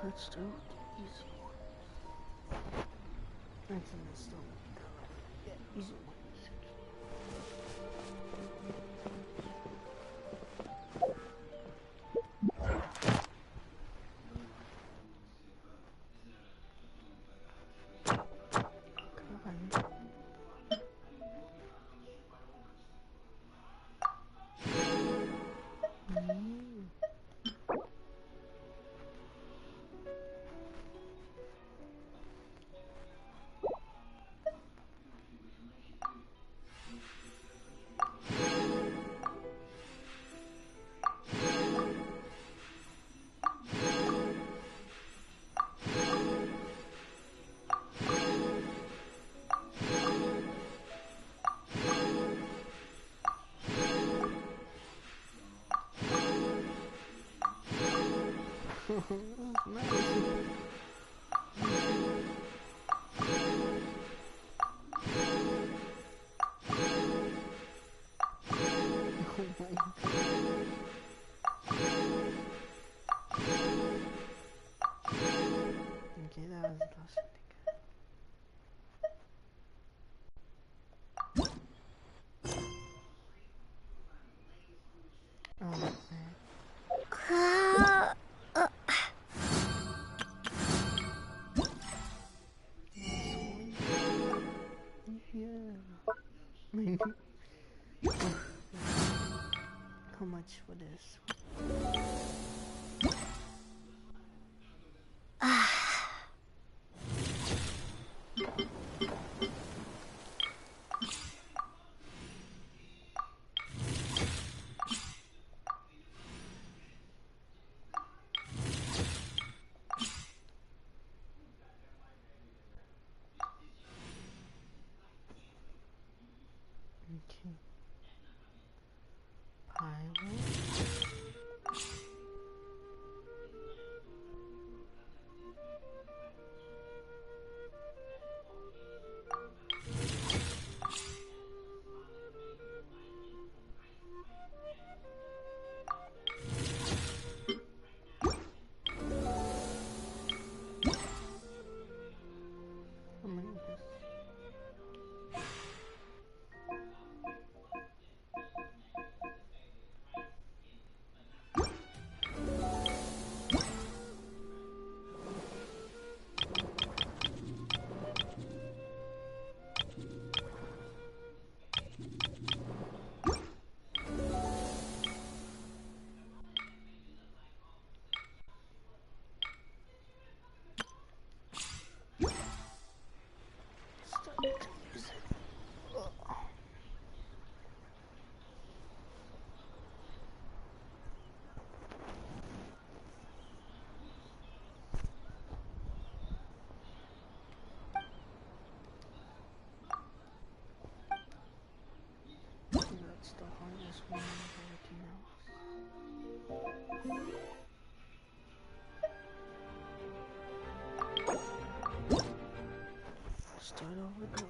Let's do the easy one. That's in the stomach. Yeah, easy one. How much for this? Okay. That's the hardest one of everything else. Start over again.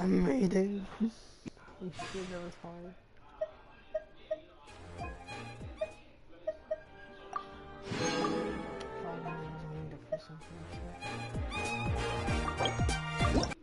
I made it. You sure that was hard? Probably was made it for something like that.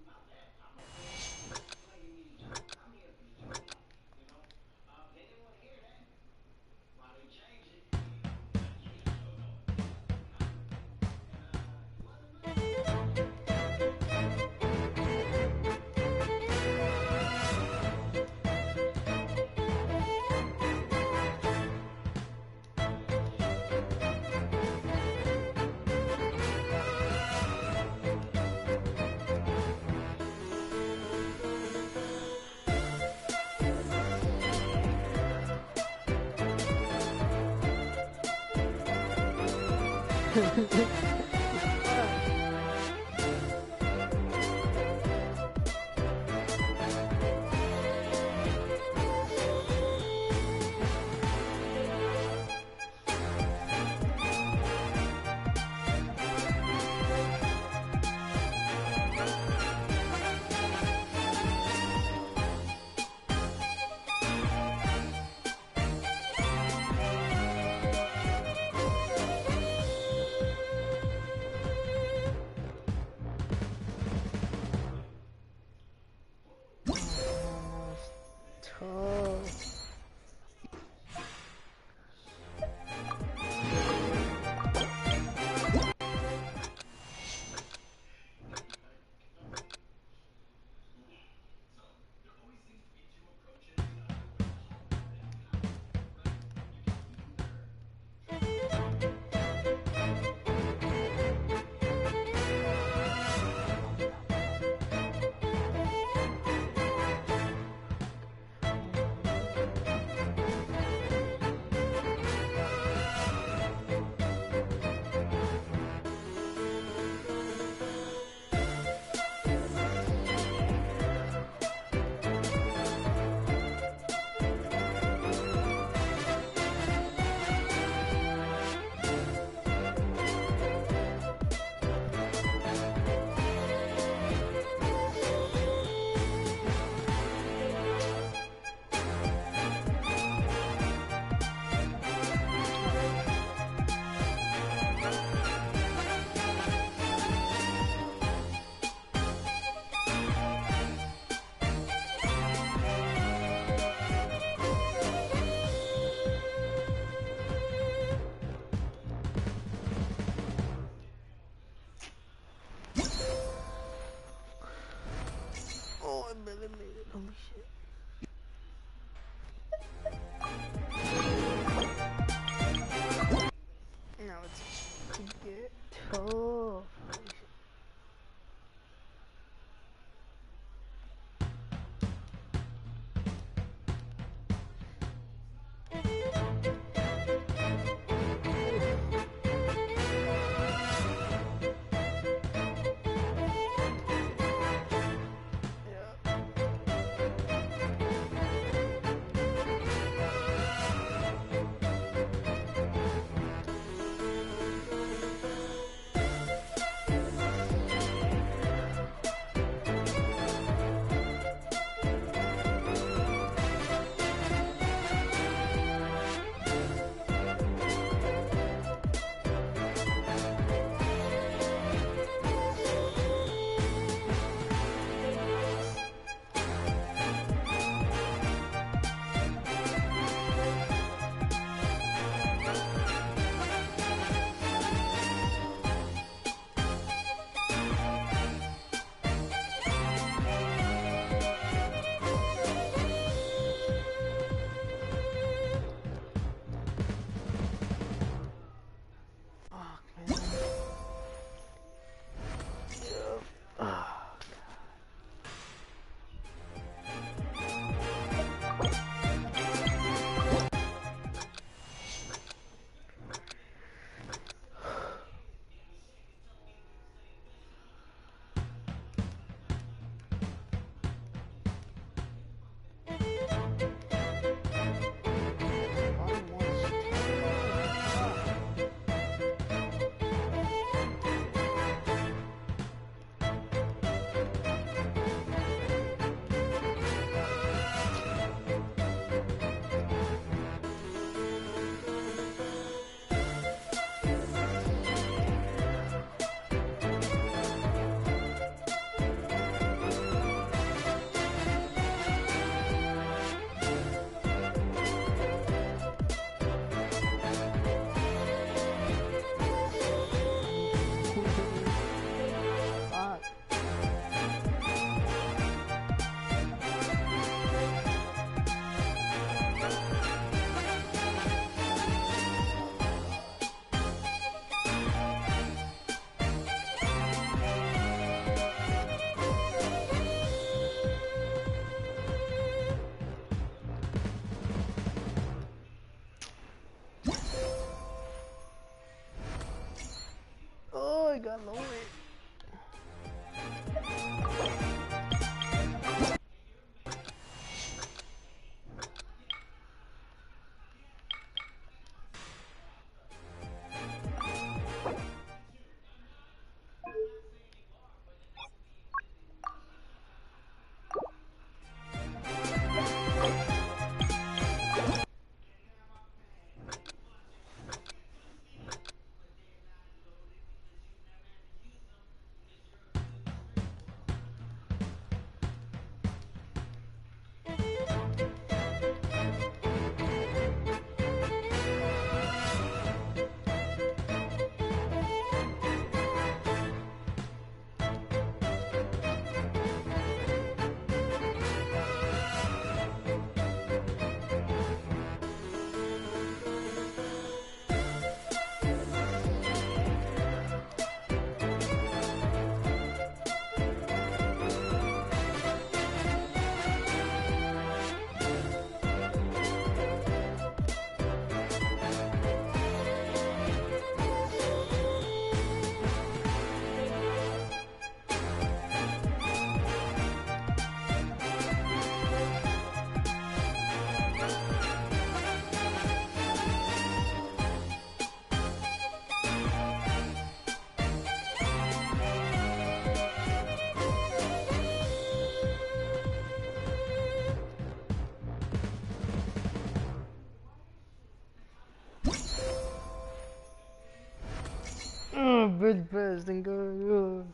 was best and go.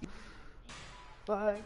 Fuck.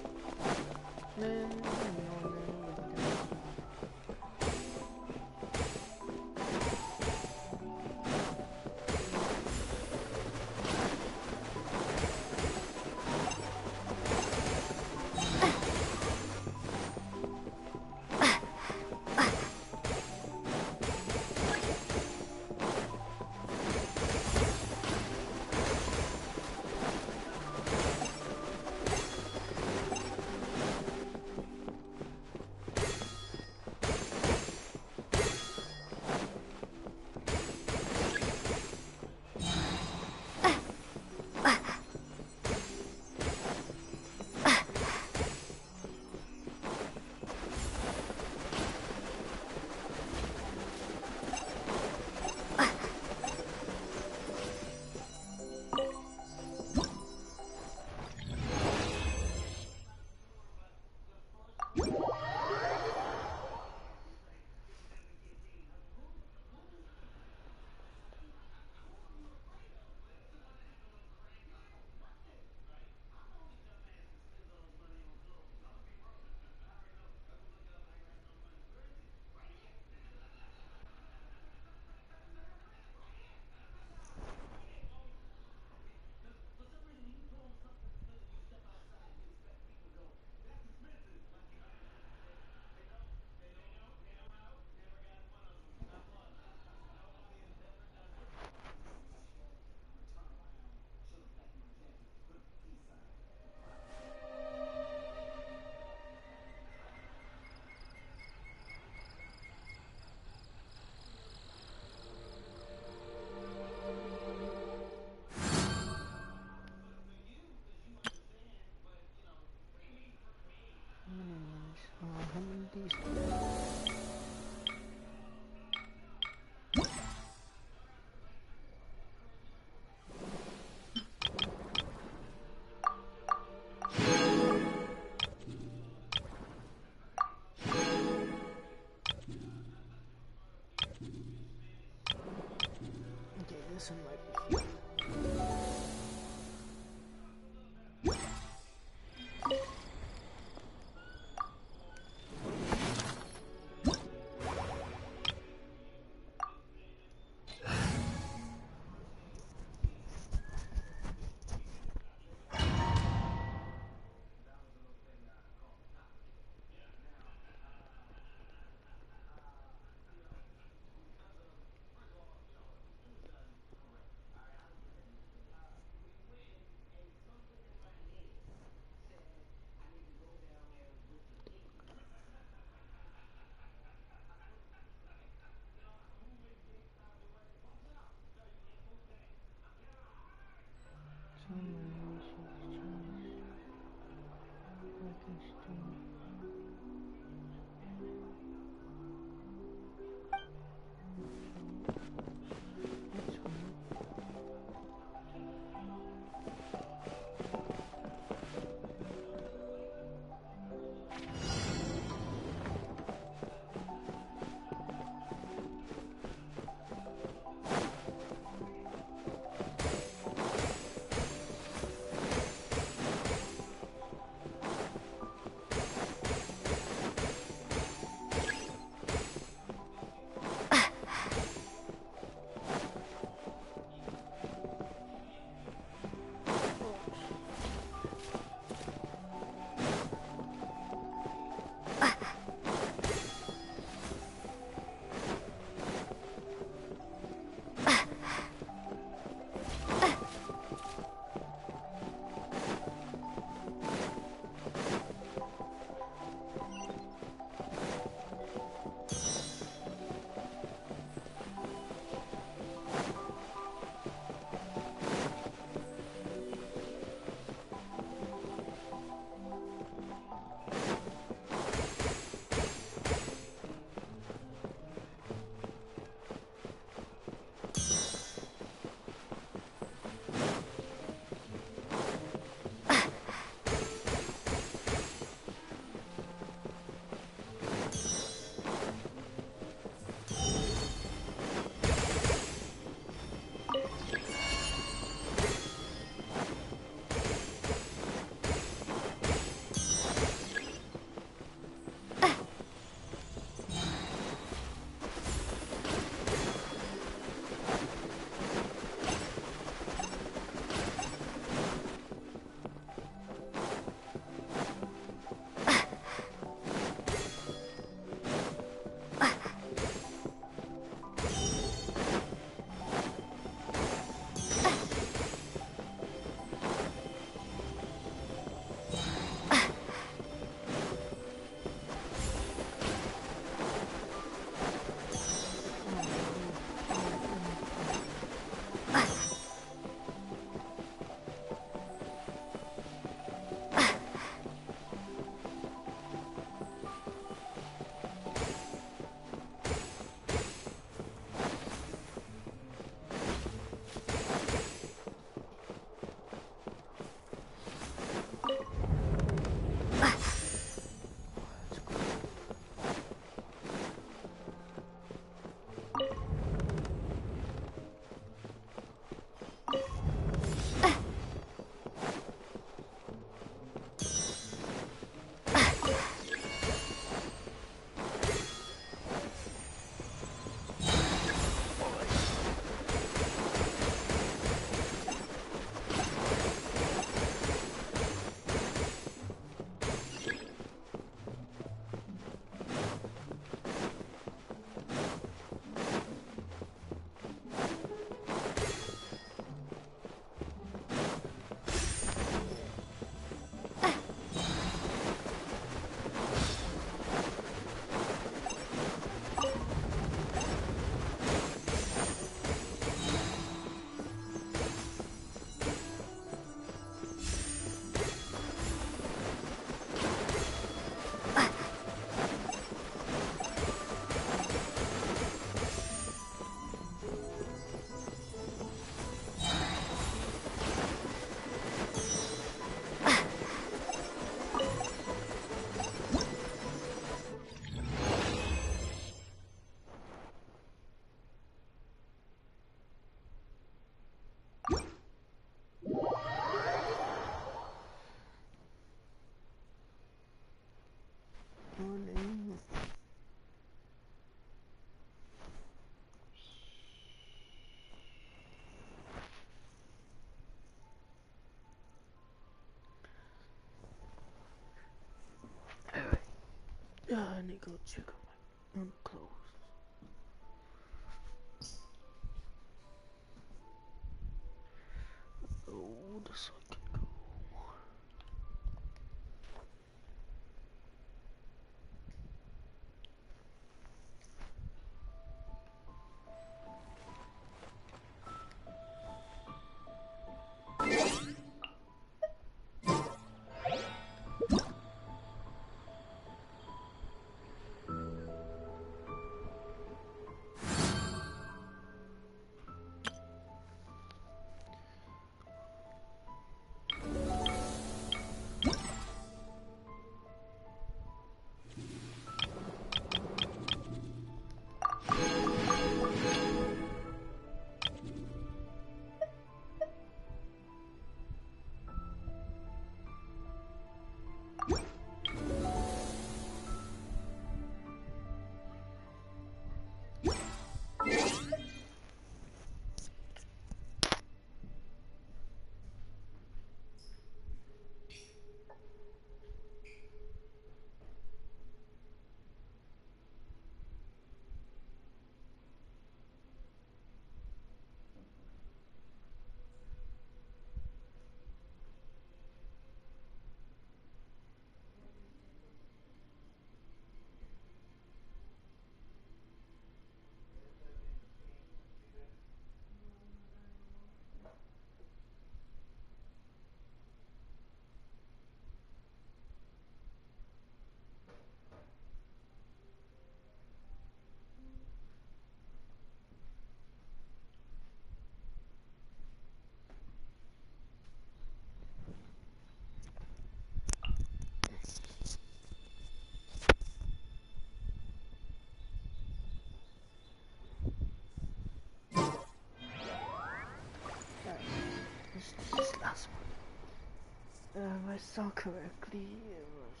I saw correctly, it was.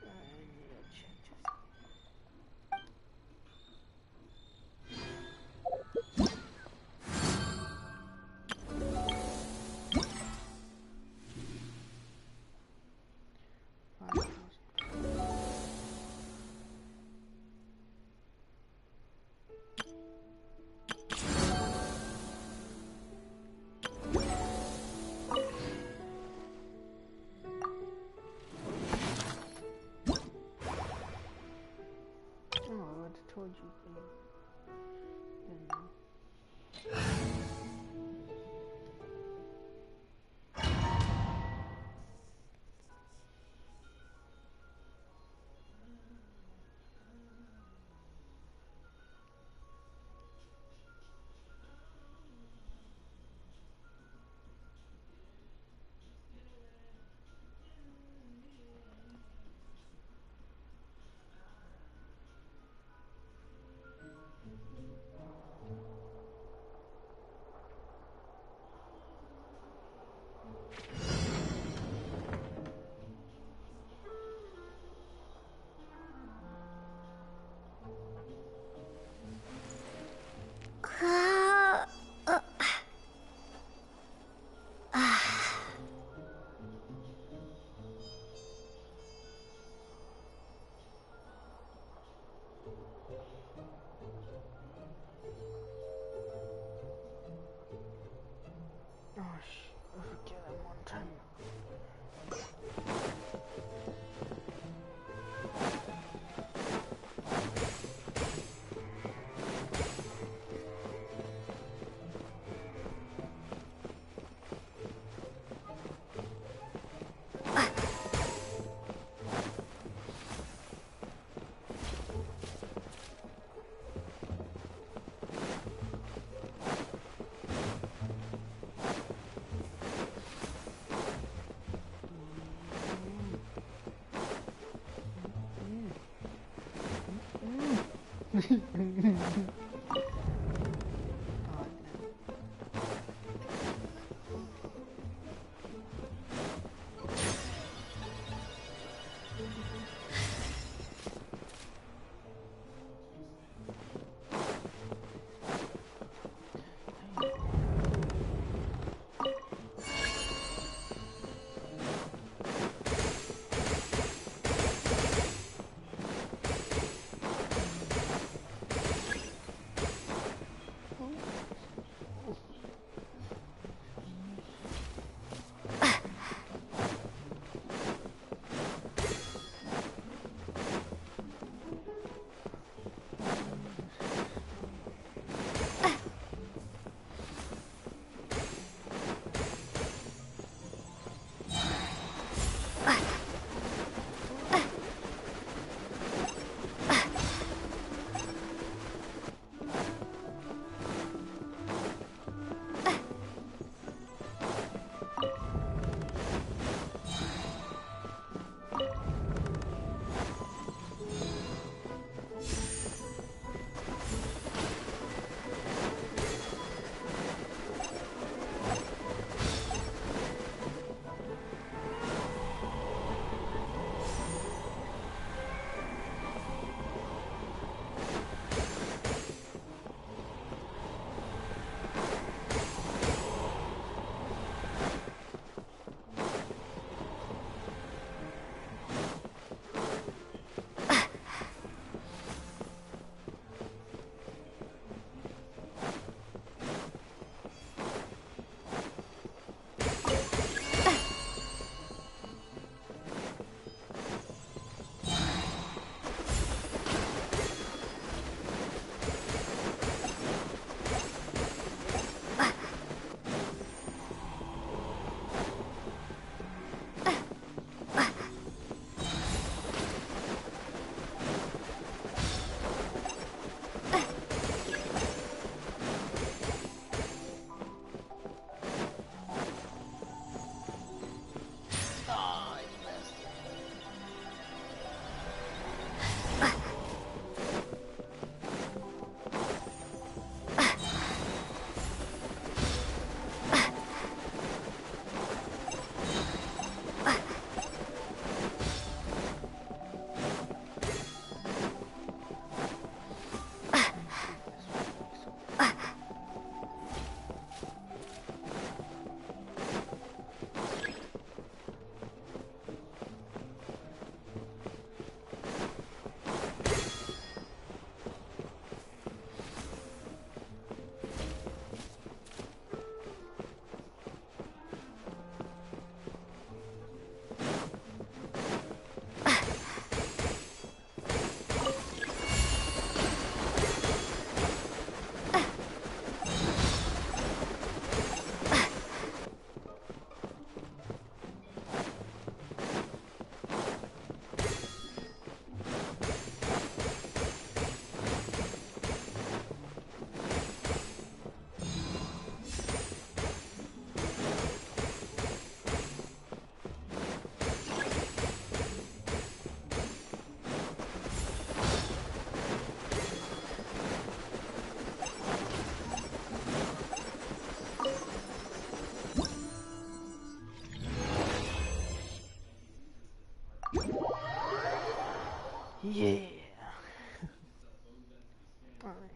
I need to check just. Told you, I forget that one time. Yeah. Alright.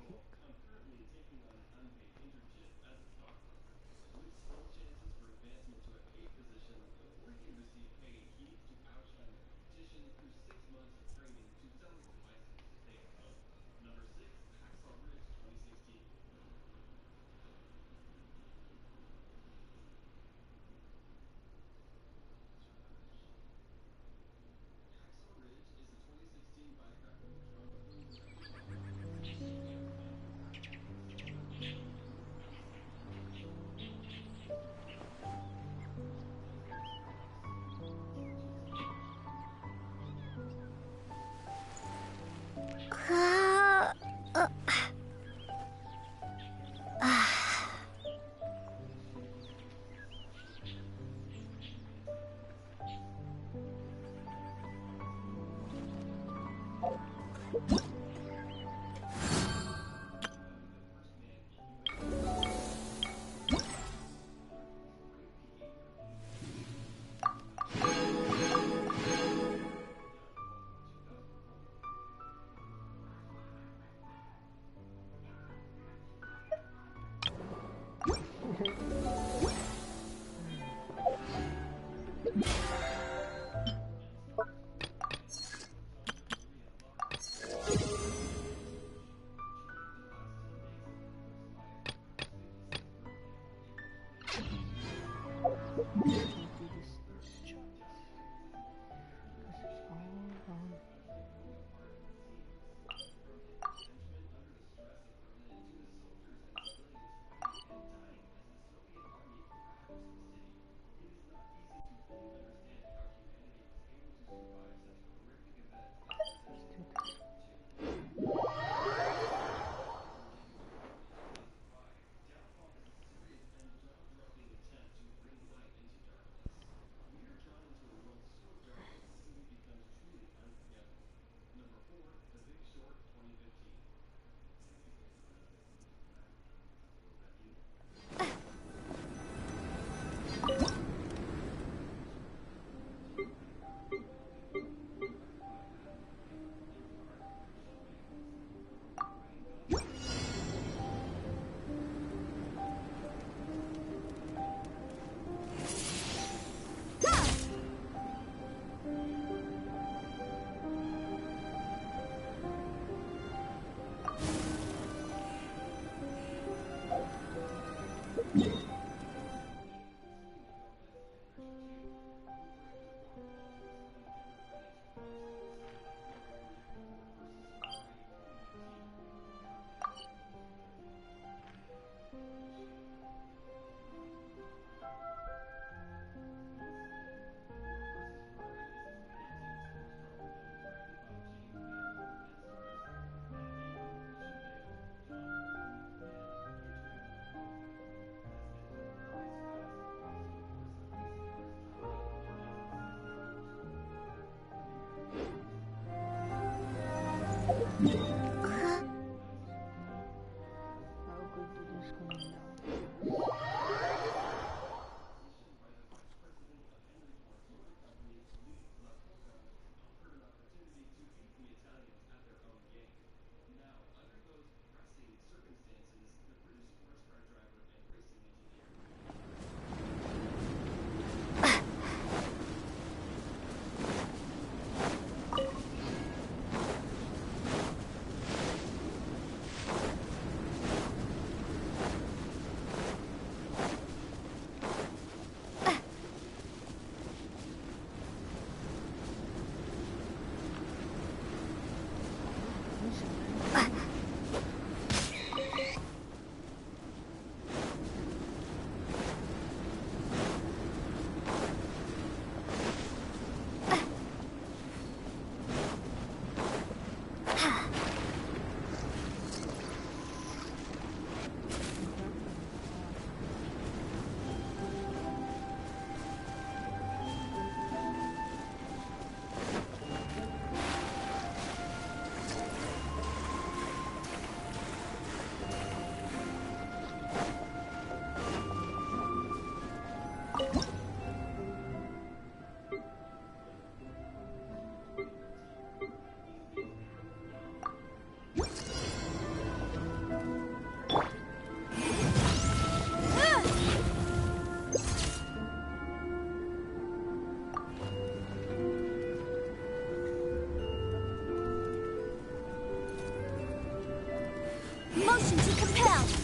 Motion to compel!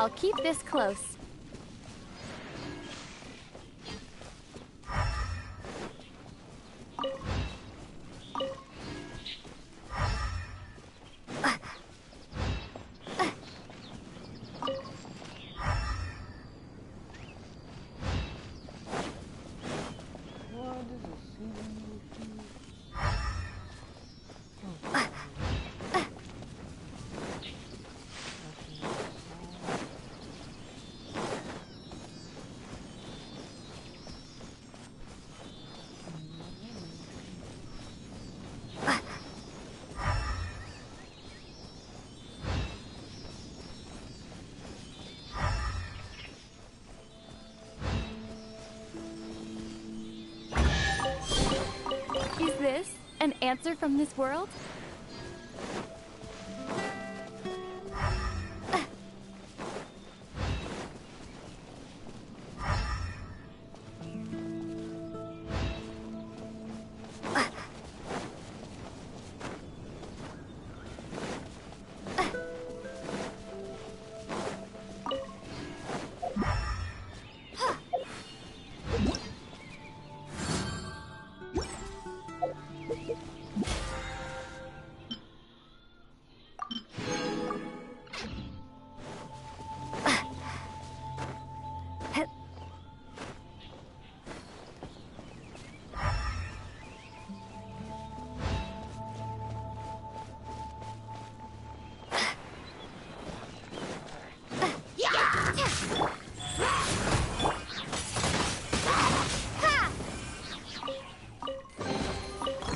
I'll keep this close. Is this an answer from this world?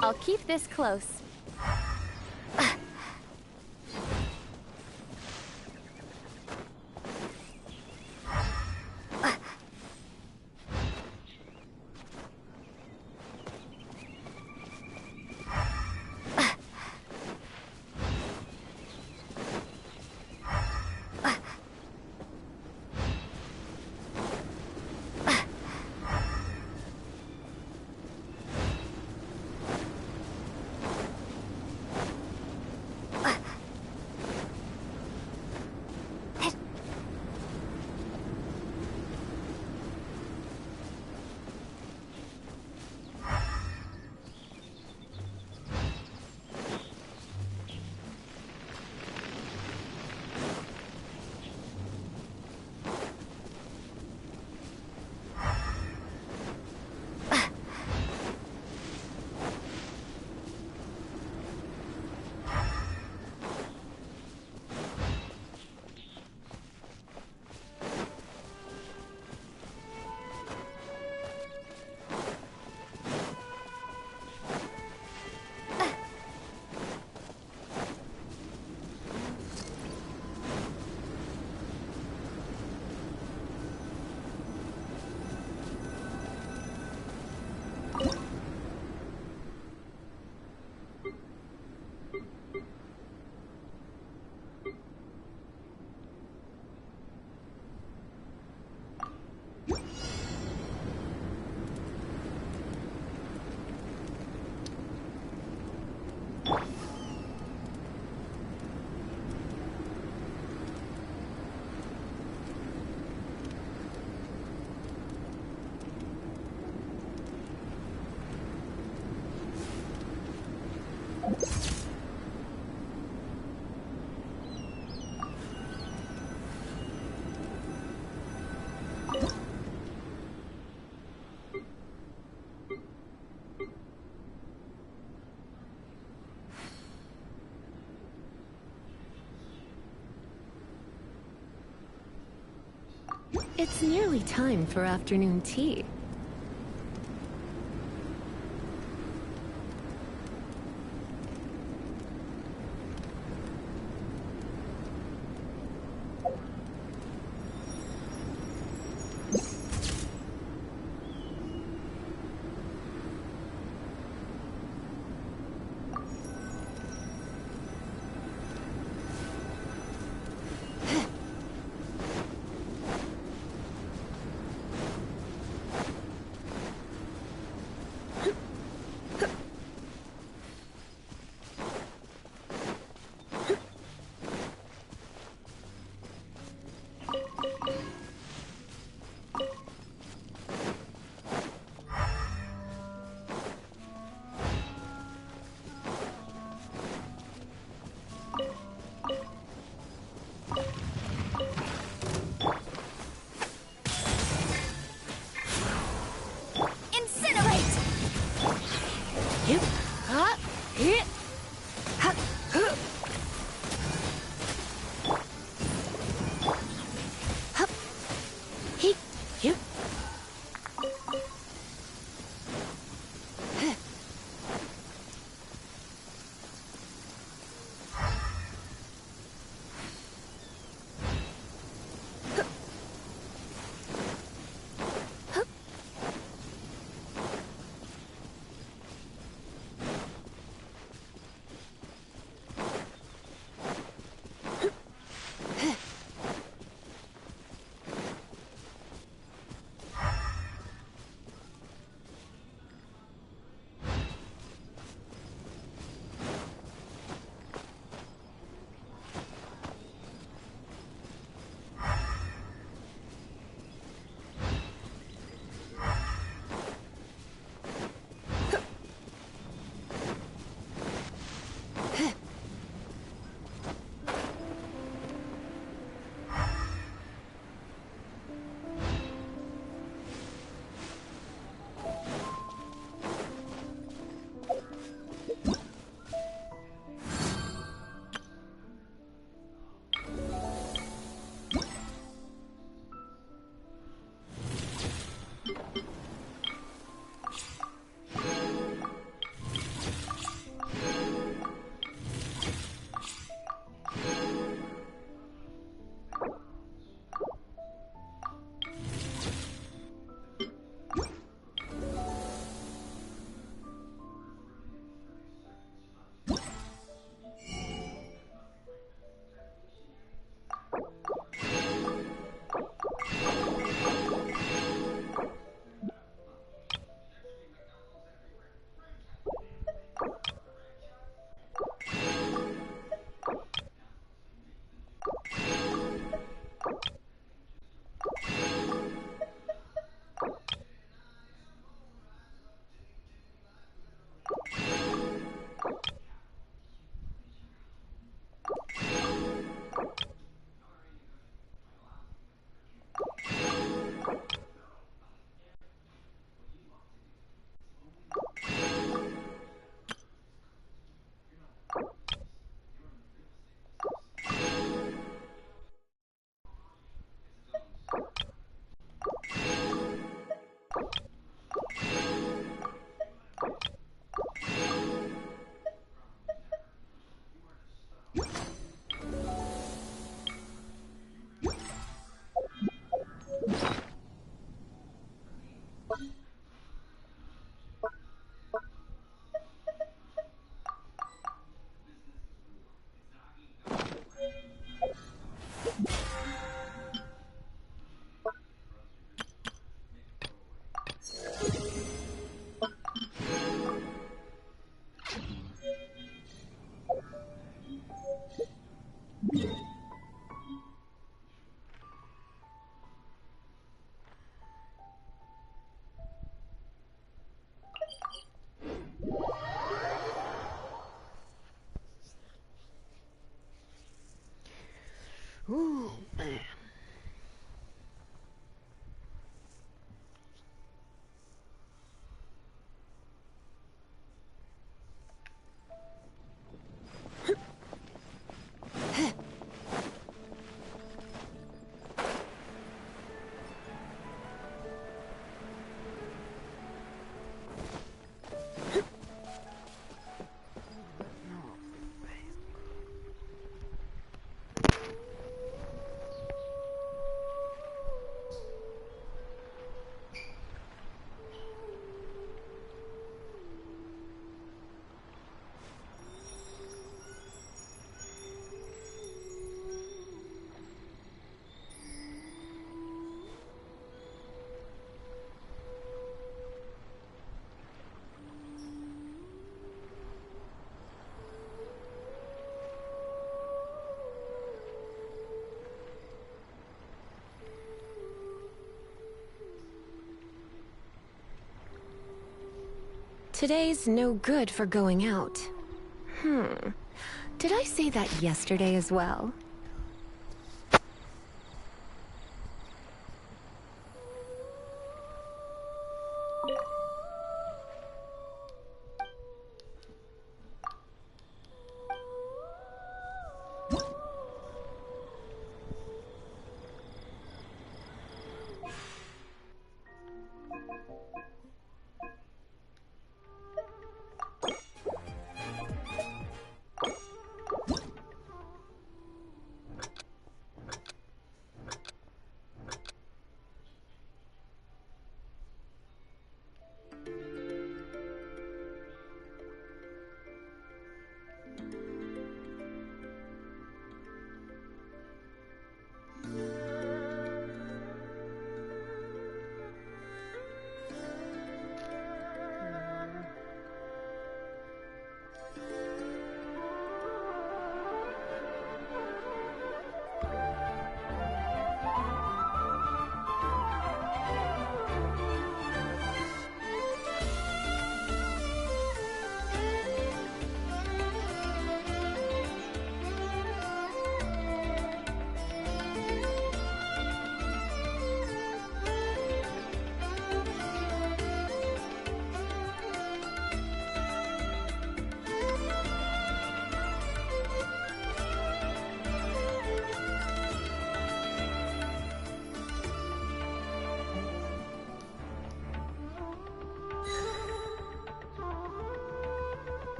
I'll keep this close. It's nearly time for afternoon tea. Ooh, man. Today's no good for going out. Did I say that yesterday as well?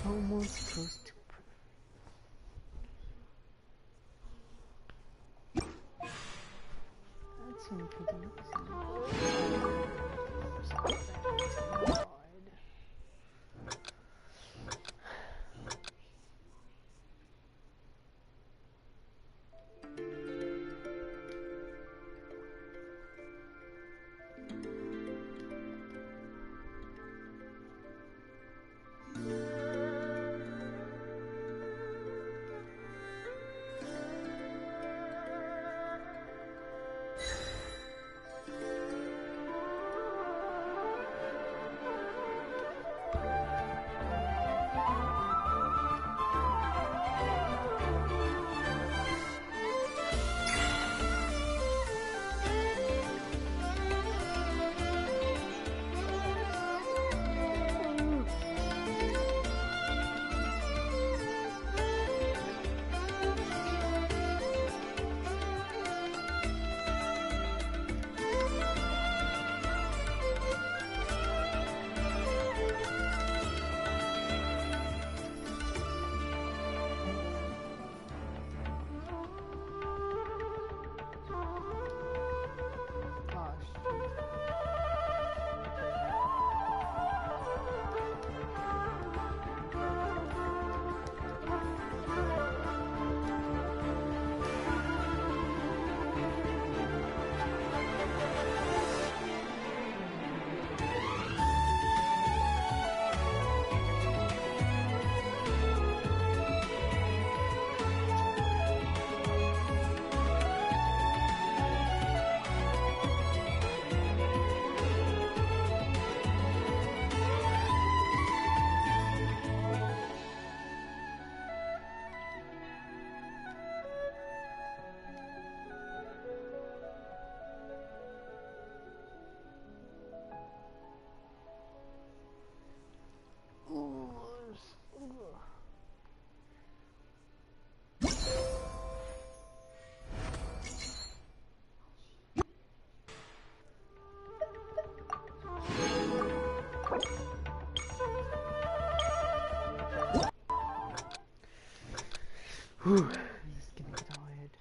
Almost close to that seemed pretty easy. Whew, this is getting tired.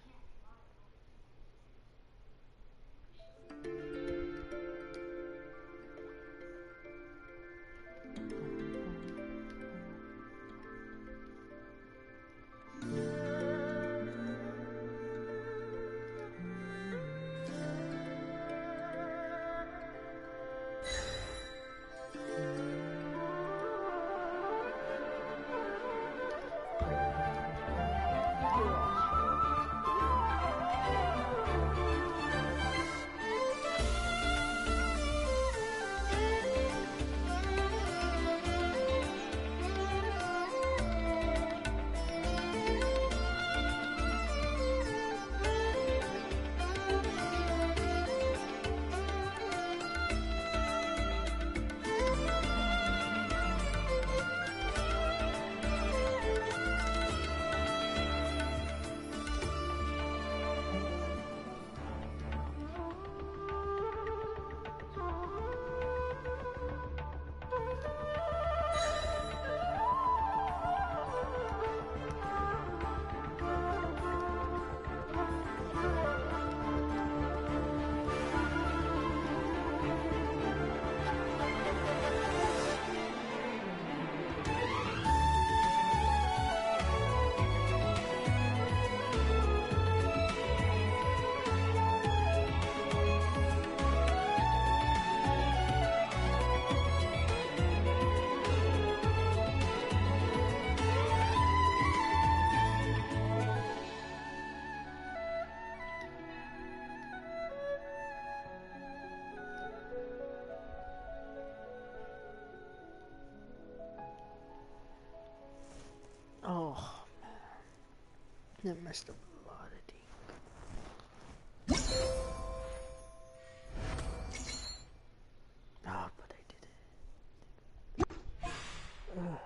Oh, man. That messed up a lot of things. Ah, but I did it. Ugh.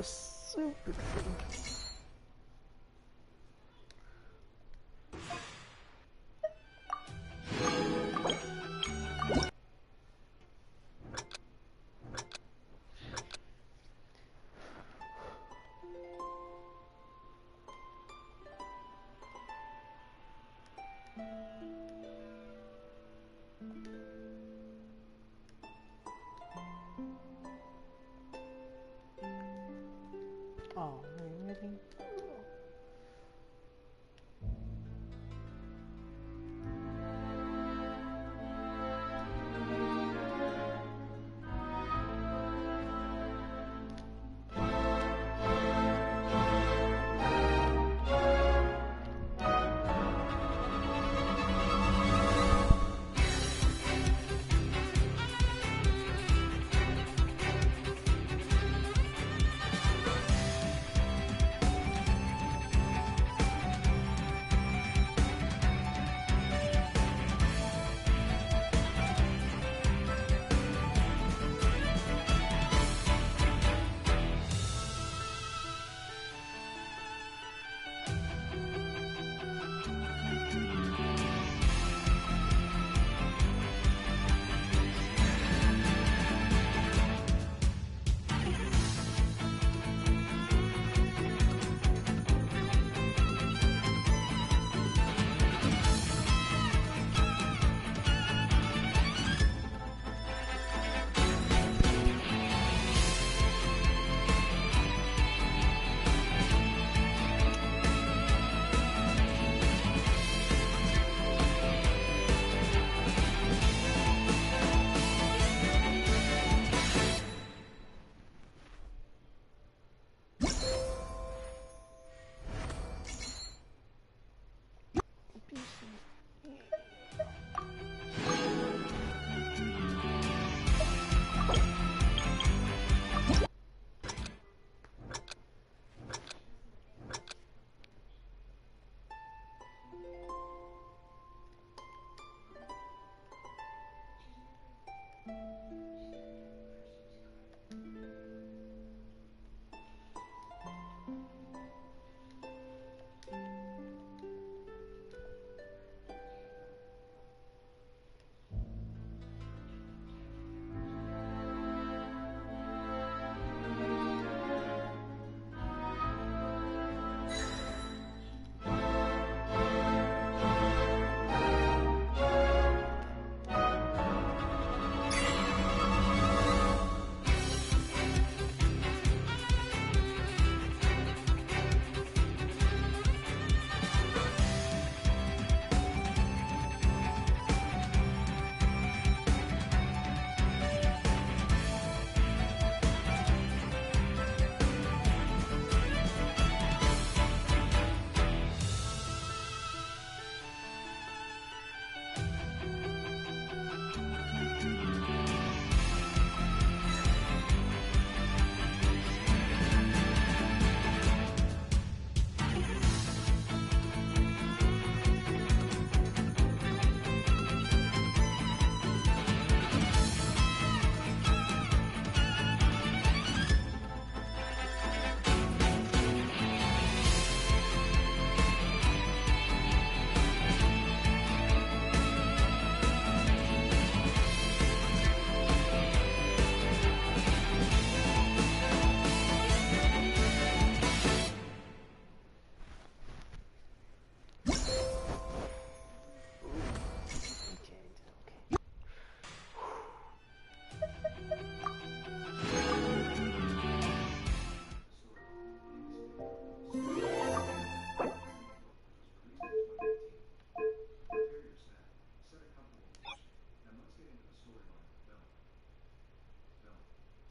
Super cool. Oh, really?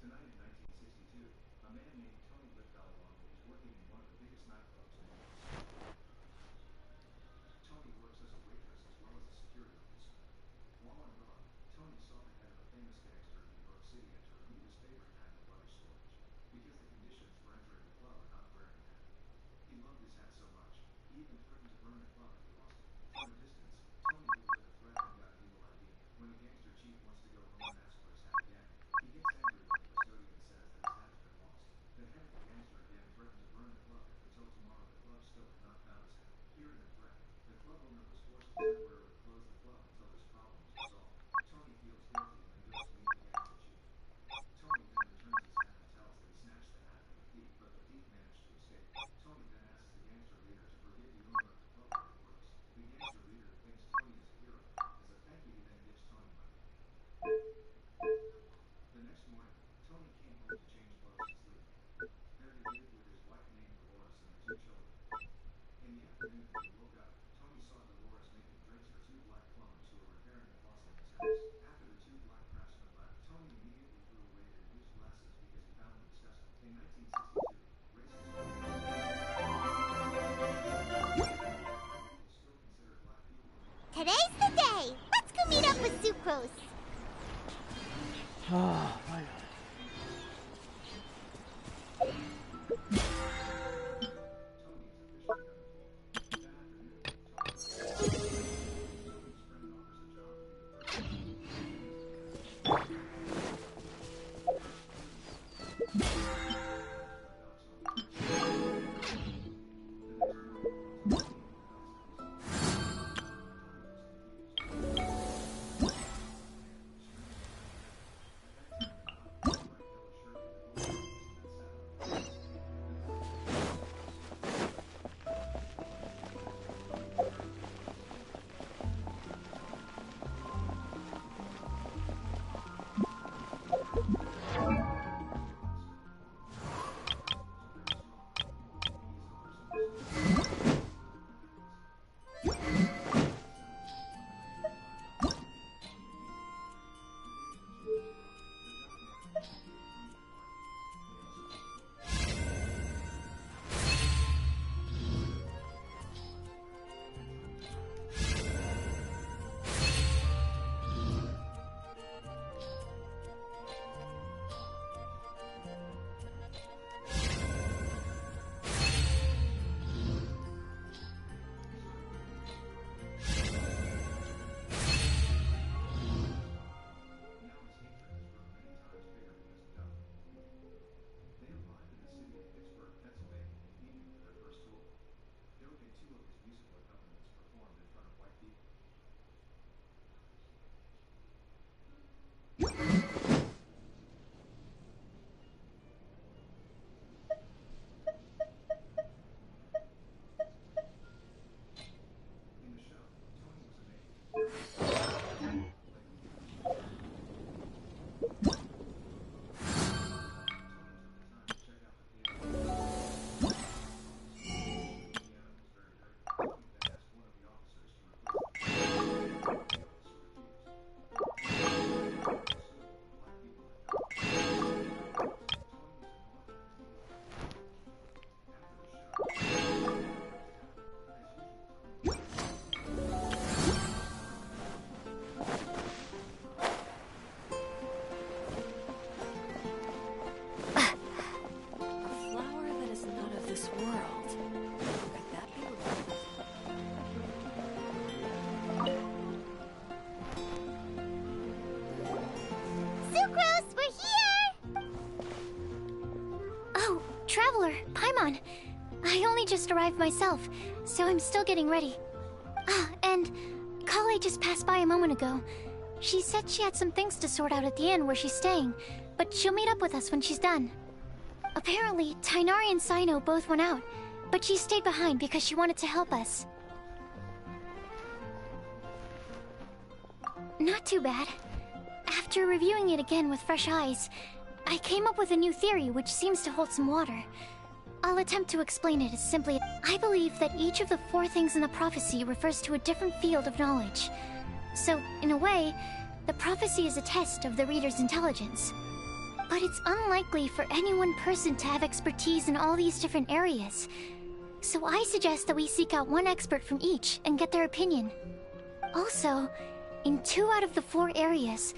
Tonight in 1962, a man named Tony Lichtallwong is working in one of the biggest nightclubs in New York. Tony works as a waitress as well as a security officer. While on guard, Tony saw the head of a famous gangster in New York City enter and leave his favorite hat in luggage storage, because the conditions for entering the club are not wearing a hat. He loved his hat so much, he even threatened to burn the club if he lost it. From a distance, Tony overheard the threat and got an evil idea. When the gangster chief wants to go home and ask for his hat again, he gets angry when the custodian says that his hat has been lost. The head of the gangster again threatened to burn the club if until tomorrow the club still had not found his hat. Hearing the threat, the club owner was forced to temporarily close the club until this problem was resolved. Tony feels guilty and then goes to meet the gangster chief. Tony then returns his hat and tells that he snatched the hat from the thief, but the thief managed to escape. Tony then asks the gangster leader to forgive the owner of the club where he works. The gangster leader thinks Tony is a hero. As a thank you, he then gives Tony money. The next morning, Tony came home to change clothes and sleep. There he lived with his wife named Dolores and their two children. In the afternoon, when he woke up, Tony saw Dolores making drinks for two black plumbers who were repairing the faucet in his house. After the two black craftsmen left, Tony immediately threw away their used glasses because he found them disgusting. In 1962, racism people still consider black people to be Today's the day! Let's go meet up with Sucrose! Oh, my God. Traveler, Paimon. I only just arrived myself, so I'm still getting ready. Ah, and Kale just passed by a moment ago. She said she had some things to sort out at the inn where she's staying, but she'll meet up with us when she's done. Apparently, Tainari and Saino both went out, but she stayed behind because she wanted to help us. Not too bad. After reviewing it again with fresh eyes, I came up with a new theory which seems to hold some water. I'll attempt to explain it as simply. I believe that each of the 4 things in the prophecy refers to a different field of knowledge. So, in a way, the prophecy is a test of the reader's intelligence. But it's unlikely for any one person to have expertise in all these different areas. So I suggest that we seek out one expert from each and get their opinion. Also, in 2 out of the 4 areas,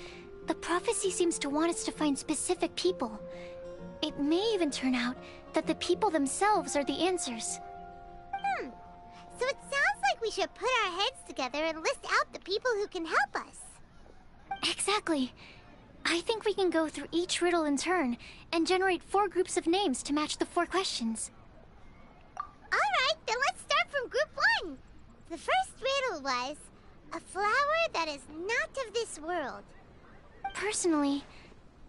the prophecy seems to want us to find specific people. It may even turn out that the people themselves are the answers. So it sounds like we should put our heads together and list out the people who can help us. Exactly. I think we can go through each riddle in turn and generate 4 groups of names to match the 4 questions. Alright, then let's start from group 1. The first riddle was, a flower that is not of this world. Personally,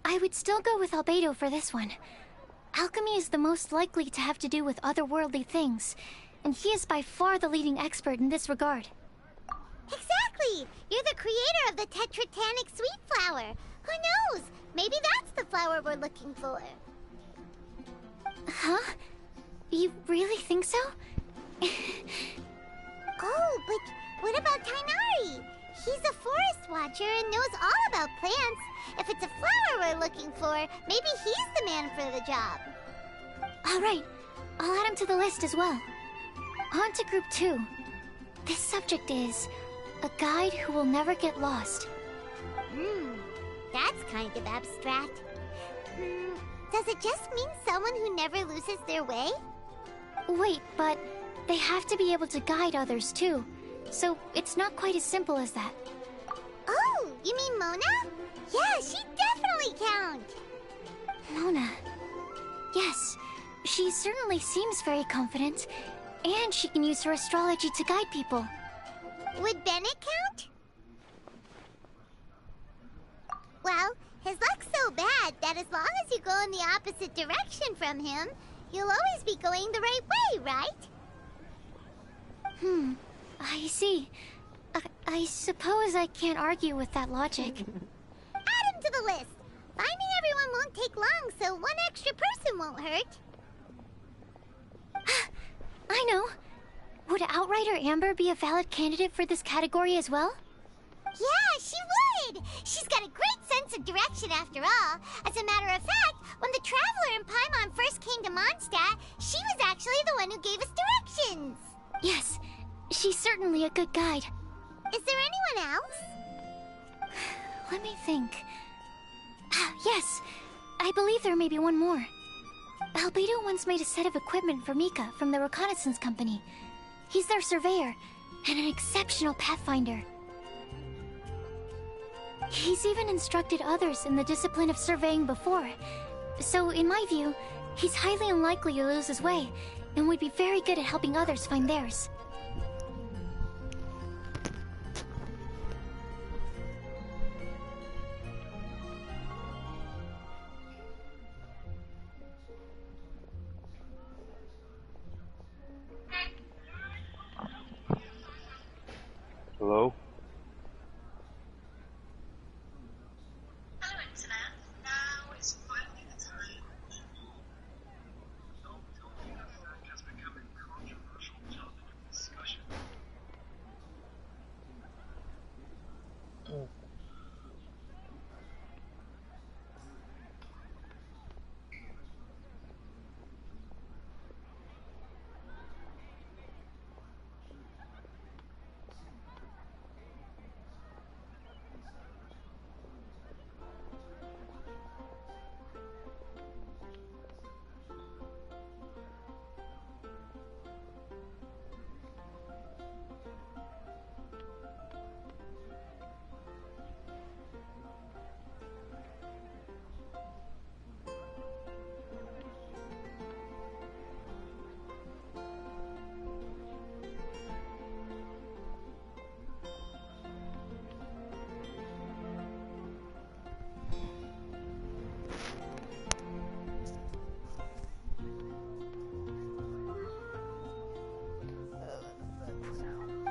I would still go with Albedo for this one. Alchemy is the most likely to have to do with otherworldly things, and he is by far the leading expert in this regard. Exactly! You're the creator of the tetratanic sweet flower. Who knows? Maybe that's the flower we're looking for. Huh? You really think so? Oh, but what about Tainari? He's a forest watcher and knows all about plants. If it's a flower we're looking for, maybe he's the man for the job. Alright, I'll add him to the list as well. On to group 2. This subject is a guide who will never get lost. That's kind of abstract. Does it just mean someone who never loses their way? Wait, but they have to be able to guide others too, so it's not quite as simple as that. Oh, you mean Mona? Yeah, she definitely counts. Mona. Yes, she certainly seems very confident, and she can use her astrology to guide people. Would Bennett count? Well, his luck's so bad that as long as you go in the opposite direction from him, you'll always be going the right way, right? I see. I suppose I can't argue with that logic. Add him to the list. Finding everyone won't take long, so one extra person won't hurt. I know. Would Outrider Amber be a valid candidate for this category as well? Yeah, she would! She's got a great sense of direction after all. As a matter of fact, when the Traveler and Paimon first came to Mondstadt, she was actually the one who gave us directions. Yes, she's certainly a good guide. Is there anyone else? Let me think. Yes, I believe there may be one more. Albedo once made a set of equipment for Mika from the reconnaissance company. He's their surveyor, and an exceptional pathfinder. He's even instructed others in the discipline of surveying before. So, in my view, he's highly unlikely to lose his way, and would be very good at helping others find theirs. Hello? Hello, Internet. Now is finally the time. Has become a controversial topic of discussion.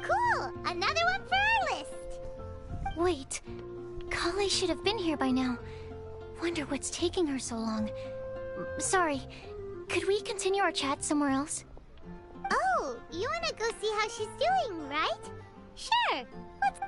Cool! Another one for our list! Wait, Kale should have been here by now. Wonder what's taking her so long. Sorry, could we continue our chat somewhere else? Oh, you wanna go see how she's doing, right? Sure, let's...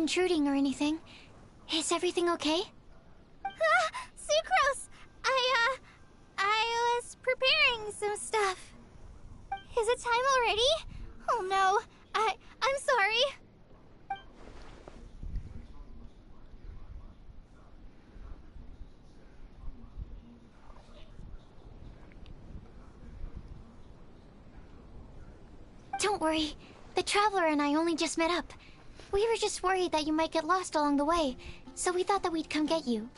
intruding or anything. Is everything okay? Sucrose! I was preparing some stuff. Is it time already? Oh no, I'm sorry. Don't worry. The Traveler and I only just met up. We were just worried that you might get lost along the way, so we thought that we'd come get you.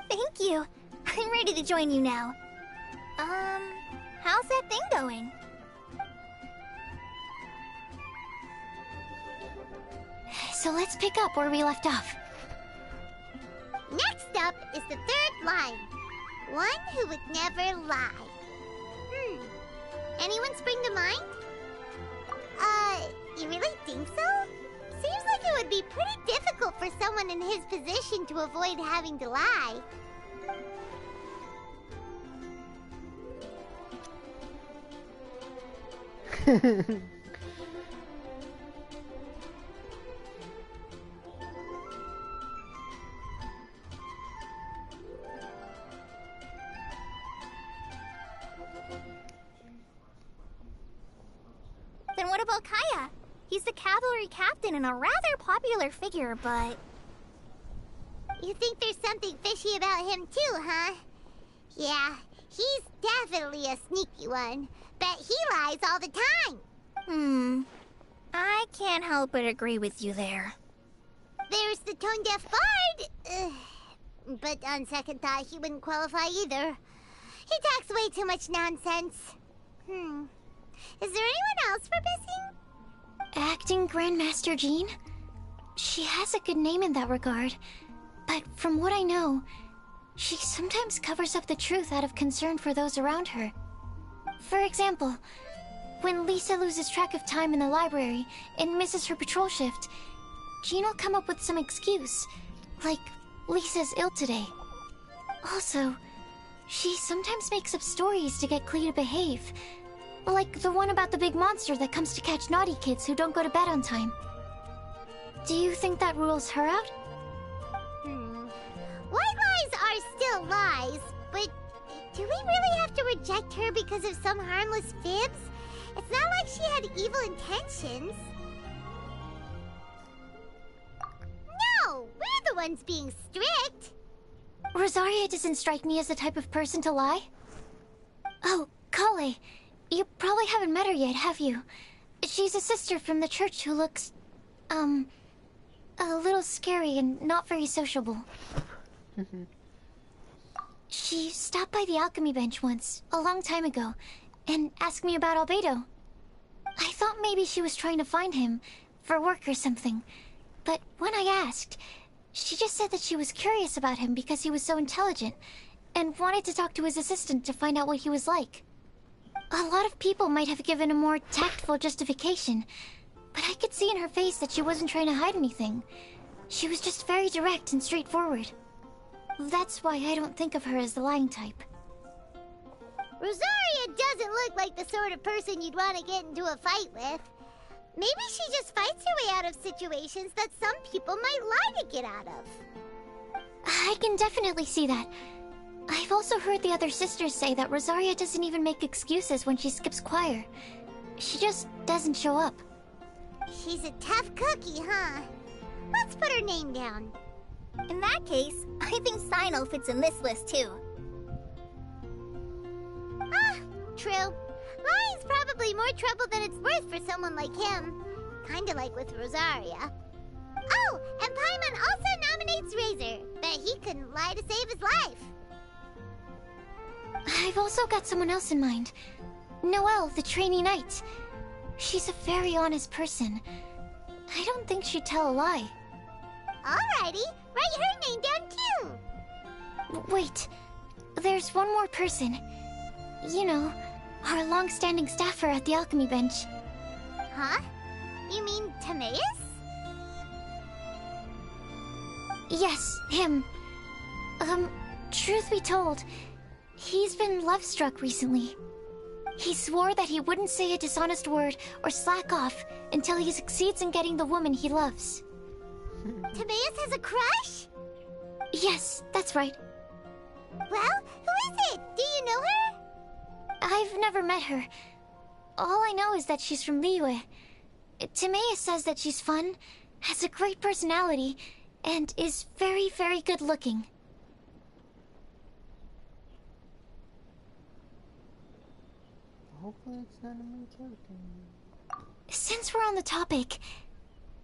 Thank you. I'm ready to join you now. How's that thing going? So let's pick up where we left off. Next up is the third line. One who would never lie. Anyone spring to mind? You really think so? Seems like it would be pretty difficult for someone in his position to avoid having to lie. Then what about Kaya? He's the cavalry captain and a rather popular figure, but... You think there's something fishy about him too, huh? Yeah, he's definitely a sneaky one. Bet he lies all the time. I can't help but agree with you there. There's the tone-deaf bard. But on second thought, he wouldn't qualify either. He talks way too much nonsense. Is there anyone else for missing? Acting Grandmaster Jean? She has a good name in that regard. But from what I know, she sometimes covers up the truth out of concern for those around her. For example, when Lisa loses track of time in the library and misses her patrol shift, Jean will come up with some excuse, like Lisa's ill today. Also, she sometimes makes up stories to get Klee to behave, like the one about the big monster that comes to catch naughty kids who don't go to bed on time. Do you think that rules her out? White lies are still lies, but do we really have to reject her because of some harmless fibs? It's not like she had evil intentions. No, we're the ones being strict. Rosaria doesn't strike me as the type of person to lie. Oh, Kale, you probably haven't met her yet, have you? She's a sister from the church who looks, a little scary and not very sociable. She stopped by the alchemy bench once, a long time ago, and asked me about Albedo. I thought maybe she was trying to find him, for work or something. But when I asked, she just said that she was curious about him because he was so intelligent, and wanted to talk to his assistant to find out what he was like. A lot of people might have given a more tactful justification, but I could see in her face that she wasn't trying to hide anything. She was just very direct and straightforward. That's why I don't think of her as the lying type. Rosaria doesn't look like the sort of person you'd want to get into a fight with. Maybe she just fights her way out of situations that some people might lie to get out of. I can definitely see that. I've also heard the other sisters say that Rosaria doesn't even make excuses when she skips choir. She just doesn't show up. She's a tough cookie, huh? Let's put her name down. In that case, I think Sino fits in this list too. True. Lying's probably more trouble than it's worth for someone like him. Kinda like with Rosaria. Oh, and Paimon also nominates Razor. Bet he couldn't lie to save his life. I've also got someone else in mind. Noelle, the trainee knight. She's a very honest person. I don't think she'd tell a lie. Alrighty, write her name down too. Wait, there's one more person. You know, our long-standing staffer at the alchemy bench. Huh? You mean Timaeus? Yes, him. Truth be told, he's been love-struck recently. He swore that he wouldn't say a dishonest word or slack off until he succeeds in getting the woman he loves. Timaeus has a crush? Yes, that's right. Well, who is it? Do you know her? I've never met her. All I know is that she's from Liyue. Timaeus says that she's fun, has a great personality, and is very, very good looking. Hopefully it's not a main character. Since we're on the topic,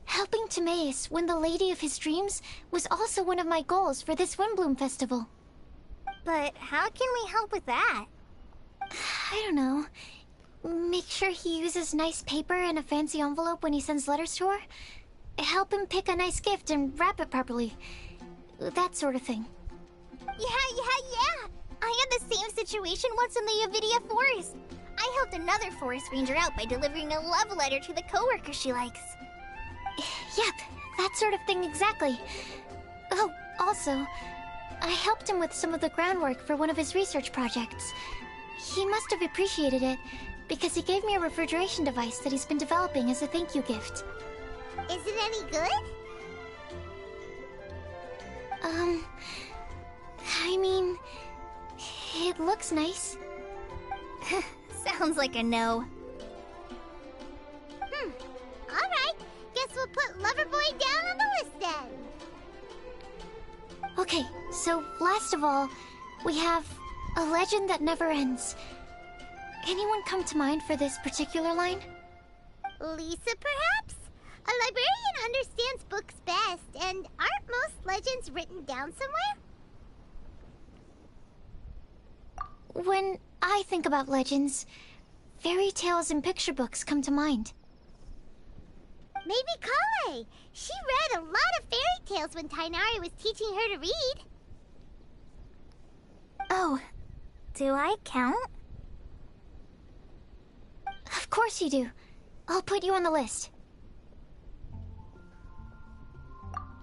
helping Timaeus win the lady of his dreams was also one of my goals for this Windbloom Festival. But how can we help with that? I don't know. Make sure he uses nice paper and a fancy envelope when he sends letters to her. Help him pick a nice gift and wrap it properly. That sort of thing. Yeah. I had the same situation once in the Avidia Forest. I helped another forest ranger out by delivering a love letter to the coworker she likes. Yep, that sort of thing exactly. Oh, also, I helped him with some of the groundwork for one of his research projects. He must have appreciated it, because he gave me a refrigeration device that he's been developing as a thank you gift. Is it any good? I mean, it looks nice. Sounds like a no. Alright, guess we'll put Loverboy down on the list then. Okay, so last of all, we have a legend that never ends. Anyone come to mind for this particular line? Lisa, perhaps? A librarian understands books best, and aren't most legends written down somewhere? When I think about legends, fairy tales and picture books come to mind. Maybe Kale. She read a lot of fairy tales when Tainari was teaching her to read. Oh, do I count? Of course you do. I'll put you on the list.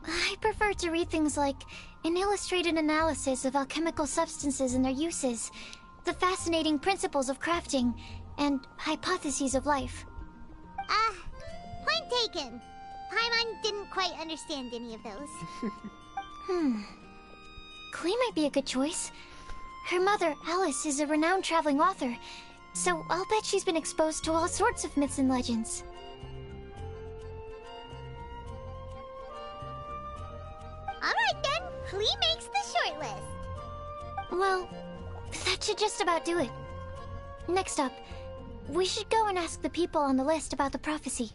I prefer to read things like an illustrated analysis of alchemical substances and their uses, the fascinating principles of crafting, and hypotheses of life. Point taken. Paimon didn't quite understand any of those. Klee might be a good choice. Her mother, Alice, is a renowned traveling author, so I'll bet she's been exposed to all sorts of myths and legends. Alright then, Klee makes the shortlist. Well, that should just about do it. Next up, we should go and ask the people on the list about the prophecy.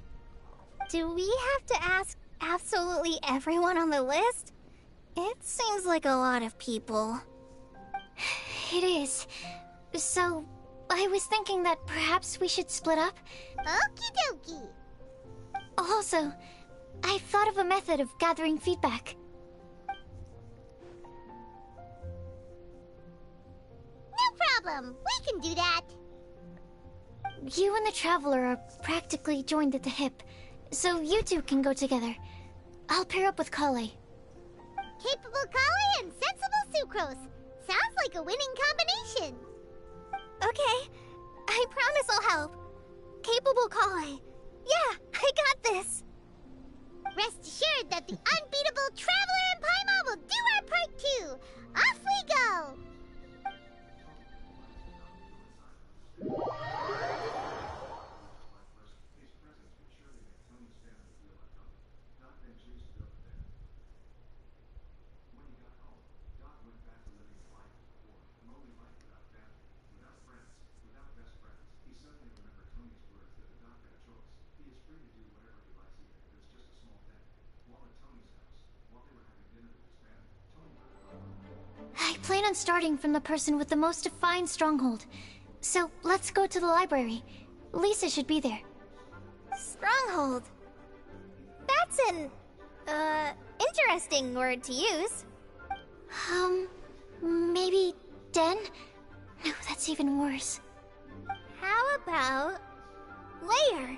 Do we have to ask absolutely everyone on the list? It seems like a lot of people. It is. So, I was thinking that perhaps we should split up. Okie dokie. Also, I thought of a method of gathering feedback. No problem. We can do that. You and the Traveler are practically joined at the hip, so you two can go together. I'll pair up with Kale. Capable Kale and sensible Sucrose. Sounds like a winning combination. Okay, I promise I'll help. Capable Kale. Yeah, I got this. Rest assured that the unbeatable Traveler and Paimon will do our part too. Off we go. I plan on starting from the person with the most defined stronghold. So, let's go to the library. Lisa should be there. Stronghold. That's an, interesting word to use. Maybe den? No, that's even worse. How about layer?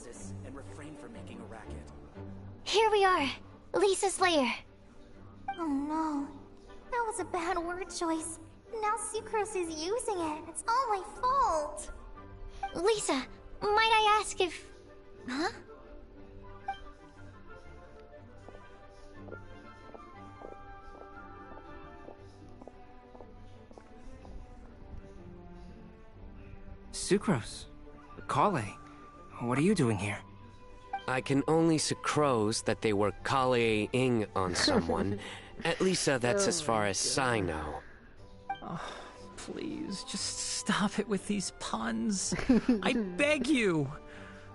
justice and refrain from making a racket. Here we are, Lisa's lair. Oh no. That was a bad word choice. Now Sucrose is using it. It's all my fault. Lisa, might I ask if... Huh? Sucrose. Kale. What are you doing here? I can only sucrose that they were Kale-ing on someone. At least that's as far as I know. Oh, please, just stop it with these puns. I beg you.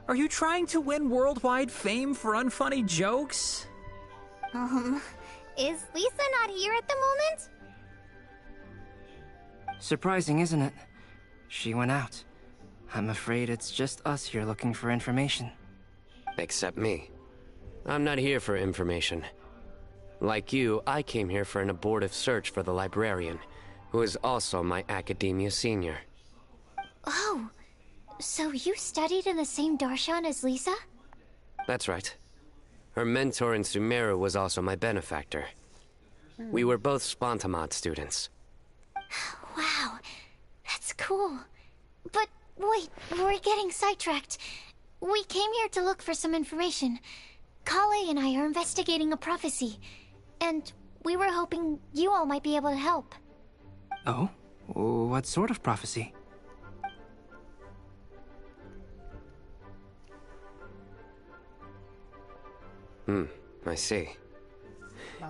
Are you trying to win worldwide fame for unfunny jokes? Is Lisa not here at the moment? Surprising, isn't it? She went out. I'm afraid it's just us here looking for information. Except me. I'm not here for information. Like you, I came here for an abortive search for the librarian, who is also my academia senior. Oh, so you studied in the same darshan as Lisa? That's right. Her mentor in Sumeru was also my benefactor. We were both Spontamod students. Wow, that's cool. But wait, we're getting sidetracked. We came here to look for some information. Kale and I are investigating a prophecy, and we were hoping you all might be able to help. Oh? What sort of prophecy? I see.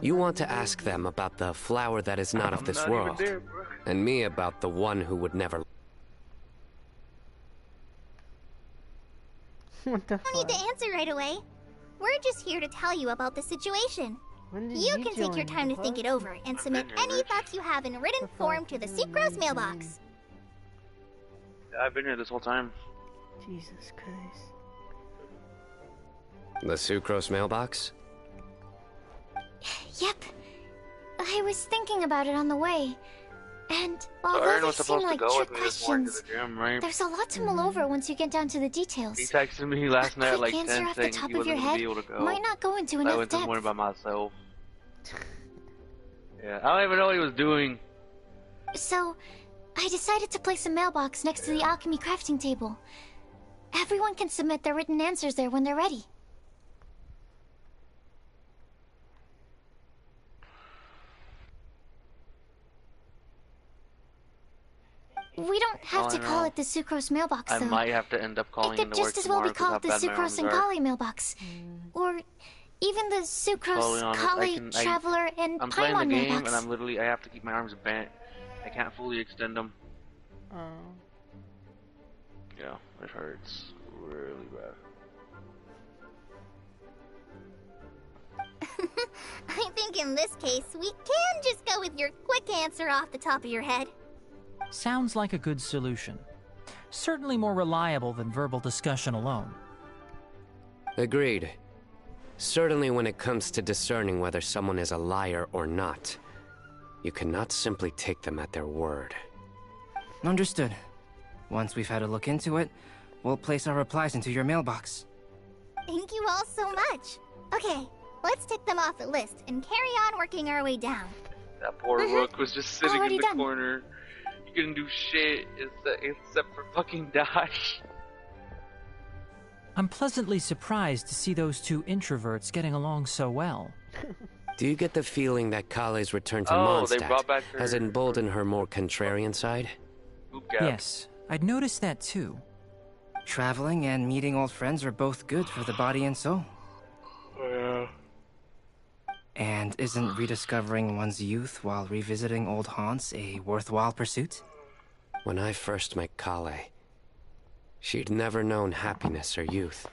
You want to ask them about the flower that is not of this world, and me about the one who would never... What the fuck? Don't need to answer right away. We're just here to tell you about the situation. You can take your time to think it over and submit any thoughts you have in written form to the Sucrose mailbox. Yeah, I've been here this whole time. Jesus Christ. The Sucrose mailbox? Yep. I was thinking about it on the way. And So although Aaron they was seem supposed to like go trick with me this morning to questions, the gym, right? there's a lot to mull over once you get down to the details. He texted me last night at like Quick answer 10 off the saying top he of wasn't your going to head be able to go. might not go into I enough went this depth. morning by myself. Yeah, I don't even know what he was doing. So, I decided to place a mailbox next to the alchemy crafting table. Everyone can submit their written answers there when they're ready. We don't have to call it the Sucrose mailbox, I though. might have to end up calling It in could to work just as well tomorrow be 'cause called the how bad my Sucrose arms and are. Kale mailbox. Or even the Totally Sucrose, honest, Kale, Traveler, and I'm playing the Paimon game mailbox. and I have to keep my arms bent. I can't fully extend them. Oh. Yeah, it hurts really bad. I think in this case, we can just go with your quick answer off the top of your head. Sounds like a good solution. Certainly more reliable than verbal discussion alone. Agreed. Certainly when it comes to discerning whether someone is a liar or not, you cannot simply take them at their word. Understood. Once we've had a look into it, we'll place our replies into your mailbox. Thank you all so much. Okay, let's tick them off the list and carry on working our way down. That poor Rook was just sitting Already in the done. corner. He couldn't do shit except for fucking die. I'm pleasantly surprised to see those two introverts getting along so well. Do you get the feeling that Kale's return to Oh, they Mondstadt brought back her- has emboldened her more contrarian side? Oop, gap. Yes, I'd noticed that too. Traveling and meeting old friends are both good for the body and soul. Yeah. And isn't rediscovering one's youth while revisiting old haunts a worthwhile pursuit? When I first met Kale, she'd never known happiness or youth.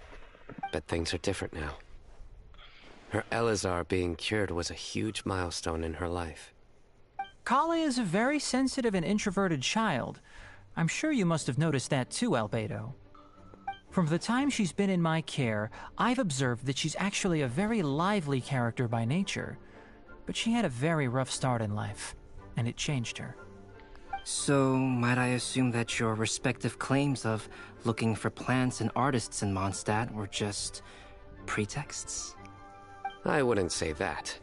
But things are different now. Her Elazar being cured was a huge milestone in her life. Kale is a very sensitive and introverted child. I'm sure you must have noticed that too, Albedo. From the time she's been in my care, I've observed that she's actually a very lively character by nature. But she had a very rough start in life, and it changed her. So, might I assume that your respective claims of looking for plants and artists in Mondstadt were just pretexts? I wouldn't say that.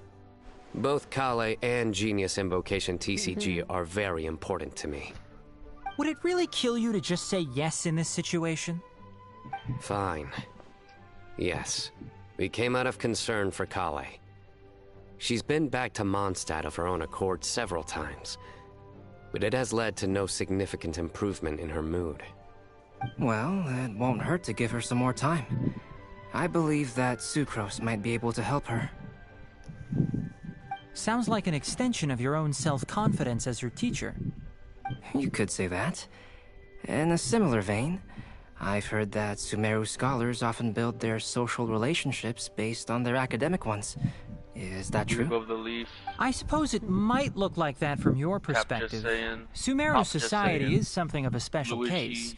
Both Kale and Genius Invocation TCG are very important to me. Would it really kill you to just say yes in this situation? Fine. Yes. We came out of concern for Kale. She's been back to Mondstadt of her own accord several times, but it has led to no significant improvement in her mood. Well, it won't hurt to give her some more time. I believe that Sucrose might be able to help her. Sounds like an extension of your own self-confidence as your teacher. You could say that. In a similar vein, I've heard that Sumeru scholars often build their social relationships based on their academic ones. Is that true? Above the leaf. I suppose it might look like that from your perspective. Sumeru society is something of a special case.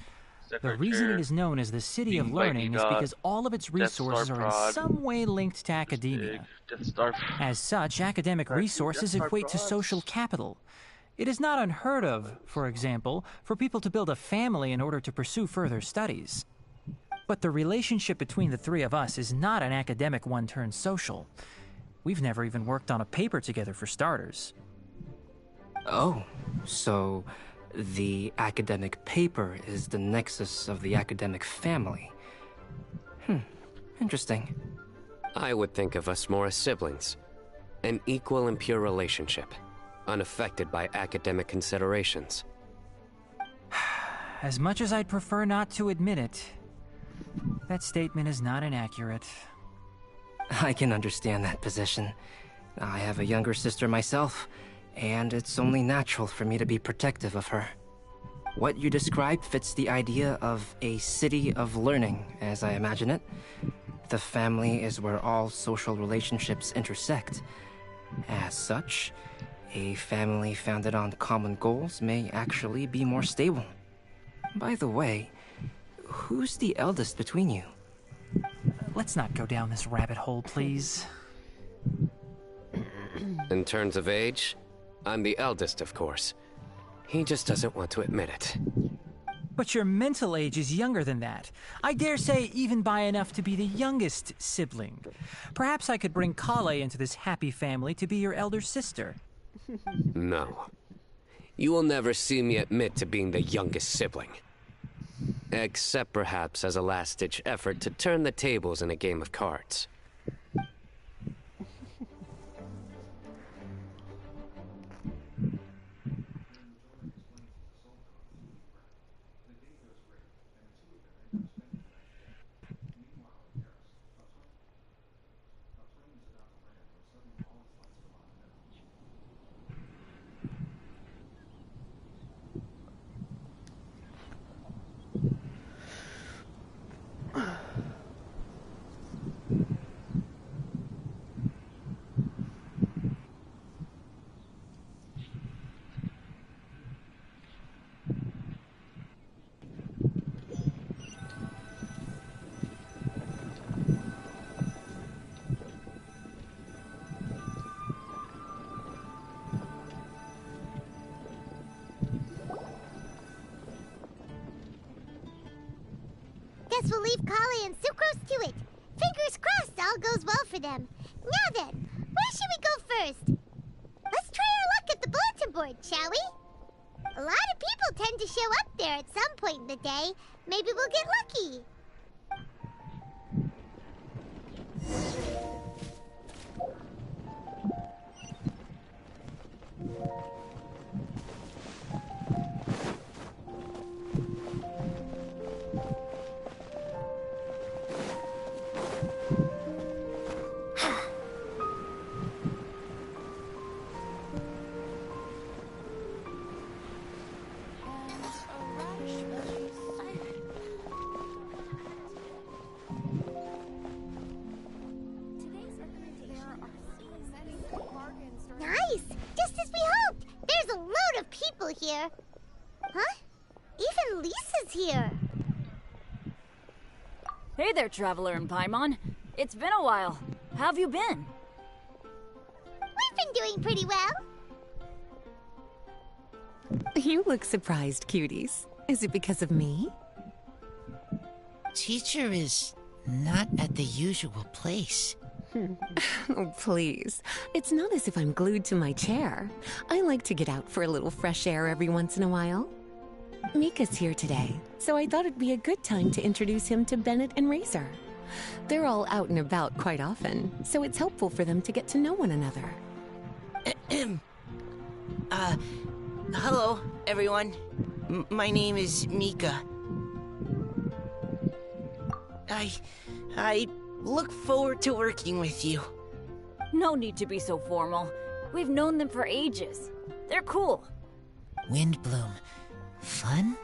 The reason it is known as the City of Learning is because all of its resources are in some way linked to academia. As such, academic resources equate to social capital. It is not unheard of, for example, for people to build a family in order to pursue further studies. But the relationship between the three of us is not an academic one turned social. We've never even worked on a paper together for starters. Oh, so the academic paper is the nexus of the academic family. Interesting. I would think of us more as siblings. An equal and pure relationship, unaffected by academic considerations. As much as I'd prefer not to admit it, that statement is not inaccurate. I can understand that position. I have a younger sister myself, and it's only natural for me to be protective of her. What you describe fits the idea of a city of learning, as I imagine it. The family is where all social relationships intersect. As such, a family founded on common goals may actually be more stable. By the way, who's the eldest between you? Let's not go down this rabbit hole, please. In terms of age, I'm the eldest, of course. He just doesn't want to admit it. But your mental age is younger than that. I dare say even by enough to be the youngest sibling. Perhaps I could bring Kale into this happy family to be your elder sister. No. You will never see me admit to being the youngest sibling. Except perhaps as a last-ditch effort to turn the tables in a game of cards. Guess we'll leave Kale and Sucrose to it. Fingers crossed all goes well for them. Now then, where should we go first? Let's try our luck at the bulletin board, shall we? A lot of people tend to show up there at some point in the day. Maybe we'll get lucky. Nice! Just as we hoped! There's a load of people here. Huh? Even Lisa's here. Hey there, Traveler in Paimon. It's been a while. How have you been? We've been doing pretty well. You look surprised, cuties. Is it because of me? Teacher is not at the usual place. Oh, please. It's not as if I'm glued to my chair. I like to get out for a little fresh air every once in a while. Mika's here today, so I thought it'd be a good time to introduce him to Bennett and Razor. They're all out and about quite often, so it's helpful for them to get to know one another. Hello, everyone. My name is Mika. I look forward to working with you. No need to be so formal. We've known them for ages. They're cool. Windbloom. Fun?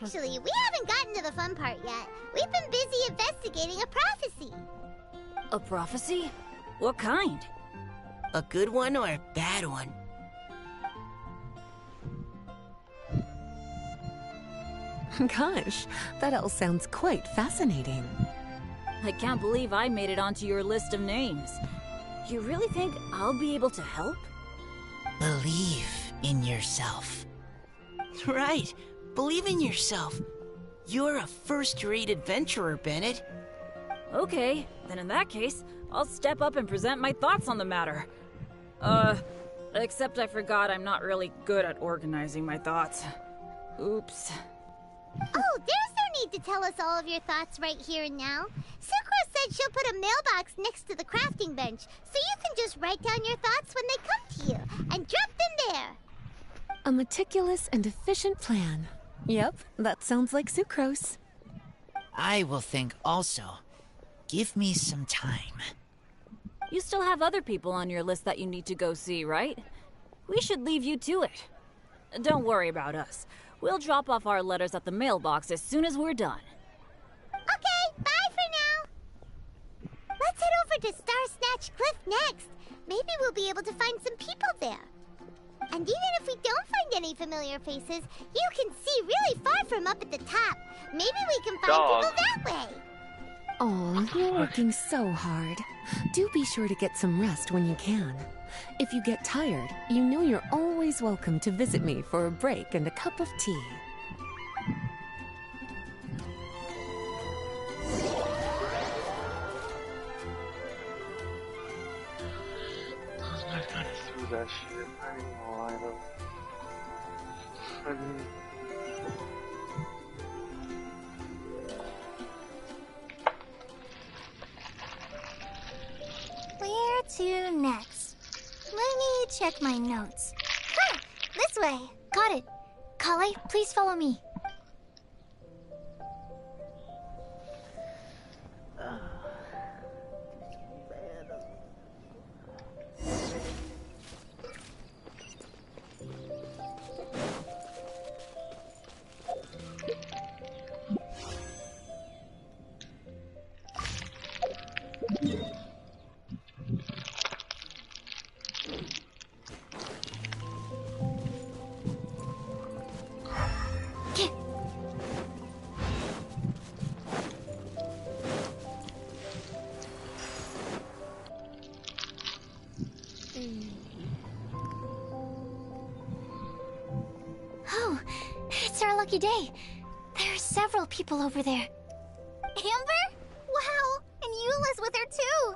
Actually, we haven't gotten to the fun part yet. We've been busy investigating a prophecy. A prophecy? What kind? A good one or a bad one? Gosh, that all sounds quite fascinating. I can't believe I made it onto your list of names. You really think I'll be able to help? Believe in yourself. Right, believe in yourself. You're a first-rate adventurer, Bennett. Okay, then in that case, I'll step up and present my thoughts on the matter. Except I forgot I'm not really good at organizing my thoughts. Oops. Oh, there's no need to tell us all of your thoughts right here and now. Sucrose said she'll put a mailbox next to the crafting bench, so you can just write down your thoughts when they come to you, and drop them there. A meticulous and efficient plan. Yep, that sounds like Sucrose. I will think also. Give me some time. You still have other people on your list that you need to go see, right? We should leave you to it. Don't worry about us. We'll drop off our letters at the mailbox as soon as we're done. Okay, bye for now. Let's head over to Star Snatch Cliff next. Maybe we'll be able to find some people there. And even if we don't find any familiar faces, you can see really far from up at the top. Maybe we can find people that way. Oh, you're working so hard. Do be sure to get some rest when you can. If you get tired, you know you're always welcome to visit me for a break and a cup of tea. I got through that shit. I ain't gonna lie though. Where to next? Let me check my notes. Huh! This way. Got it. Kale, please follow me. Oh, it's our lucky day. There are several people over there. Amber? Wow, and Eula's with her too.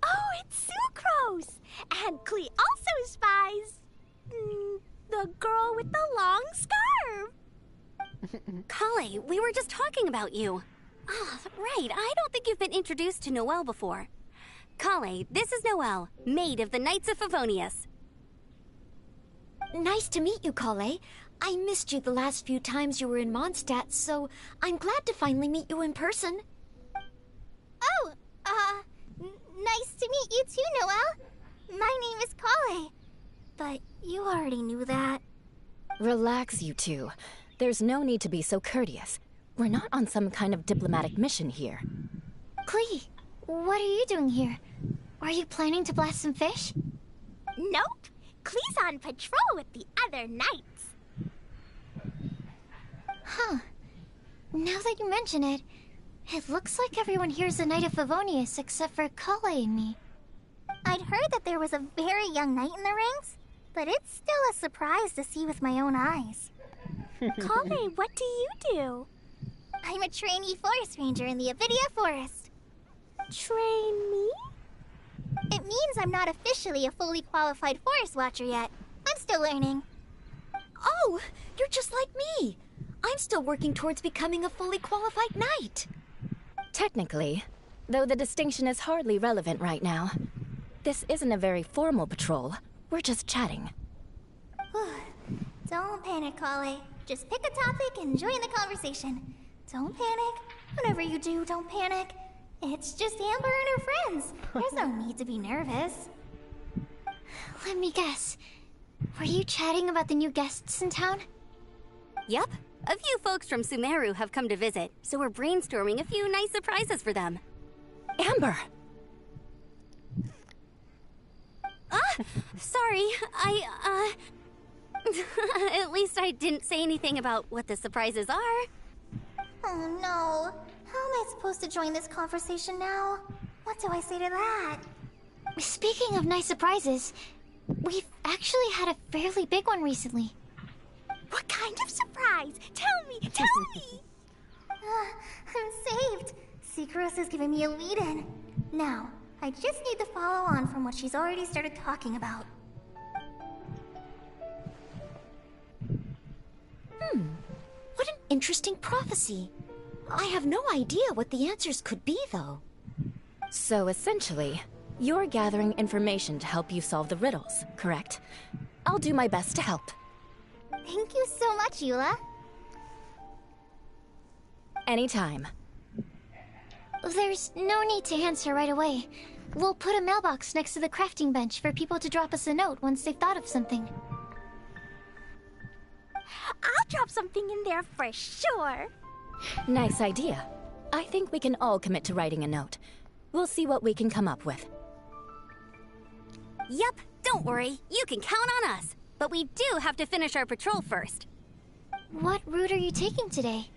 Oh, it's Sucrose! And Klee also spies the girl with the long scarf. Kale, we were just talking about you. Ah, right. I don't think you've been introduced to Noelle before. Kale, this is Noelle, maid of the Knights of Favonius. Nice to meet you, Kale. I missed you the last few times you were in Mondstadt, so I'm glad to finally meet you in person. Oh, nice to meet you too, Noelle. My name is Kale. But you already knew that. Relax, you two. There's no need to be so courteous. We're not on some kind of diplomatic mission here. Klee, what are you doing here? Are you planning to blast some fish? Nope. Klee's on patrol with the other knights. Huh. Now that you mention it, It looks like everyone here's a Knight of Favonius except for Kale and me. I'd heard that there was a very young knight in the rings, but it's still a surprise to see with my own eyes. Kale, what do you do? I'm a trainee forest ranger in the Avidia Forest. Trainee? It means I'm not officially a fully qualified forest watcher yet. I'm still learning. Oh, you're just like me. I'm still working towards becoming a fully qualified knight. Technically, though the distinction is hardly relevant right now. This isn't a very formal patrol. We're just chatting. Don't panic, Kale. Just pick a topic and join the conversation. Don't panic. Whatever you do, don't panic. It's just Amber and her friends. There's no need to be nervous. Let me guess. Were you chatting about the new guests in town? Yep. A few folks from Sumeru have come to visit, so we're brainstorming a few nice surprises for them. Amber! Sorry, At least I didn't say anything about what the surprises are. Oh no. How am I supposed to join this conversation now? What do I say to that? Speaking of nice surprises, we've actually had a fairly big one recently. What kind of surprise? Tell me! I'm saved. Secros has given me a lead-in. Now, I just need to follow on from what she's already started talking about. What an interesting prophecy. I have no idea what the answers could be, though. So essentially, you're gathering information to help you solve the riddles, correct? I'll do my best to help. Thank you so much, Eula. Anytime. There's no need to answer right away. We'll put a mailbox next to the crafting bench for people to drop us a note once they've thought of something. I'll drop something in there for sure. Nice idea. I think we can all commit to writing a note. We'll see what we can come up with. Yep, don't worry. You can count on us. But we do have to finish our patrol first. What route are you taking today?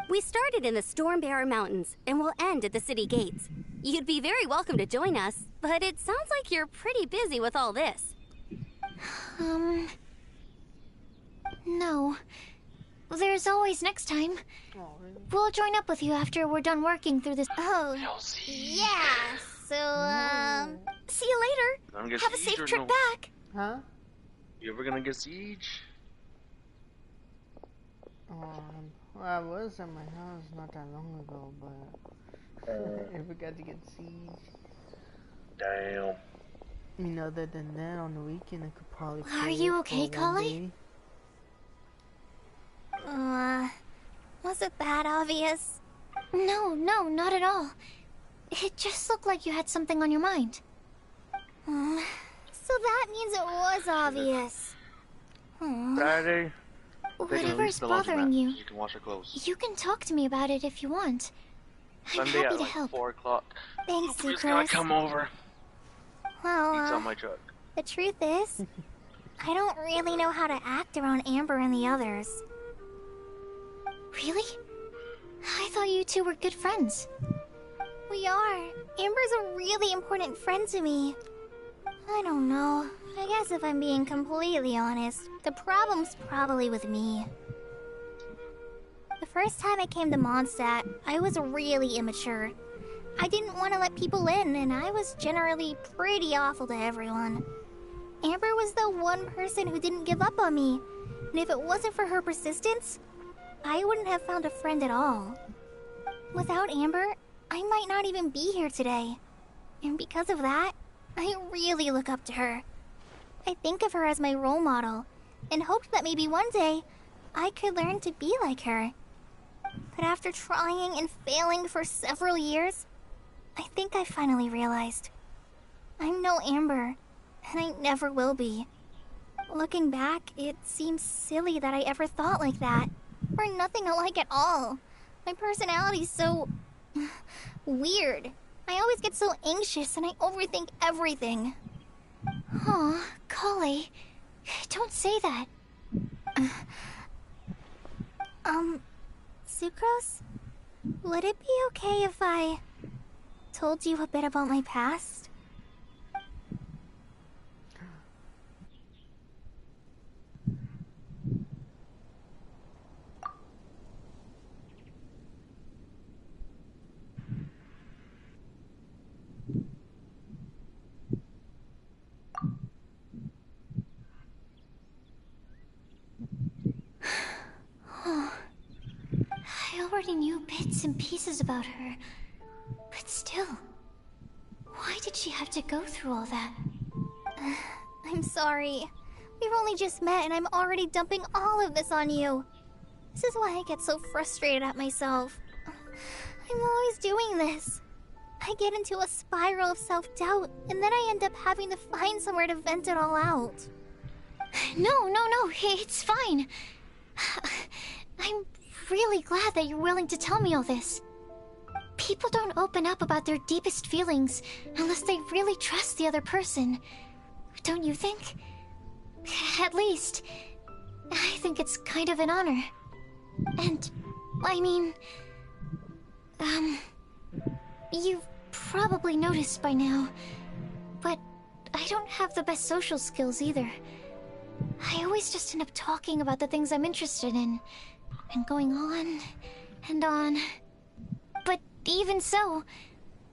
We started in the Stormbearer Mountains, and we'll end at the city gates. You'd be very welcome to join us, but it sounds like you're pretty busy with all this. No. There's always next time. We'll join up with you after we're done working through this. Oh, yeah. So, see you later. Have a safe trip back. Huh? You ever gonna get siege? Well, I was at my house not that long ago, but I never got to get siege. Damn. I mean, other than that, on the weekend I could probably play. Are you okay, Kale? Was it that obvious? No, not at all. It just looked like you had something on your mind. So that means it was obvious. Saturday. Whatever's bothering you, you can wash your clothes. You can talk to me about it if you want. I'm Sunday happy at to like help. 4 o'clock. Thanks, Who's gonna Sucrose. come over? Well, Eats on my truck. the truth is, I don't really know how to act around Amber and the others. Really? I thought you two were good friends. We are. Amber's a really important friend to me. I don't know. I guess if I'm being completely honest, the problem's probably with me. The first time I came to Mondstadt, I was really immature. I didn't want to let people in, and I was generally pretty awful to everyone. Amber was the one person who didn't give up on me, and if it wasn't for her persistence, I wouldn't have found a friend at all. Without Amber, I might not even be here today. And because of that, I really look up to her. I think of her as my role model, and hoped that maybe one day, I could learn to be like her. But after trying and failing for several years, I think I finally realized. I'm no Amber, and I never will be. Looking back, it seems silly that I ever thought like that. We're nothing alike at all. My personality's so... weird. I always get so anxious and I overthink everything. Aw, Kale, don't say that. Sucrose? Would it be okay if I told you a bit about my past? I already knew bits and pieces about her, but still, why did she have to go through all that? I'm sorry. We've only just met and I'm already dumping all of this on you. This is why I get so frustrated at myself. I'm always doing this. I get into a spiral of self-doubt, and then I end up having to find somewhere to vent it all out. No, it's fine. I'm really glad that you're willing to tell me all this. People don't open up about their deepest feelings unless they really trust the other person. Don't you think? At least, I think it's kind of an honor. And, I mean... You've probably noticed by now, but I don't have the best social skills either. I always just end up talking about the things I'm interested in, and going on and on. But even so,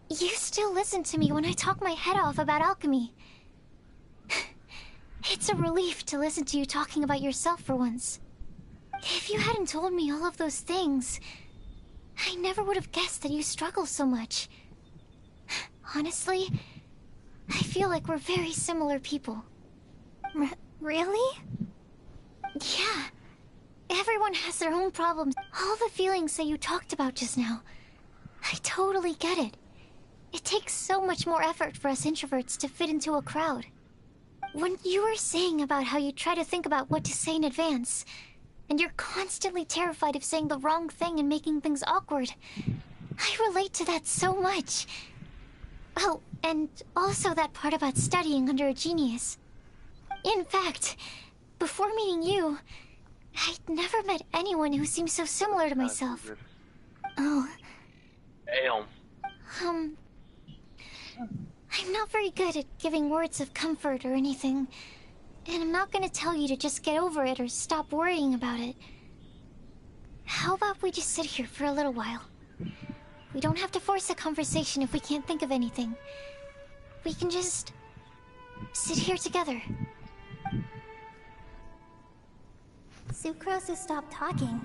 you still listen to me when I talk my head off about alchemy. It's a relief to listen to you talking about yourself for once. If you hadn't told me all of those things, I never would have guessed that you struggle so much. Honestly, I feel like we're very similar people. Really? Yeah. Everyone has their own problems. All the feelings that you talked about just now. I totally get it. It takes so much more effort for us introverts to fit into a crowd. When you were saying about how you try to think about what to say in advance, and you're constantly terrified of saying the wrong thing and making things awkward, I relate to that so much. Oh, and also that part about studying under a genius. In fact, before meeting you, I'd never met anyone who seemed so similar to myself. Oh. Damn. I'm not very good at giving words of comfort or anything, and I'm not gonna tell you to just get over it or stop worrying about it. How about we just sit here for a little while? We don't have to force a conversation if we can't think of anything. We can just sit here together. Sucrose has stopped talking,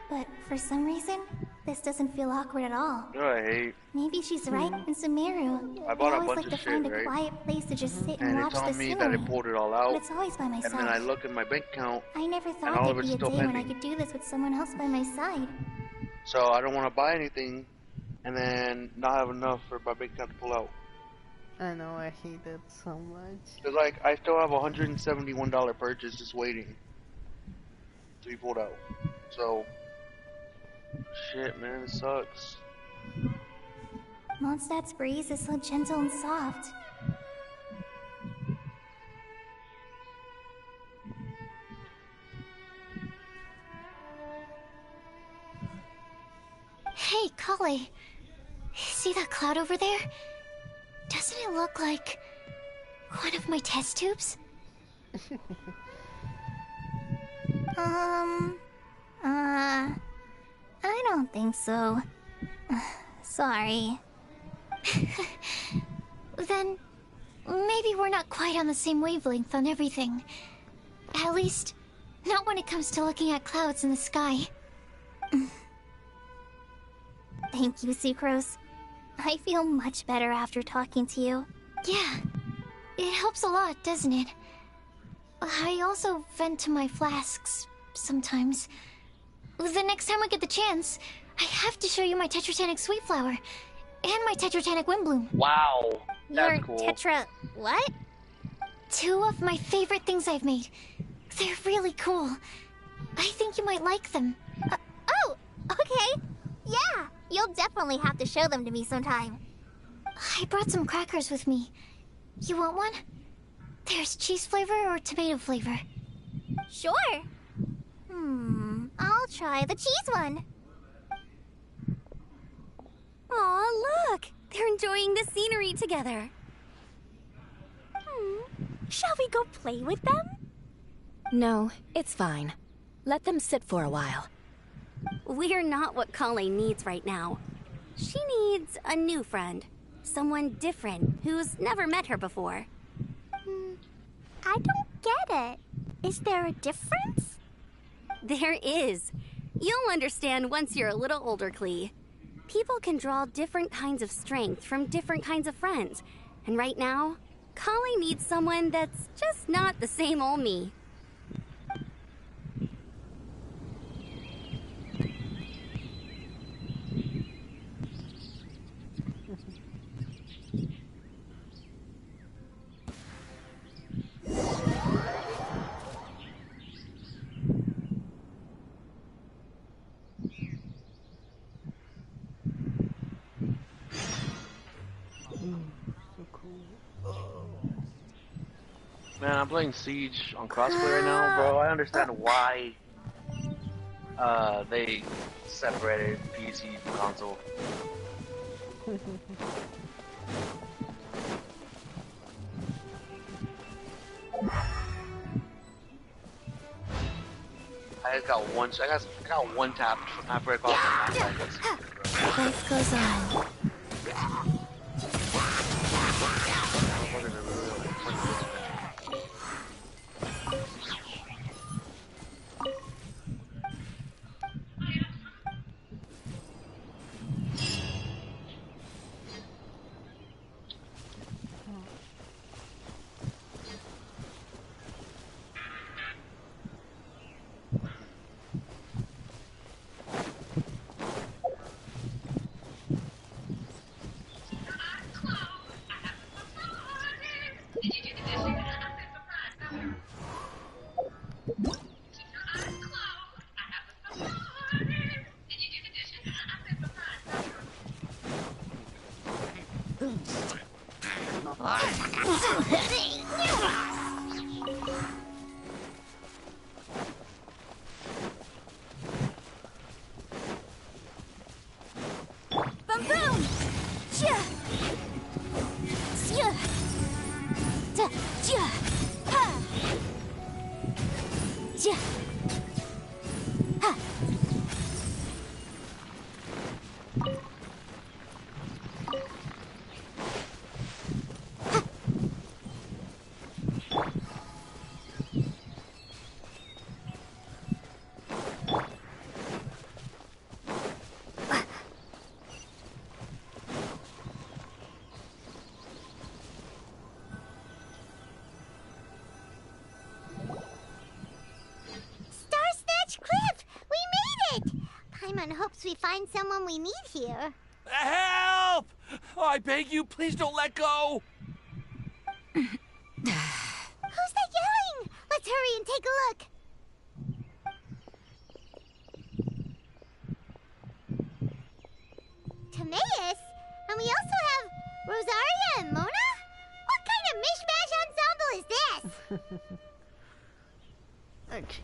but for some reason, this doesn't feel awkward at all. I hate. Maybe she's right in Sumeru. I bought a always bunch like of to shit, find a right? quiet place to just sit and And watch it's the on me scenery. that I pulled it all out. But it's always by myself. And then I look in my bank account. I never and thought all of there'd it's be a day still when I pending. could do this with someone else by my side. So I don't want to buy anything, and then not have enough for my bank account to pull out. I know, I hate that so much. Cause like I still have a $171 purchase just waiting to be pulled out. So shit, man, it sucks. Mondstadt's breeze is so gentle and soft. Hey, Kale. See that cloud over there? Doesn't it look like one of my test tubes? I don't think so. Sorry. Then maybe we're not quite on the same wavelength on everything. At least, not when it comes to looking at clouds in the sky. Thank you, Sucrose. I feel much better after talking to you. Yeah, it helps a lot, doesn't it? I also vent to my flasks sometimes. The next time we get the chance, I have to show you my Tetratanic Sweet Flower and my Tetratanic Windbloom. Wow, that's Your cool. Tetra... what? 2 of my favorite things I've made. They're really cool. I think you might like them. Oh, okay. Yeah, you'll definitely have to show them to me sometime. I brought some crackers with me. You want one? There's cheese flavor or tomato flavor. Sure. I'll try the cheese one. enjoying the scenery together. Shall we go play with them? No, it's fine. Let them sit for a while. We're not what Colleen needs right now. She needs a new friend. Someone different, who's never met her before. I don't get it. Is there a difference? There is. You'll understand once you're a little older, Klee. People can draw different kinds of strength from different kinds of friends. And right now, Colleen needs someone that's just not the same old me. Man, I'm playing Siege on crossplay right now, bro. I understand why they separated PC from console. I just got one. I got one tap after I caught them. Life goes on. Hopes we find someone we need here. Help! Oh, I beg you, please don't let go! Who's that yelling? Let's hurry and take a look. Timaeus? And we also have Rosaria and Mona? What kind of mishmash ensemble is this? Okay.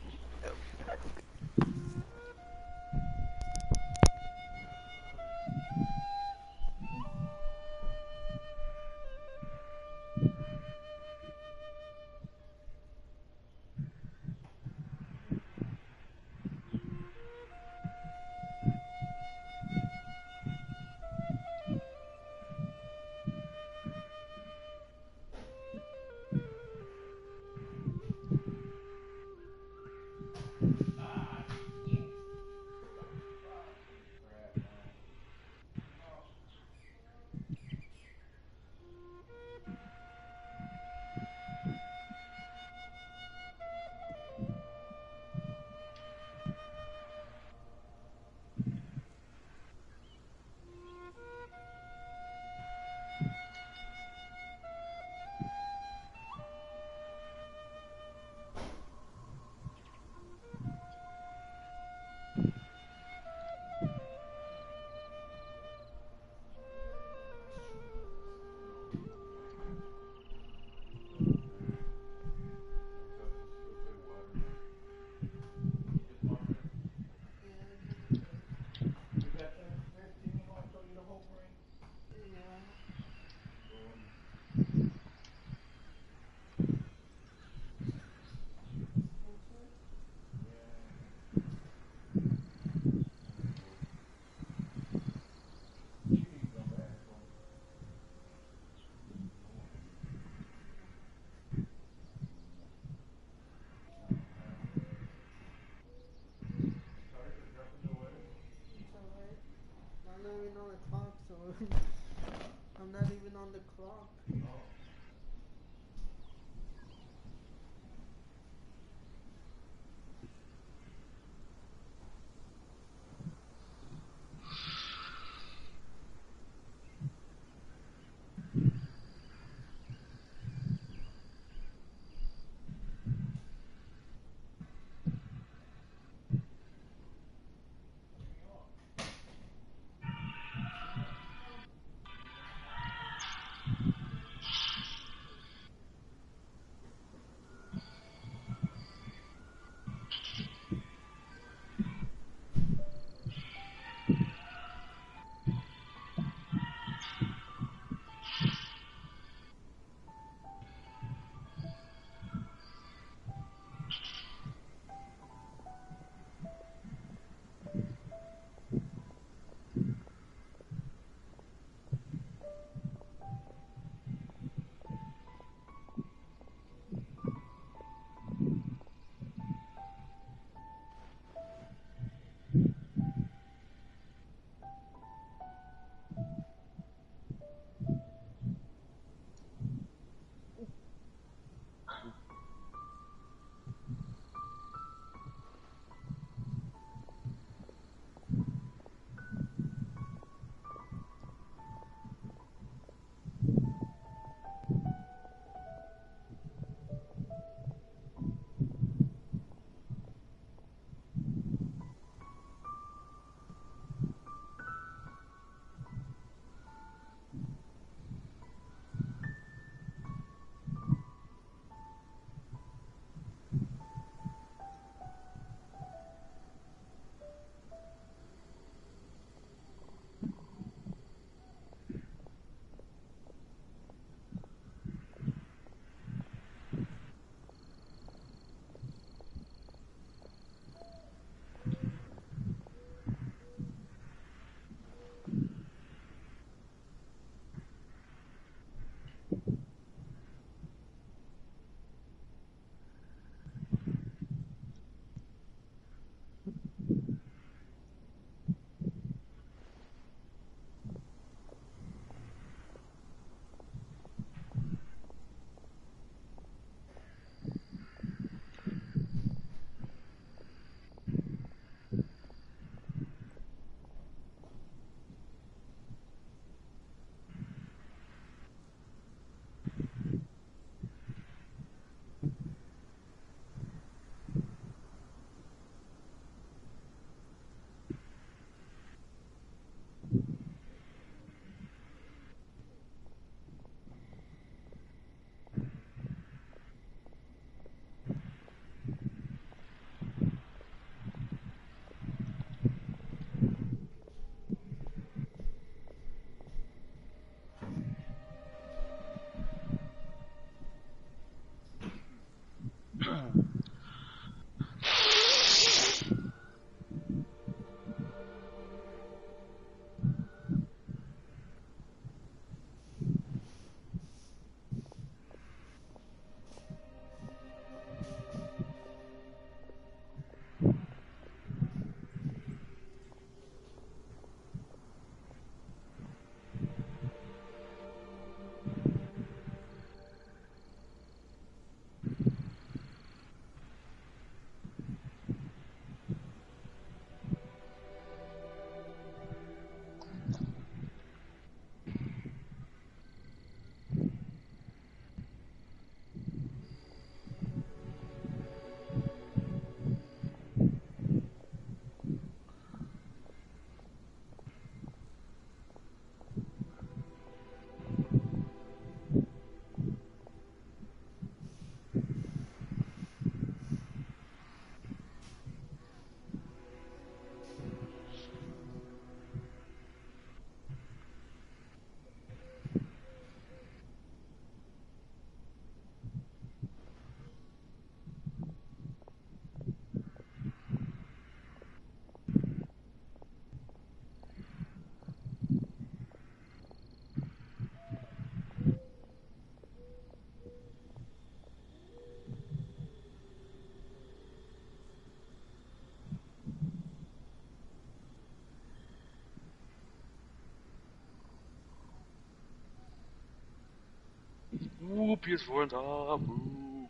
I'm not even on the clock, so I'm not even on the clock. Ooh, PS4 on top. Ooh.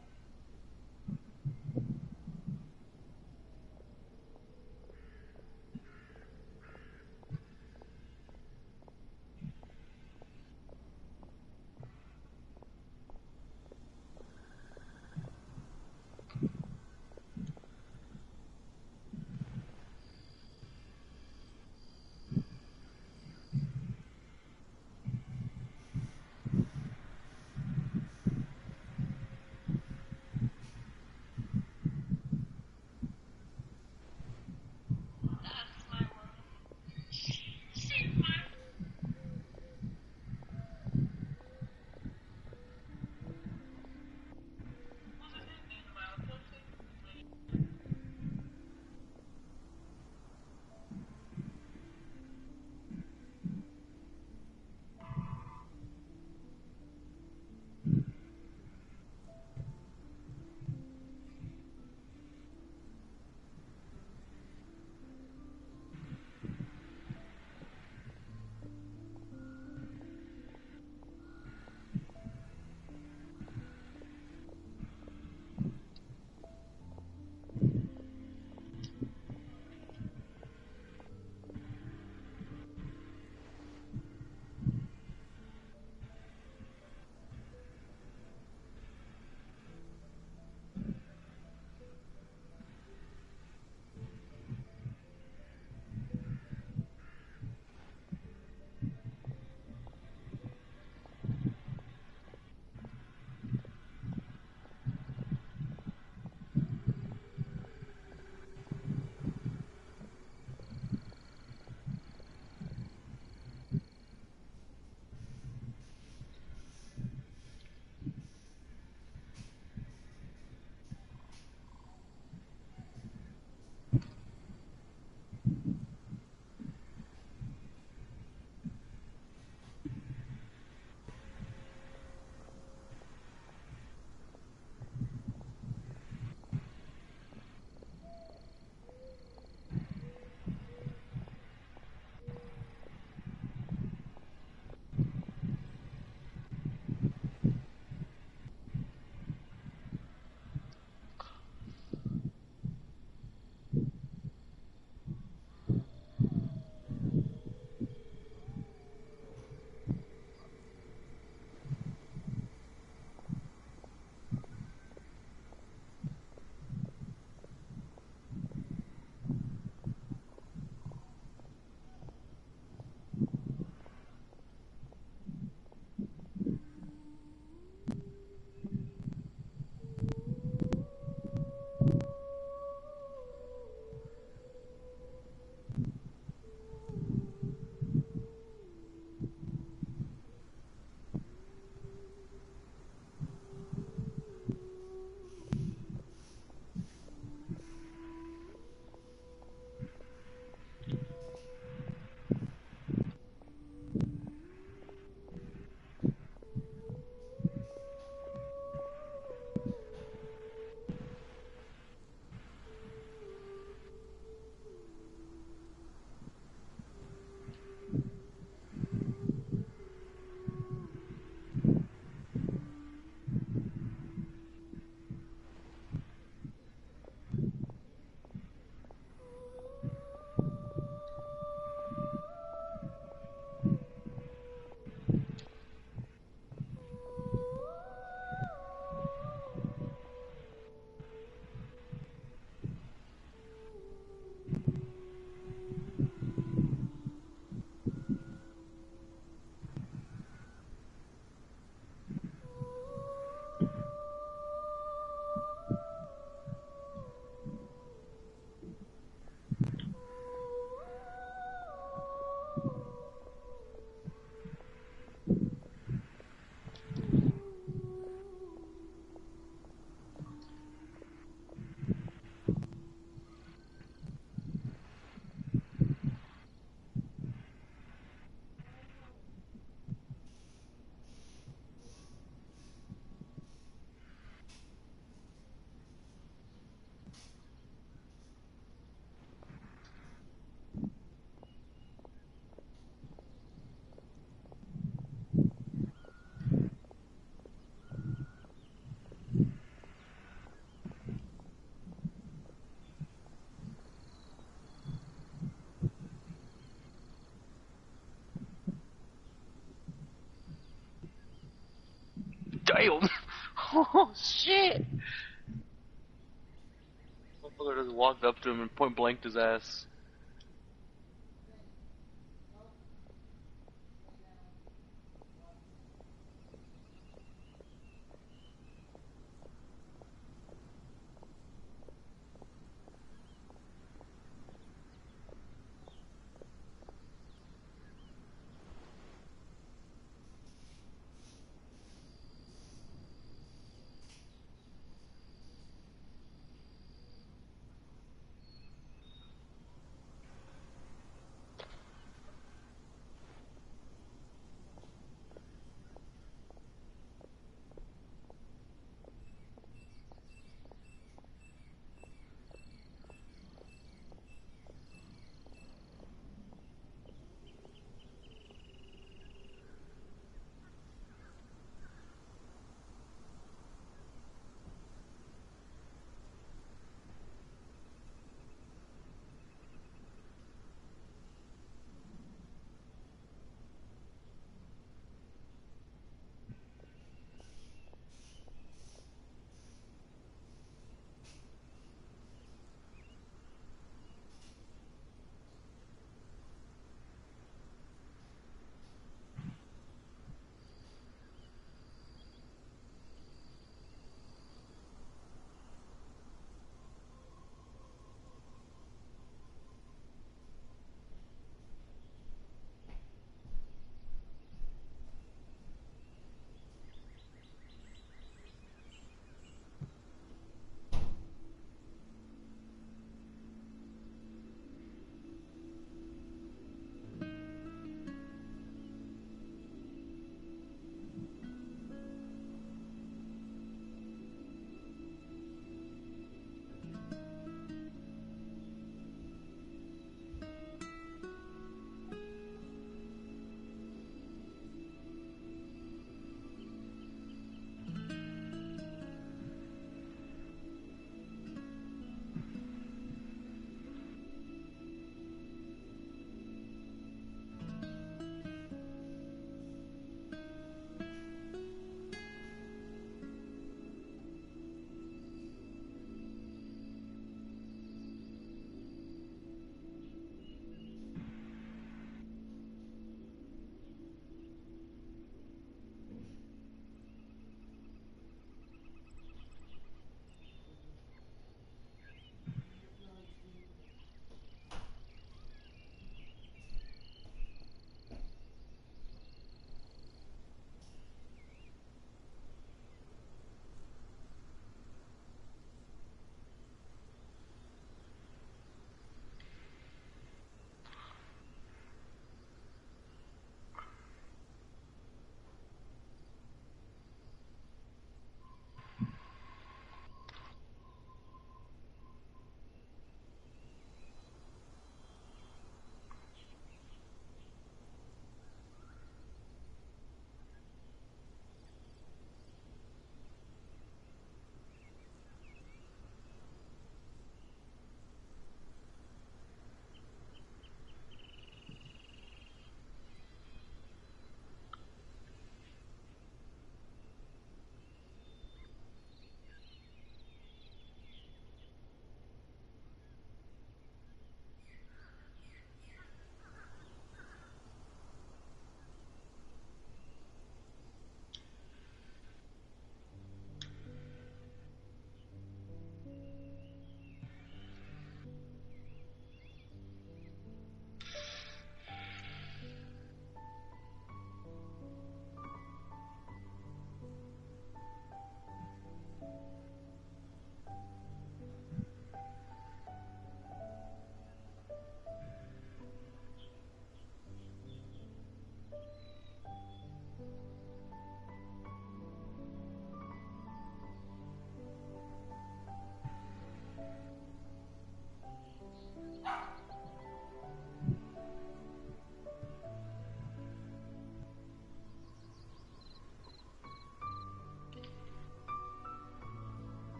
child. Oh shit! Motherfucker just walked up to him and point blanked his ass.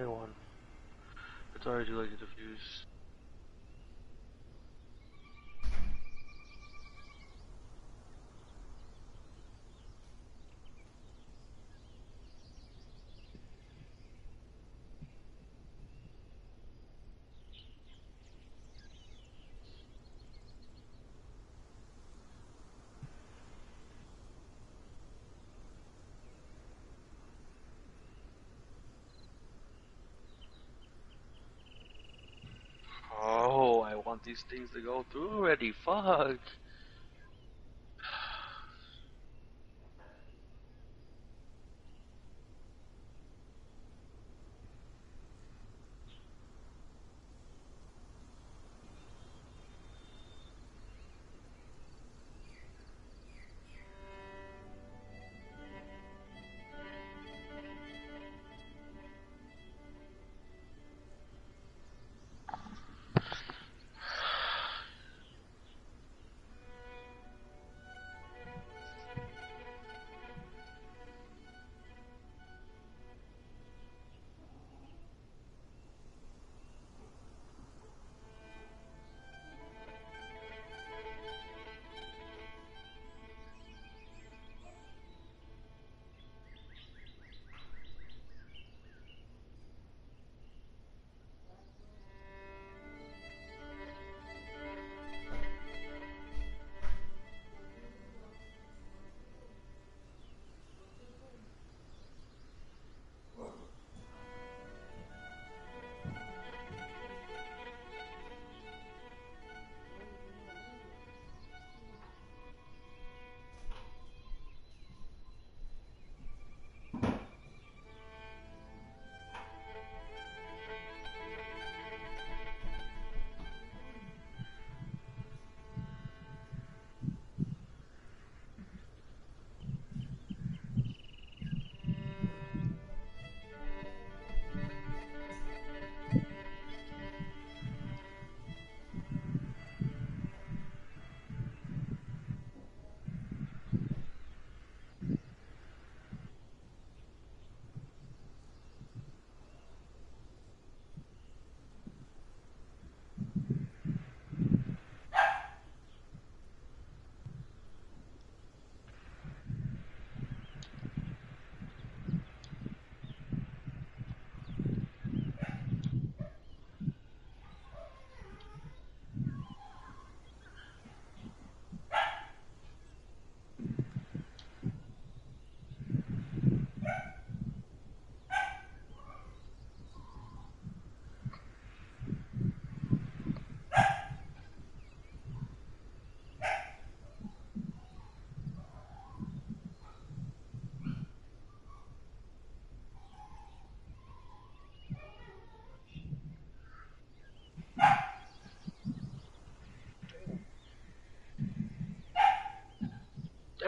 Here one. It's already like a diffuse. Oh, I want these things to go through already. Fuck.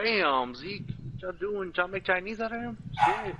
Damn, Zeke. What y'all doing? Y'all make Chinese out of him? Shit.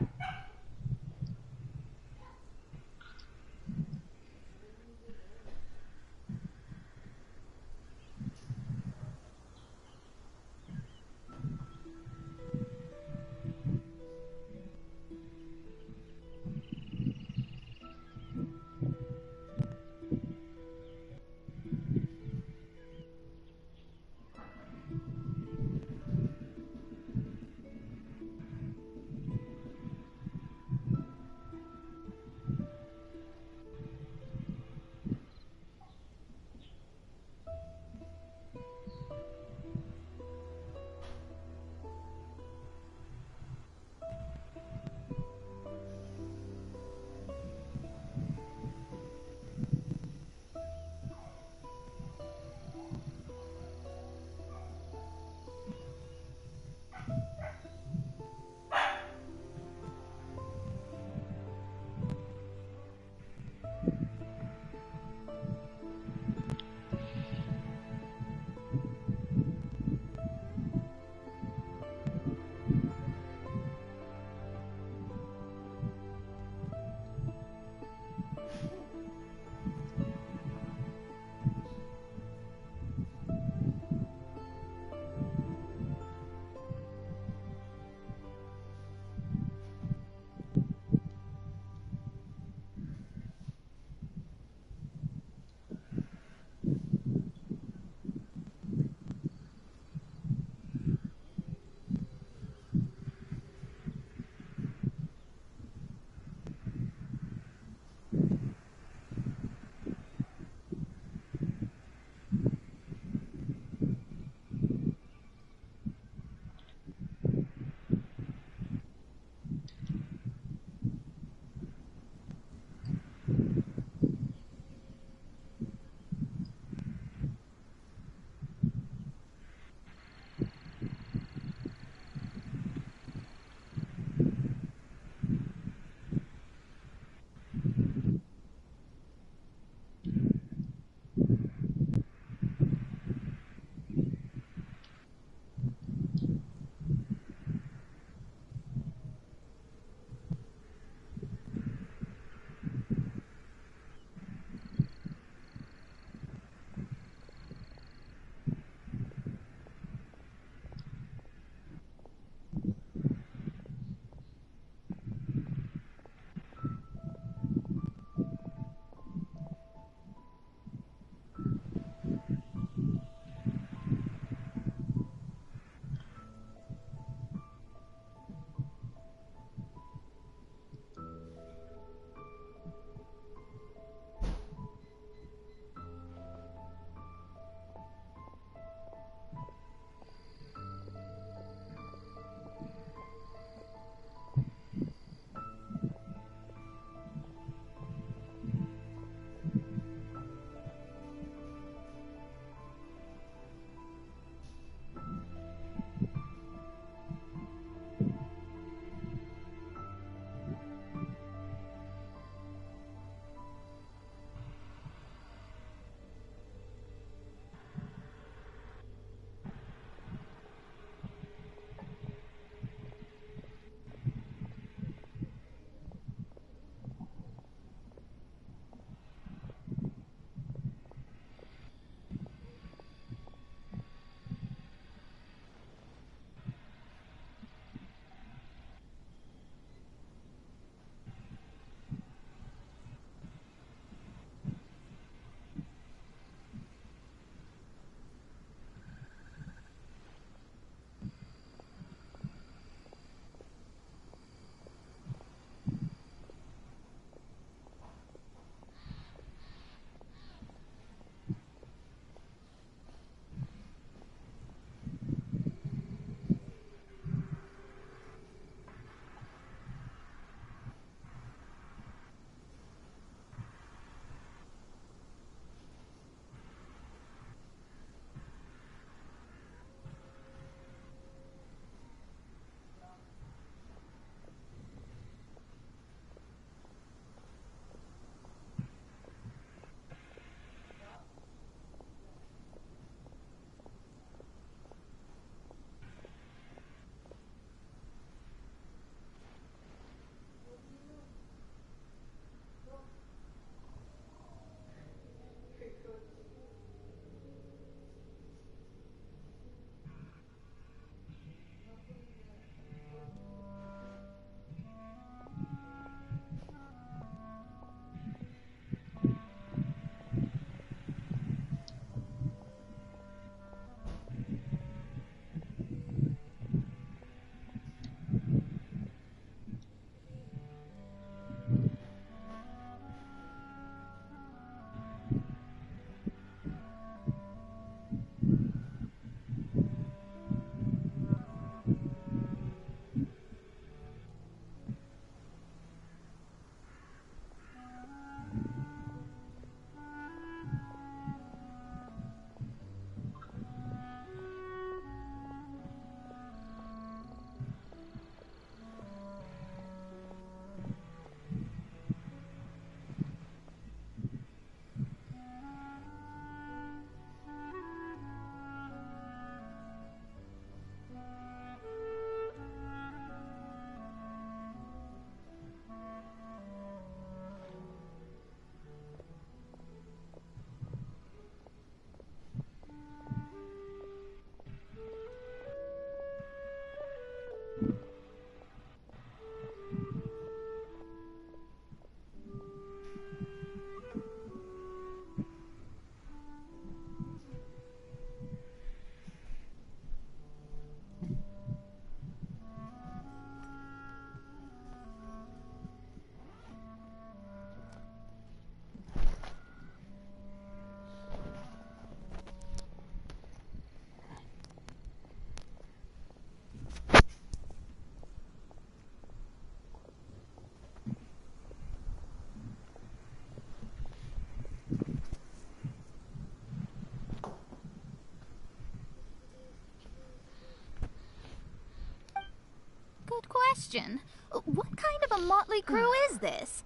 question. What kind of a motley crew is this?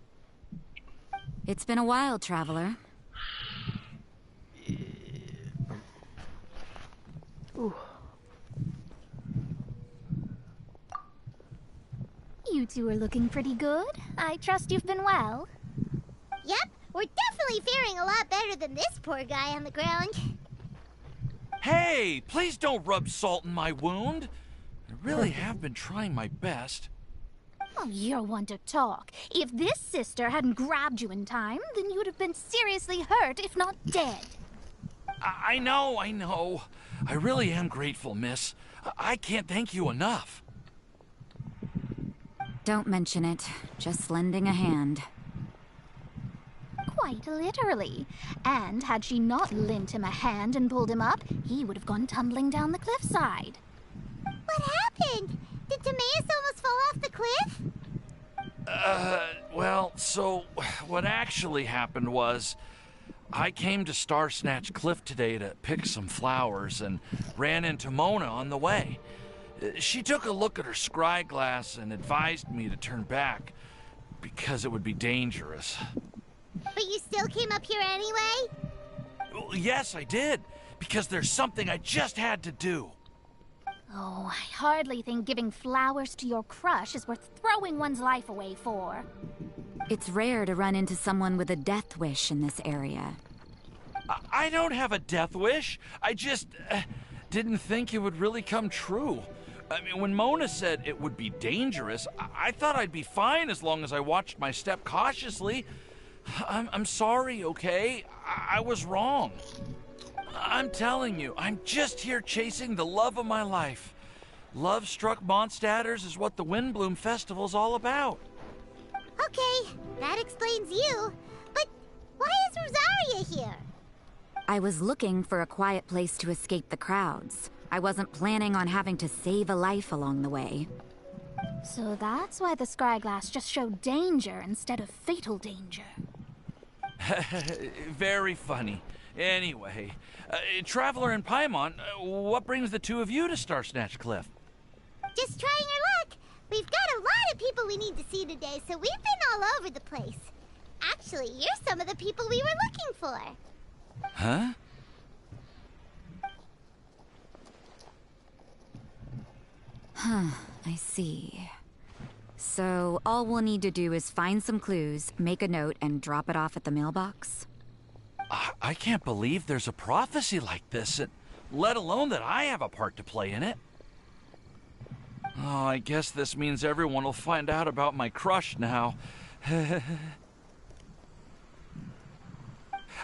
It's been a while, Traveler. Ooh. You two are looking pretty good. I trust you've been well. Yep, we're definitely faring a lot better than this poor guy on the ground. Hey, please don't rub salt in my wound. I really have been trying my best. Oh, you're one to talk. If this sister hadn't grabbed you in time, then you would have been seriously hurt, if not dead. I know. I really am grateful, miss. I can't thank you enough. Don't mention it. Just lending a hand. Quite literally. And had she not lent him a hand and pulled him up, he would have gone tumbling down the cliffside. What happened? Did Timaeus almost fall off the cliff? Well, so what actually happened was I came to Star Snatch Cliff today to pick some flowers and ran into Mona on the way. She took a look at her scry glass and advised me to turn back because it would be dangerous. But you still came up here anyway? Well, yes, I did, because there's something I just had to do. Oh, I hardly think giving flowers to your crush is worth throwing one's life away for. It's rare to run into someone with a death wish in this area. I don't have a death wish. I just didn't think it would really come true. I mean, when Mona said it would be dangerous, I thought I'd be fine as long as I watched my step cautiously. I'm sorry, okay? I was wrong. I'm telling you, I'm just here chasing the love of my life. Love-struck Mondstadters is what the Windbloom Festival's all about. Okay, that explains you. But why is Rosaria here? I was looking for a quiet place to escape the crowds. I wasn't planning on having to save a life along the way. So that's why the scryglass just showed danger instead of fatal danger. Very funny. Anyway, Traveler and Paimon, what brings the two of you to Star Snatch Cliff? Just trying our luck. We've got a lot of people we need to see today, so we've been all over the place. Actually, you're some of the people we were looking for. Huh? Huh, I see. So, all we'll need to do is find some clues, make a note, and drop it off at the mailbox? I can't believe there's a prophecy like this, let alone that I have a part to play in it. Oh, I guess this means everyone will find out about my crush now.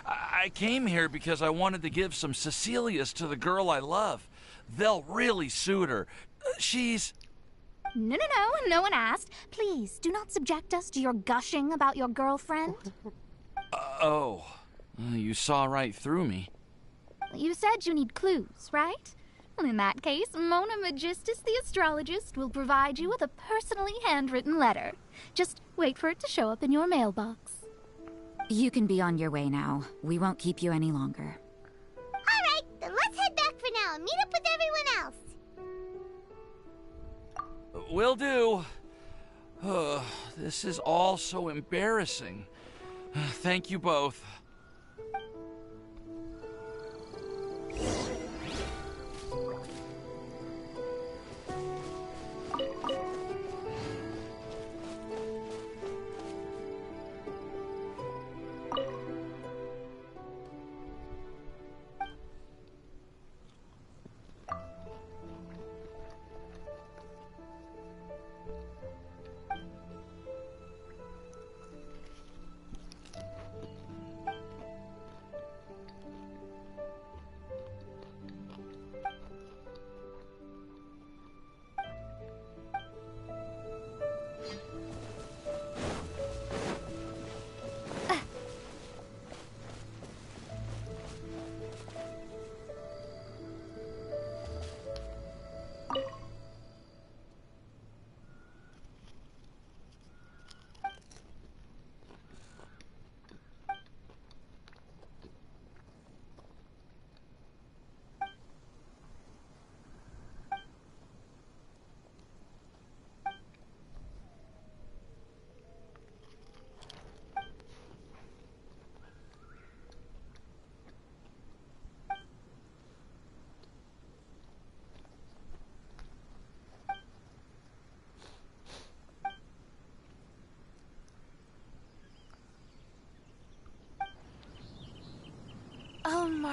I came here because I wanted to give some Cecilias to the girl I love. They'll really suit her. She's... No one asked. Please, do not subject us to your gushing about your girlfriend. Oh, you saw right through me. You said you need clues, right? Well, in that case, Mona Magistus the astrologist will provide you with a personally handwritten letter. Just wait for it to show up in your mailbox. You can be on your way now. We won't keep you any longer. All right, then let's head back for now and meet up with everyone else. Will do. This is all so embarrassing. Thank you both.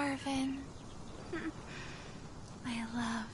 Arvin. My love.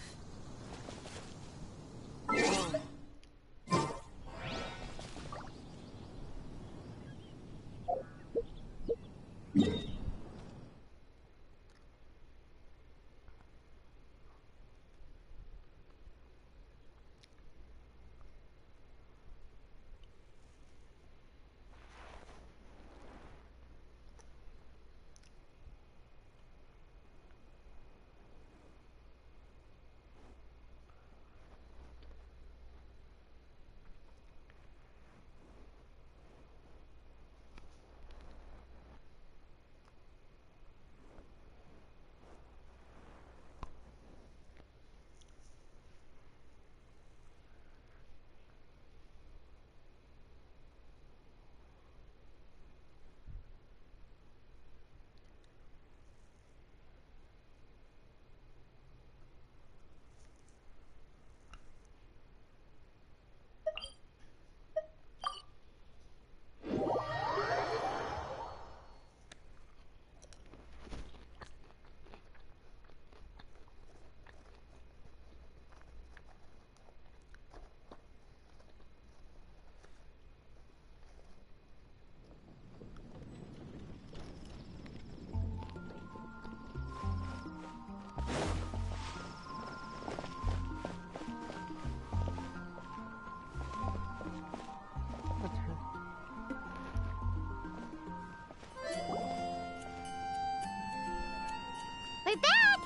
We're back!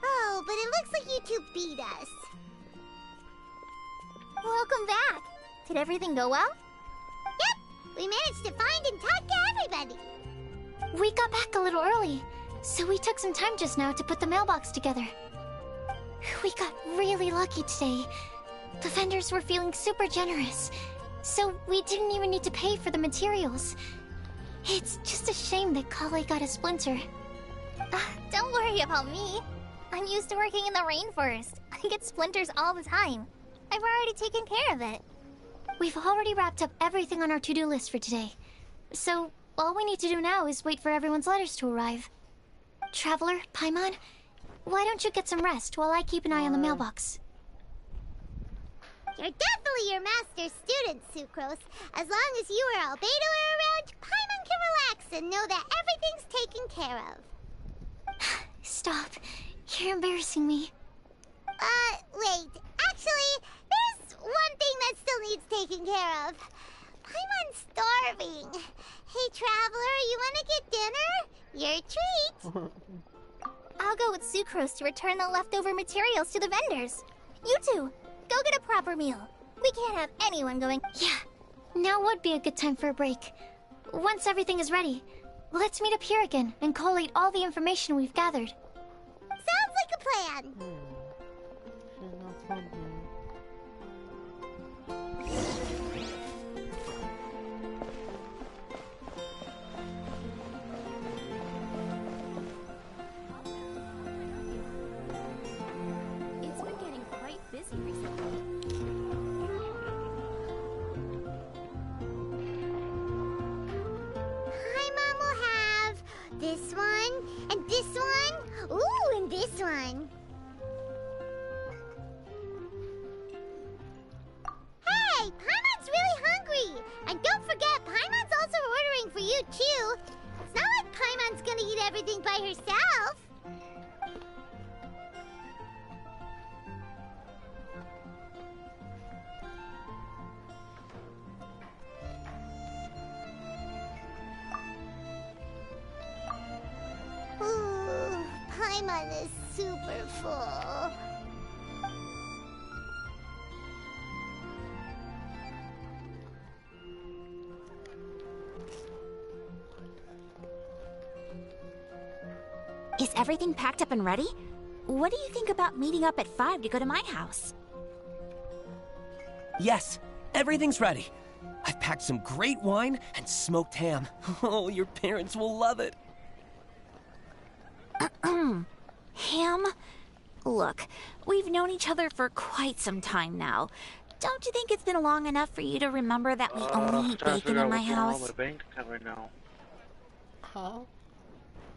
Oh, but it looks like you two beat us. Welcome back. Did everything go well? Yep! We managed to find and talk to everybody. We got back a little early, so we took some time just now to put the mailbox together. We got really lucky today. The vendors were feeling super generous, so we didn't even need to pay for the materials. It's just a shame that Kale got a splinter. Don't worry about me. I'm used to working in the rainforest. I get splinters all the time. I've already taken care of it. We've already wrapped up everything on our to-do list for today. So, all we need to do now is wait for everyone's letters to arrive. Traveler, Paimon, why don't you get some rest while I keep an eye on the mailbox? You're definitely your master's student, Sucrose. As long as you or Albedo are around, Paimon can relax and know that everything's taken care of. Stop. You're embarrassing me. Wait. Actually, there's one thing that still needs taking care of. Paimon's starving. Hey, Traveler, you want to get dinner? Your treat. I'll go with Sucrose to return the leftover materials to the vendors. You two, go get a proper meal. We can't have anyone going... Yeah, now would be a good time for a break. Once everything is ready, let's meet up here again and collate all the information we've gathered. Sounds like a plan. It's been getting quite busy recently. Paimon will have this one, and this one, ooh, and this one. Hey, Paimon's really hungry! And don't forget, Paimon's also ordering for you, too. It's not like Paimon's gonna eat everything by herself. Ooh, Paimon is super full. Is everything packed up and ready? What do you think about meeting up at 5 to go to my house? Yes, everything's ready. I've packed some great wine and smoked ham. Oh, your parents will love it. Ham? Look, we've known each other for quite some time now. Don't you think it's been long enough for you to remember that we only eat bacon in my house? My bank account right now. Huh?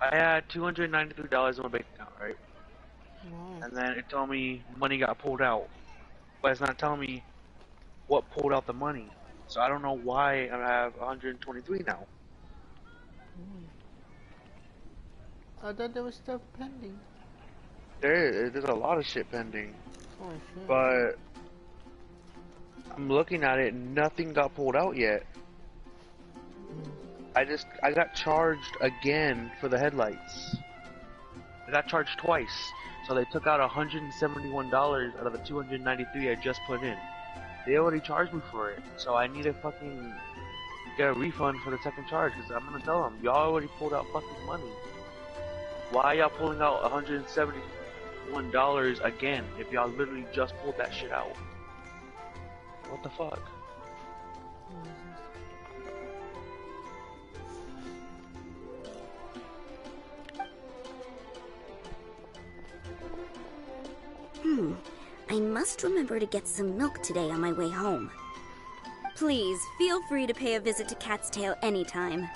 I had $293 in my bank account, right? Wow. And then it told me money got pulled out, but it's not telling me what pulled out the money. So I don't know why I have 123 now. I thought there was stuff pending. There's a lot of shit pending. Oh shit. But I'm looking at it, nothing got pulled out yet. I got charged again for the headlights. I got charged twice. So they took out $171 out of the $293 I just put in. They already charged me for it. So I need to fucking get a refund for the second charge, because I'm gonna tell them, y'all already pulled out fucking money. Why y'all pulling out $171 again if y'all literally just pulled that shit out? What the fuck? I must remember to get some milk today on my way home. Please, feel free to pay a visit to Cat's Tail anytime.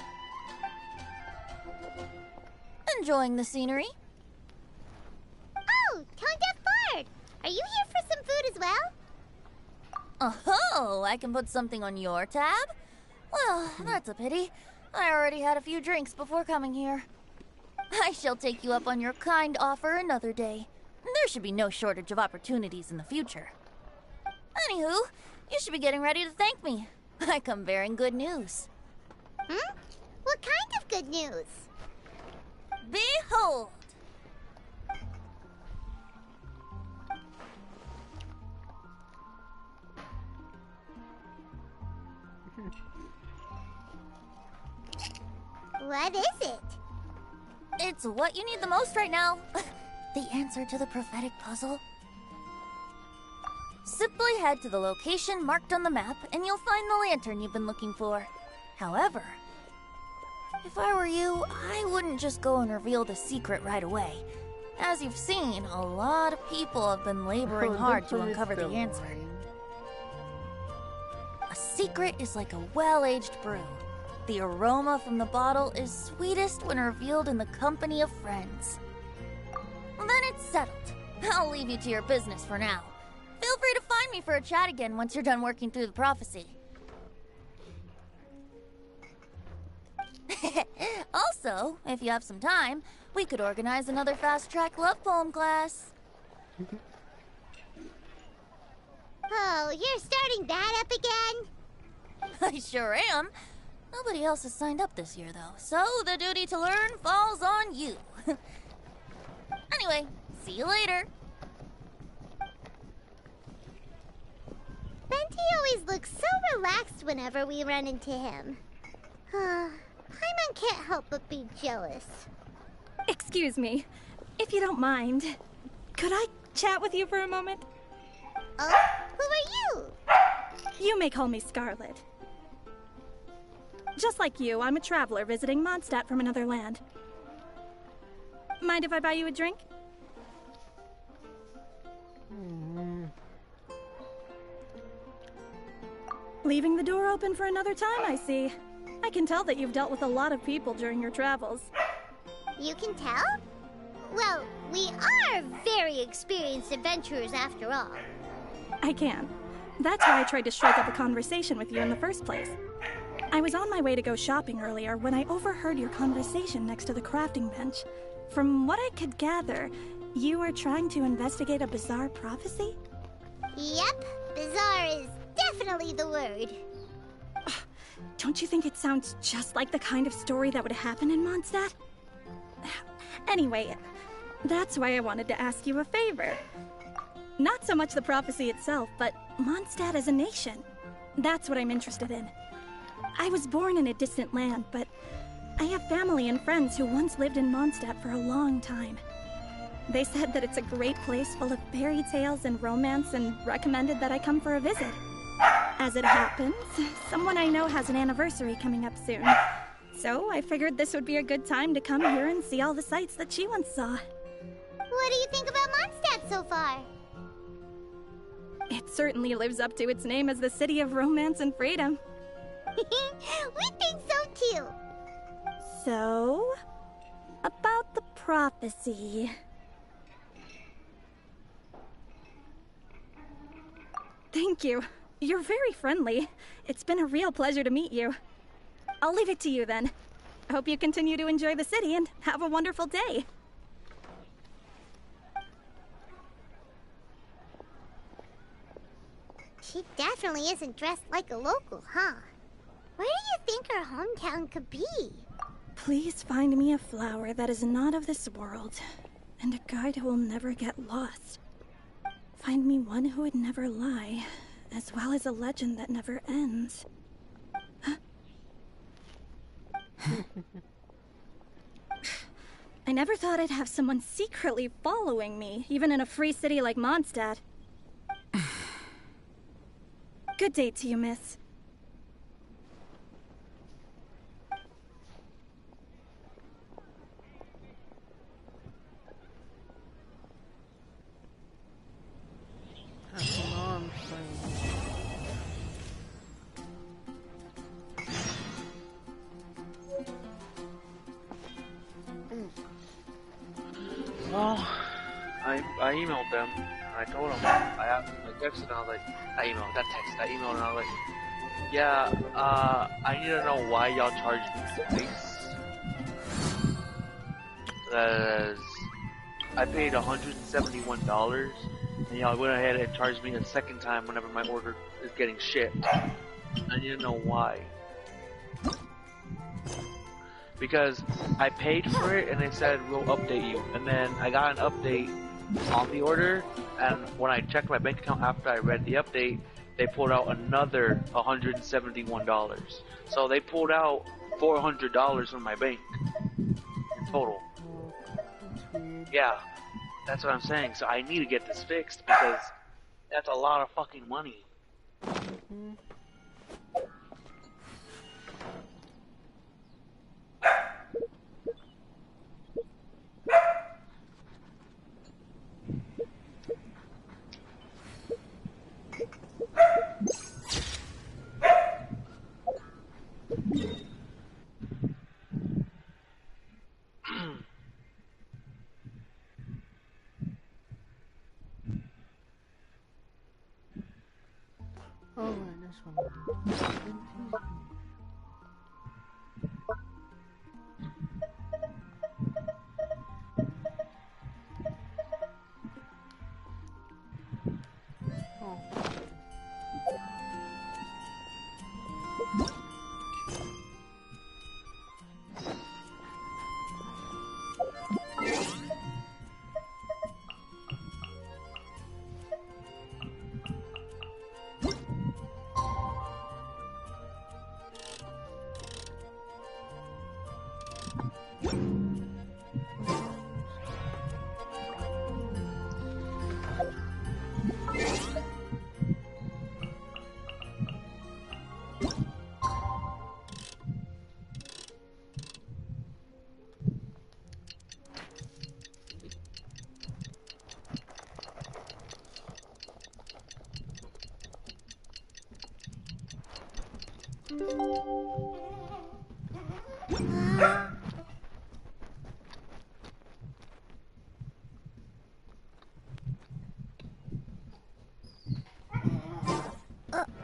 Enjoying the scenery? Oh, Tone Deaf Bard! Are you here for some food as well? Oh, I can put something on your tab? Well, that's a pity. I already had a few drinks before coming here. I shall take you up on your kind offer another day. There should be no shortage of opportunities in the future. Anywho, you should be getting ready to thank me. I come bearing good news. What kind of good news? Behold! What is it? It's what you need the most right now. The answer to the prophetic puzzle. Simply head to the location marked on the map and you'll find the lantern you've been looking for. However, if I were you, I wouldn't just go and reveal the secret right away. As you've seen, a lot of people have been laboring hard to uncover the answer. A secret is like a well-aged brew. The aroma from the bottle is sweetest when revealed in the company of friends. Then it's settled. I'll leave you to your business for now. Feel free to find me for a chat again once you're done working through the prophecy. Also, if you have some time, we could organize another fast-track love poem class. Oh, you're starting that up again? I sure am. Nobody else has signed up this year, though, so the duty to learn falls on you. Anyway, see you later. Venti always looks so relaxed whenever we run into him. Paimon can't help but be jealous. Excuse me, if you don't mind, could I chat with you for a moment? Oh, who are you? You may call me Scarlet. Just like you, I'm a traveler visiting Mondstadt from another land. Mind if I buy you a drink? Leaving the door open for another time, I see. I can tell that you've dealt with a lot of people during your travels. You can tell? Well, we are very experienced adventurers after all. I can. That's why I tried to strike up a conversation with you in the first place. I was on my way to go shopping earlier when I overheard your conversation next to the crafting bench. From what I could gather, you were trying to investigate a bizarre prophecy? Yep, bizarre is definitely the word. Don't you think it sounds just like the kind of story that would happen in Mondstadt? Anyway, that's why I wanted to ask you a favor. Not so much the prophecy itself, but Mondstadt as a nation. That's what I'm interested in. I was born in a distant land, but I have family and friends who once lived in Mondstadt for a long time. They said that it's a great place full of fairy tales and romance and recommended that I come for a visit. As it happens, someone I know has an anniversary coming up soon. So I figured this would be a good time to come here and see all the sights that she once saw. What do you think about Mondstadt so far? It certainly lives up to its name as the city of romance and freedom. We think so too. So, a prophecy. Thank you. You're very friendly. It's been a real pleasure to meet you. I'll leave it to you then. I hope you continue to enjoy the city and have a wonderful day. She definitely isn't dressed like a local, huh? Where do you think her hometown could be? Please find me a flower that is not of this world, and a guide who will never get lost. Find me one who would never lie, as well as a legend that never ends. Huh? I never thought I'd have someone secretly following me, even in a free city like Mondstadt. Good day to you, miss. Well, I emailed them and I told them I texted and I was like, I emailed and I was like, yeah, I need to know why y'all charged me twice. Because I paid $171 and y'all went ahead and charged me a second time whenever my order is getting shipped. I need to know why. Because I paid for it and they said we'll update you, and then I got an update on the order, and when I checked my bank account after I read the update, they pulled out another $171. So they pulled out $400 from my bank in total. Yeah, that's what I'm saying. So I need to get this fixed because that's a lot of fucking money. Oh, this one.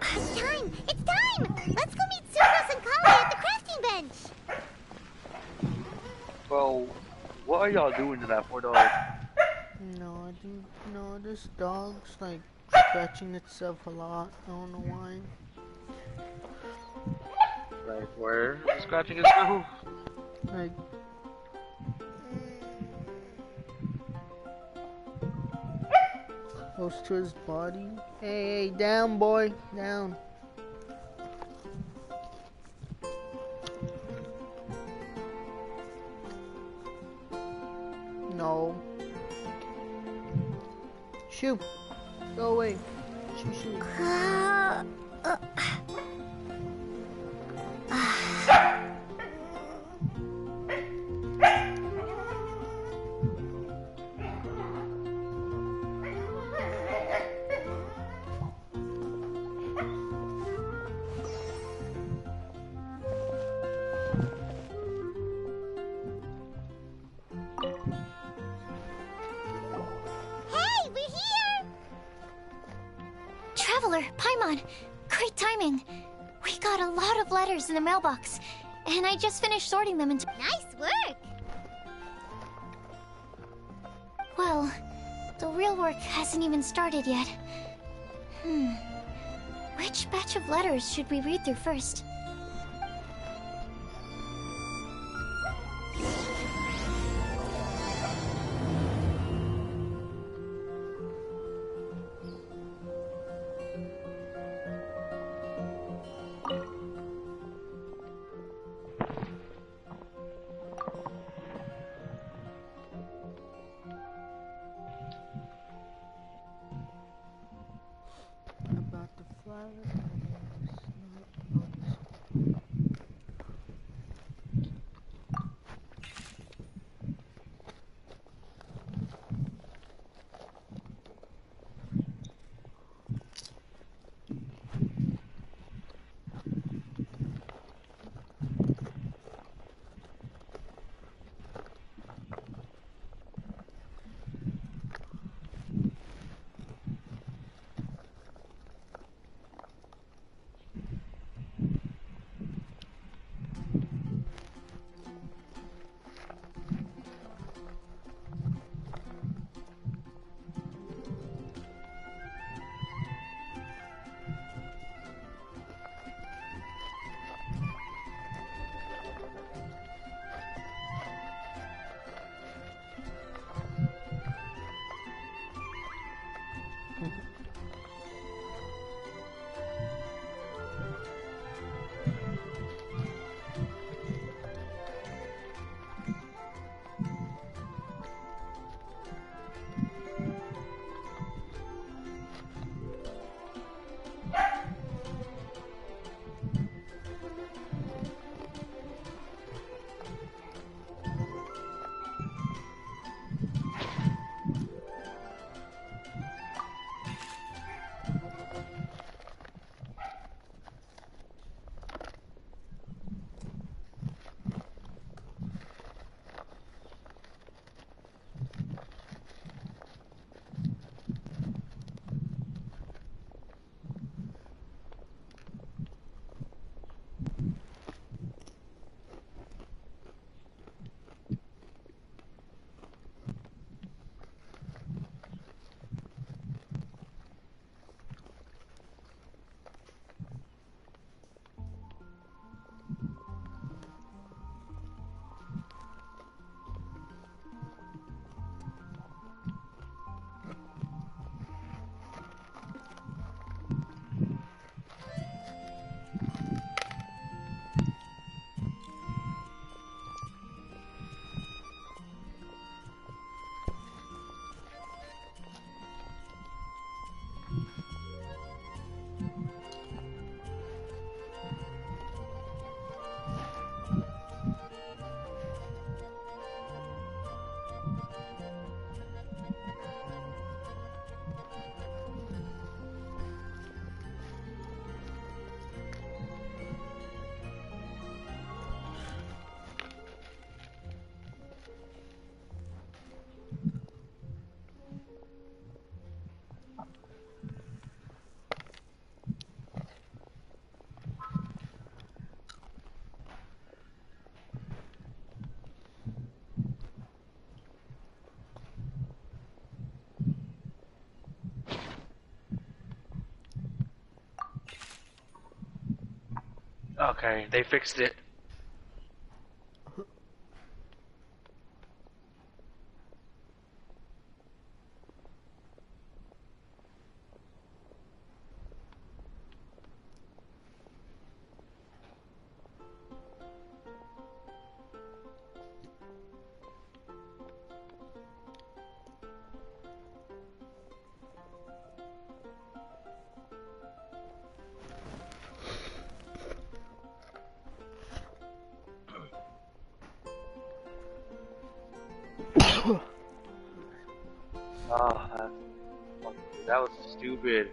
It's time! It's time! Let's go meet Sucrose and Kali at the crafting bench! Well, what are y'all doing to that poor dog? No, I think, no, this dog's like scratching itself a lot. I don't know why. Like, where? He's scratching himself? Like, close to his body. Hey, down, boy, down. No. Shoo. Go away. Shoo, shoo. Traveler, Paimon. Great timing. We got a lot of letters in the mailbox, and I just finished sorting them into... Nice work! Well, the real work hasn't even started yet. Which batch of letters should we read through first? About the flowers. Okay, they fixed it. Oh, that was stupid.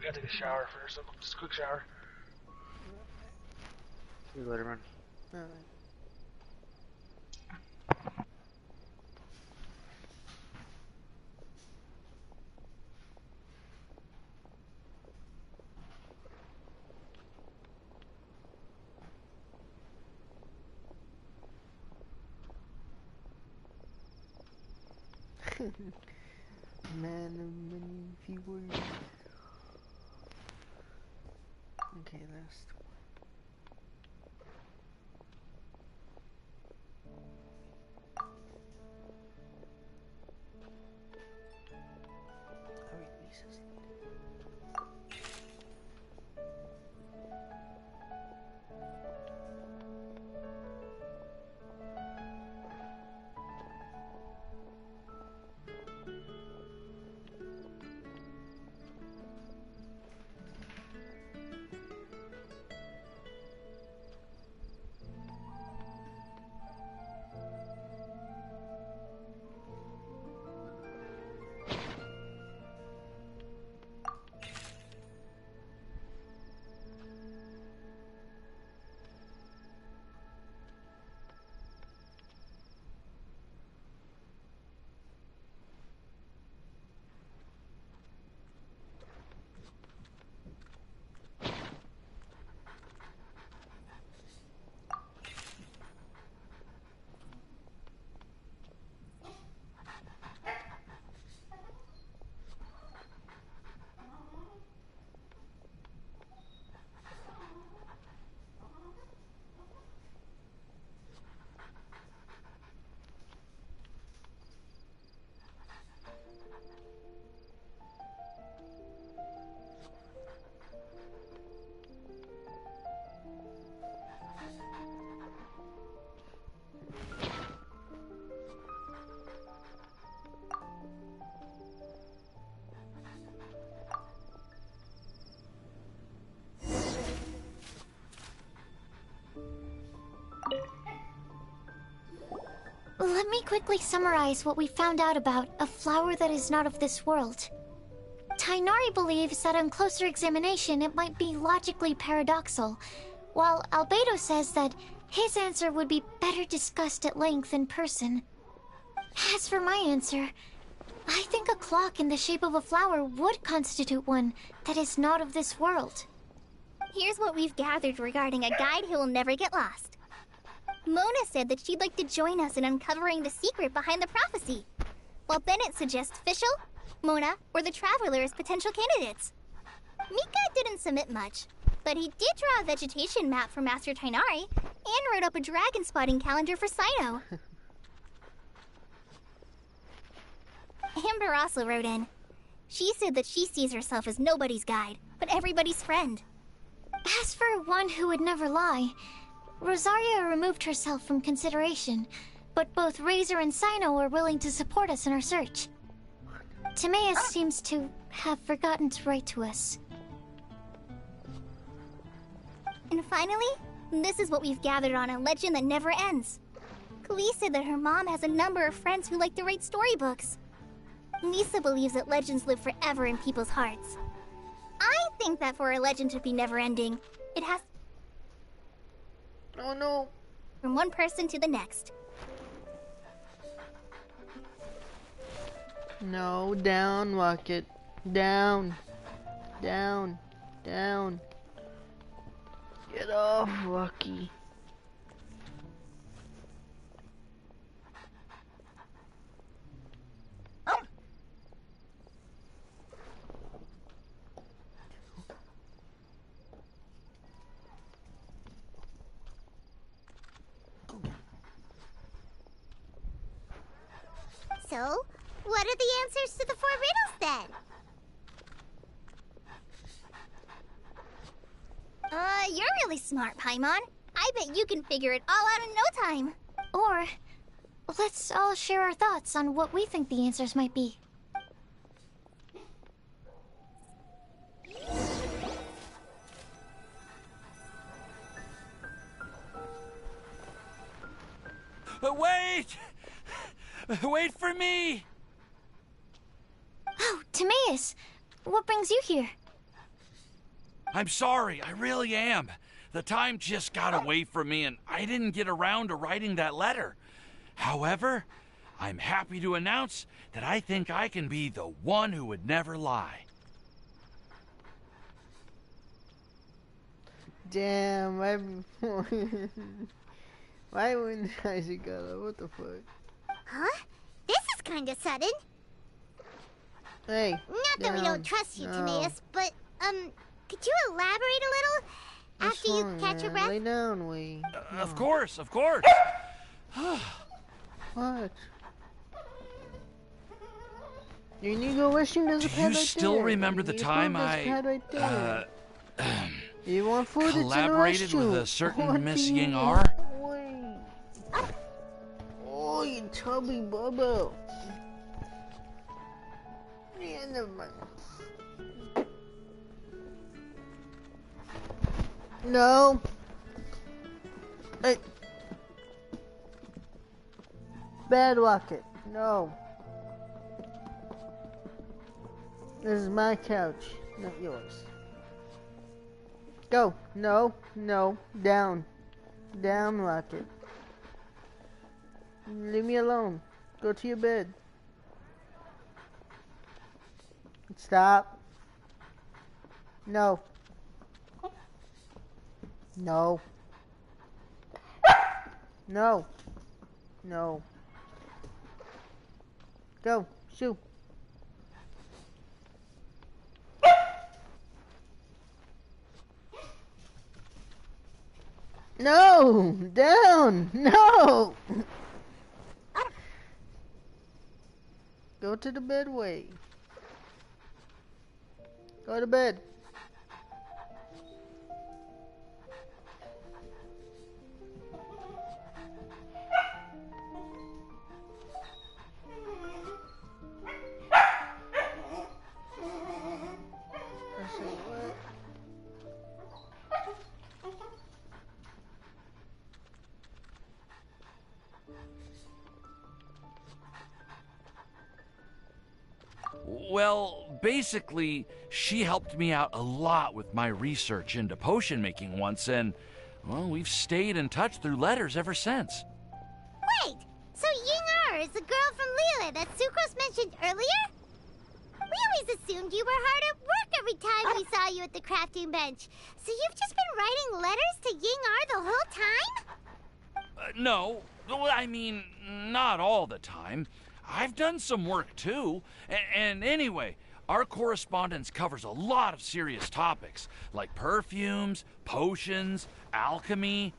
gotta take a shower first. Just a quick shower. See you later, man. Alright. Man of many viewers. Okay, last one. Let me quickly summarize what we found out about a flower that is not of this world. Tainari believes that on closer examination it might be logically paradoxal, while Albedo says that his answer would be better discussed at length in person. As for my answer, I think a clock in the shape of a flower would constitute one that is not of this world. Here's what we've gathered regarding a guide who will never get lost. Mona said that she'd like to join us in uncovering the secret behind the prophecy, while Bennett suggests Fischl, Mona, or the Traveler as potential candidates. Mika didn't submit much, but he did draw a vegetation map for Master Tainari and wrote up a dragon spotting calendar for Sino. Amber also wrote in. She said that she sees herself as nobody's guide, but everybody's friend. As for one who would never lie, Rosaria removed herself from consideration, but both Razor and Sino are willing to support us in our search. Timaeus seems to have forgotten to write to us. And finally, this is what we've gathered on a legend that never ends. Klee said that her mom has a number of friends who like to write storybooks. Lisa believes that legends live forever in people's hearts. I think that for a legend to be never-ending, it has... Oh no! From one person to the next. No, down, Rocket. Down. Down. Down. Get off, Rocky. So, what are the answers to the 4 riddles then? You're really smart, Paimon. I bet you can figure it all out in no time. Or, let's all share our thoughts on what we think the answers might be. Wait! Wait for me! Oh, Timaeus! What brings you here? I'm sorry, I really am. The time just got away from me and I didn't get around to writing that letter. However, I'm happy to announce that I think I can be the one who would never lie. Damn, why wouldn't I see color? What the fuck? Huh? This is kinda sudden. Hey. Not that we don't trust you, No. Timaeus, but, could you elaborate a little? What's After you wrong, catch your man? breath? Lay down, Wee. Of course, of course. What? Your Inigo wishing there's a Do pad you right still there. remember the Your time food, there's a pad right there. You want food? collaborated it's in with the a restroom. certain What Miss do you Ying-R? want? Oh, you chubby bubble. Yeah, never mind. No. Hey. Bad Rocket. No. This is my couch, not yours. Go. No. No. Down. Down, Rocket. Leave me alone. Go to your bed. Stop. No. No. No. No. Go. Shoo. No! Down! No! Go to the bedway. Go to bed. Well, basically, she helped me out a lot with my research into potion making once, and, well, we've stayed in touch through letters ever since. Wait, so Ying is the girl from Lila that Sucrose mentioned earlier? We always assumed you were hard at work every time we saw you at the crafting bench. So you've just been writing letters to Ying the whole time? No, I mean, not all the time. I've done some work too. And anyway, our correspondence covers a lot of serious topics, like perfumes, potions, alchemy.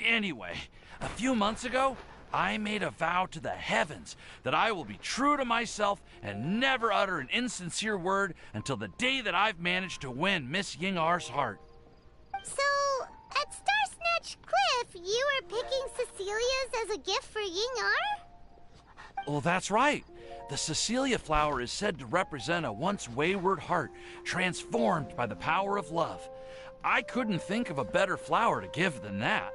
Anyway, a few months ago, I made a vow to the heavens that I will be true to myself and never utter an insincere word until the day that I've managed to win Miss Ying-Ar's heart. So, at Star Snatch Cliff, you were picking Cecilia's as a gift for Ying-Ar? Well, that's right. The Cecilia flower is said to represent a once wayward heart, transformed by the power of love. I couldn't think of a better flower to give than that.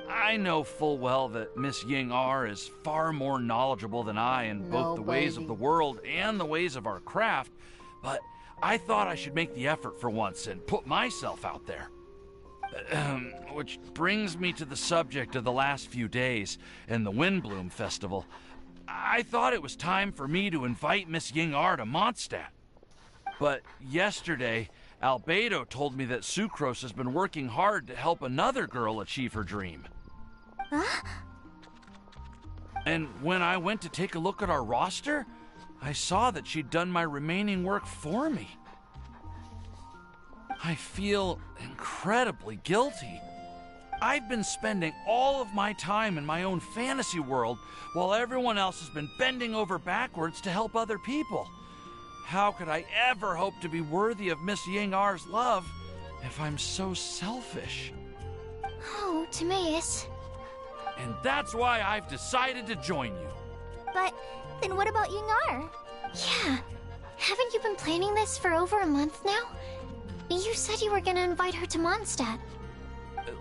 I know full well that Miss Ying-Ar is far more knowledgeable than I in both the ways of the world and the ways of our craft, but I thought I should make the effort for once and put myself out there. Which brings me to the subject of the last few days and the Windbloom Festival. I thought it was time for me to invite Miss Ying-Ar to Mondstadt. But yesterday, Albedo told me that Sucrose has been working hard to help another girl achieve her dream. Huh? And when I went to take a look at our roster, I saw that she'd done my remaining work for me. I feel incredibly guilty. I've been spending all of my time in my own fantasy world while everyone else has been bending over backwards to help other people. How could I ever hope to be worthy of Miss Ying-Ar's love if I'm so selfish? Oh, Timaeus. And that's why I've decided to join you. But then what about Ying-Ar? Yeah, haven't you been planning this for over a month now? You said you were gonna invite her to Mondstadt.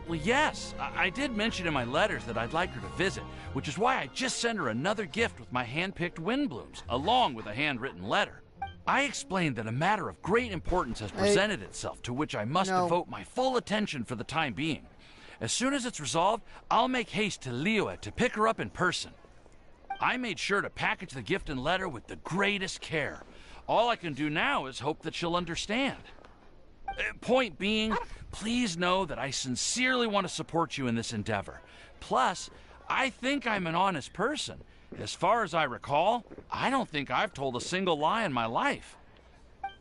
Well, yes, I did mention in my letters that I'd like her to visit, which is why I just sent her another gift with my hand-picked Windblooms, along with a handwritten letter. I explained that a matter of great importance has presented itself, to which I must devote my full attention for the time being. As soon as it's resolved, I'll make haste to Liyue to pick her up in person. I made sure to package the gift and letter with the greatest care. All I can do now is hope that she'll understand. Point being, please know that I sincerely want to support you in this endeavor. Plus, I think I'm an honest person. As far as I recall, I don't think I've told a single lie in my life.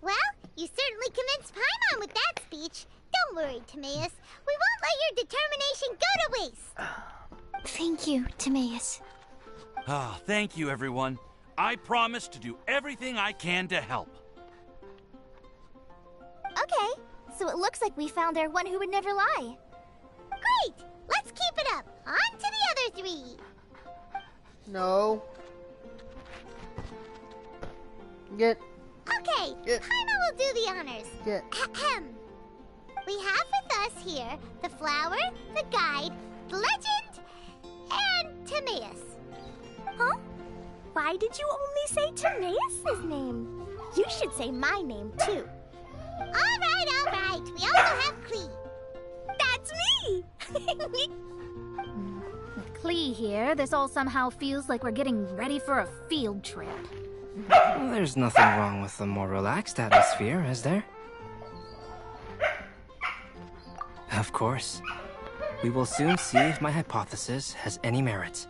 Well, you certainly convinced Paimon with that speech. Don't worry, Timaeus. We won't let your determination go to waste. Thank you, Timaeus. Thank you, everyone. I promise to do everything I can to help. Okay, so it looks like we found our one who would never lie. Great! Let's keep it up. On to the other three. No. Get. Okay, Paimon will do the honors. Get. Ahem. We have with us here the flower, the guide, the legend, and Timaeus. Huh? Why did you only say Timaeus' name? You should say my name, too. All right. We also have Klee. That's me! With Klee here, this all somehow feels like we're getting ready for a field trip. Well, there's nothing wrong with a more relaxed atmosphere, is there? Of course. We will soon see if my hypothesis has any merit.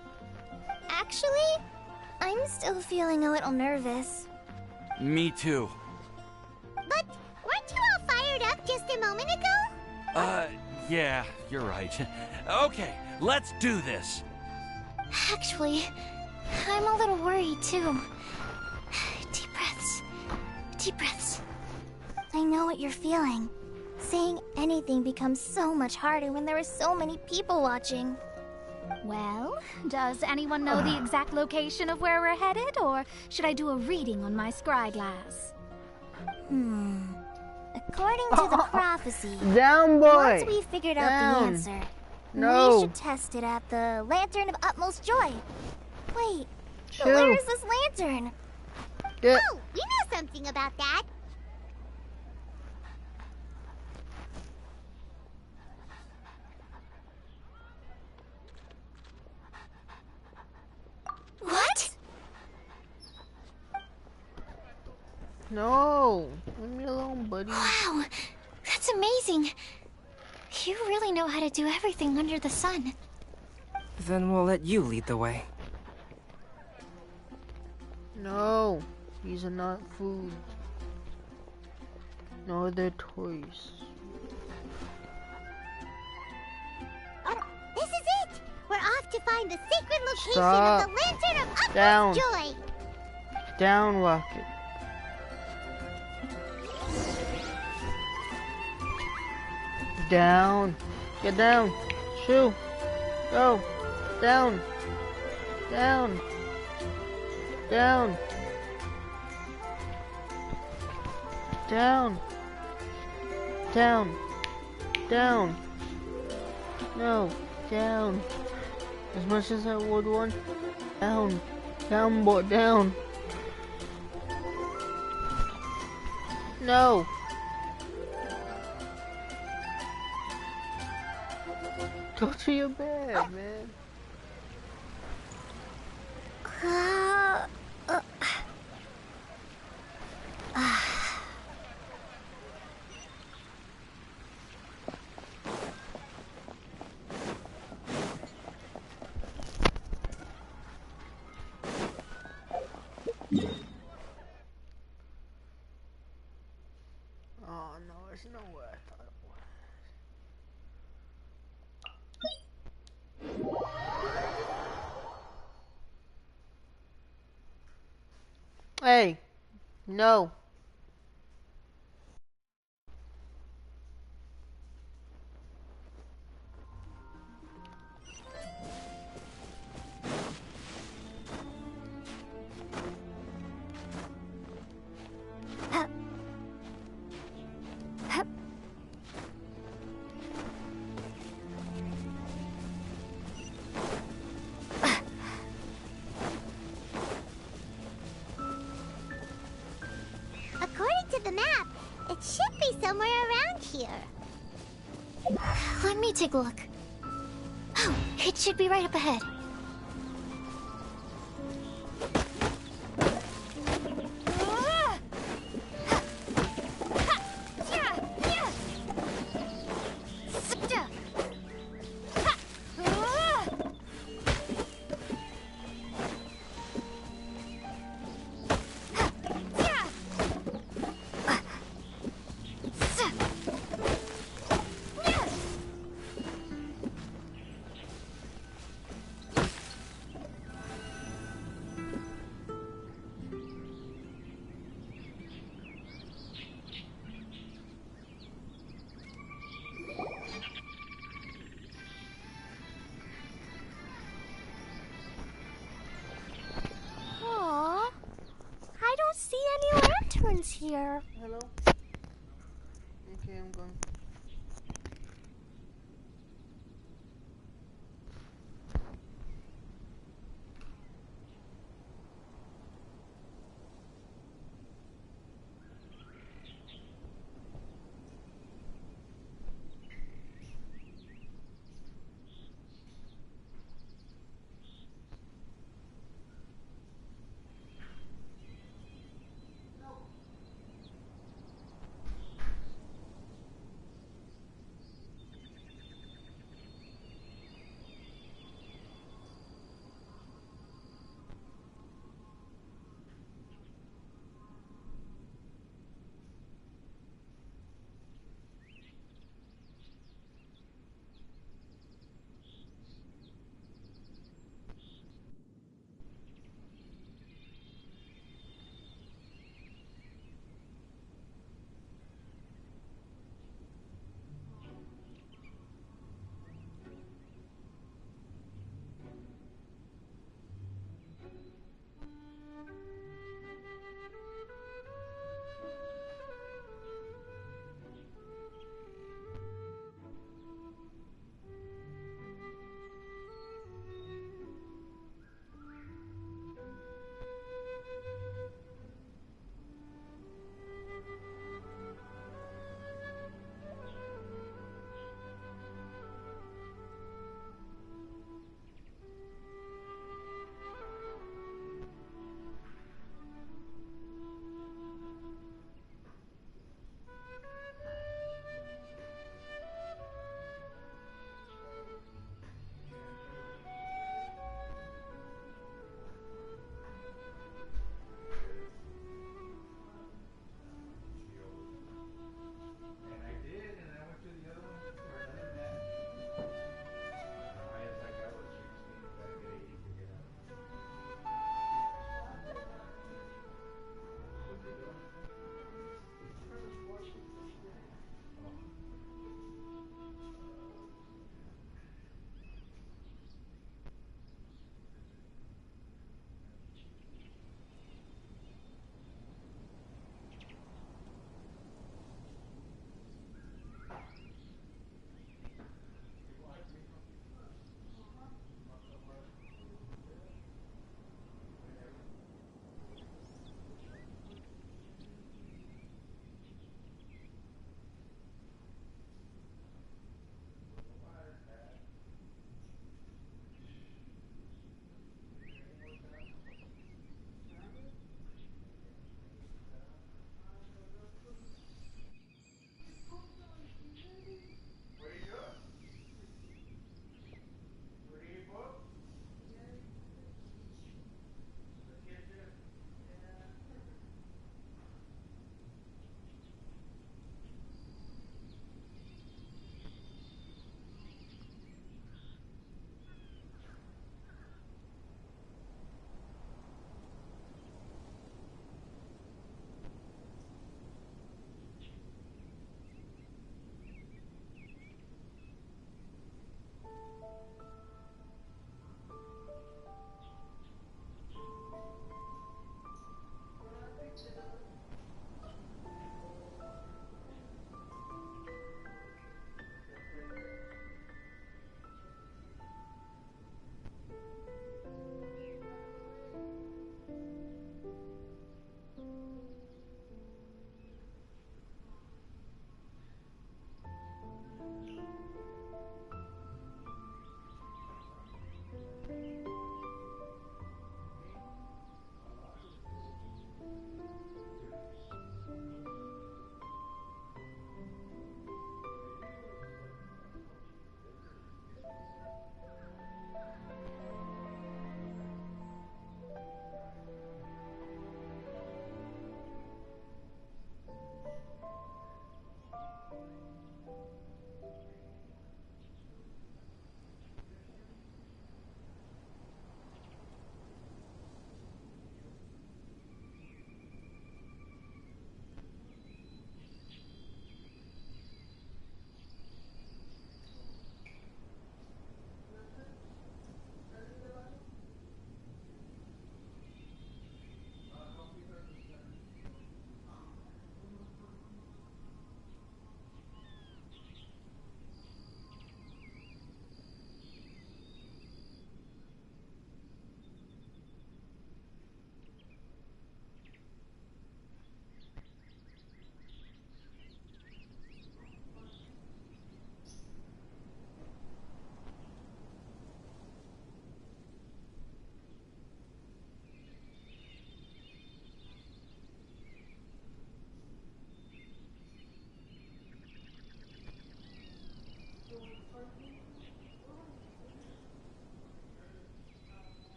Actually, I'm still feeling a little nervous. Me too. But weren't you all fired up just a moment ago? Yeah, you're right. Okay, let's do this. Actually, I'm a little worried too. Deep breaths. Deep breaths. I know what you're feeling. Saying anything becomes so much harder when there are so many people watching. Well, does anyone know the exact location of where we're headed, or should I do a reading on my scry glass? According to the prophecy, Down, boy. once we figured out the answer, No. we should test it at the Lantern of Utmost Joy. Wait, Chill. where is this lantern? Yeah. Oh, we know something about that. What? No, leave me alone, buddy. Wow, that's amazing. You really know how to do everything under the sun. Then we'll let you lead the way. No, these are not food. No, they're toys. This is it! We're off to find the sacred location Stop. of the Lantern of Utmost Down. Joy. Down, Rocket. Down. Get down. Shoo. Go. Down. Down. Down. Down. Down. Down. No. Down. As much as I would want. Down. Down, boy. Down. No. Go to your bed, man. Oh no, it's nowhere I thought it was. Hey, no. According to the map, it should be somewhere around here. Let me take a look. Oh, it should be right up ahead. Aww. I don't see any lanterns here. Hello? Okay, I'm going.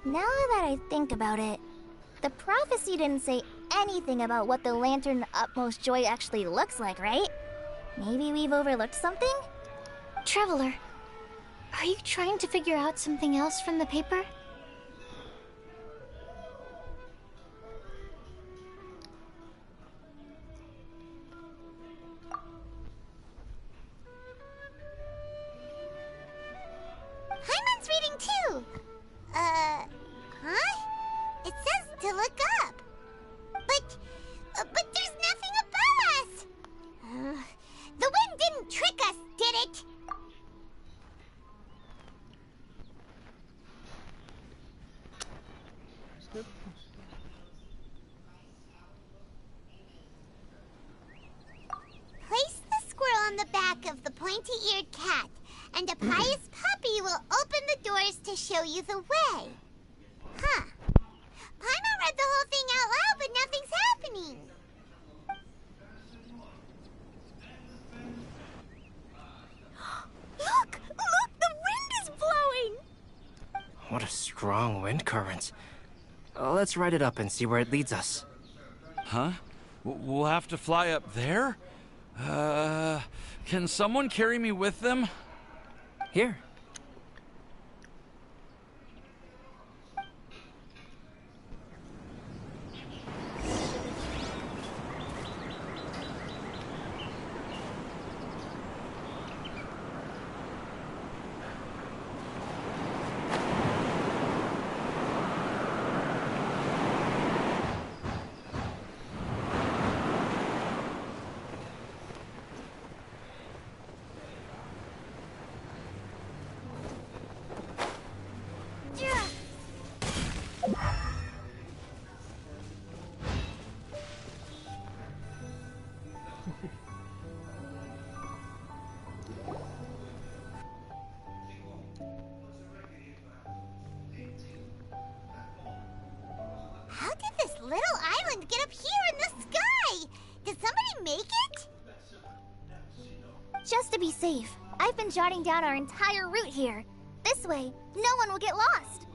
Now that I think about it, the prophecy didn't say anything about what the Lantern Utmost Joy actually looks like, right? Maybe we've overlooked something? Traveler, are you trying to figure out something else from the paper? Paimon's reading too! Huh? It says to look up. But there's nothing above us! The wind didn't trick us, did it? Place the squirrel on the back of the pointy-eared cat, and a pious puppy will open the doors to show you the way. Huh. Paimon read the whole thing out loud, but nothing's happening. Look! Look! The wind is blowing! What a strong wind current. Let's ride it up and see where it leads us. Huh? We'll have to fly up there? Can someone carry me with them? Here. safe. I've been jotting down our entire route here. This way, no one will get lost.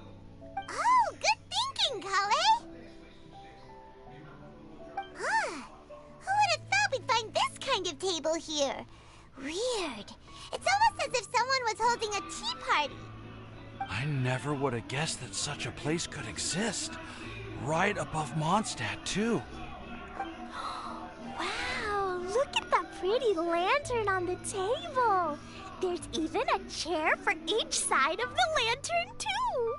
Oh, good thinking, Kale! Ah, who would have thought we'd find this kind of table here? Weird. It's almost as if someone was holding a tea party. I never would have guessed that such a place could exist. Right above Mondstadt, too. Wow, look at that pretty lantern on the table. There's even a chair for each side of the lantern, too.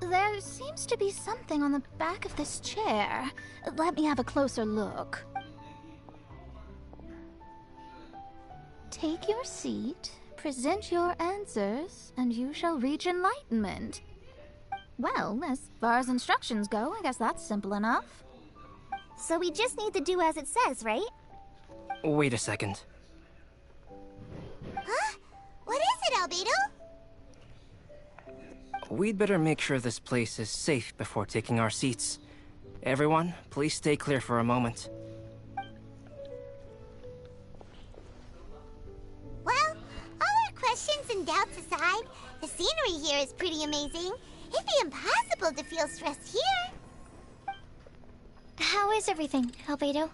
There seems to be something on the back of this chair. Let me have a closer look. Take your seat, present your answers, and you shall reach enlightenment. Well, as far as instructions go, I guess that's simple enough. So we just need to do as it says, right? Wait a second. Huh? What is it, Albedo? We'd better make sure this place is safe before taking our seats. Everyone, please stay clear for a moment. Well, all our questions and doubts aside, the scenery here is pretty amazing. It'd be impossible to feel stressed here. How is everything, Albedo?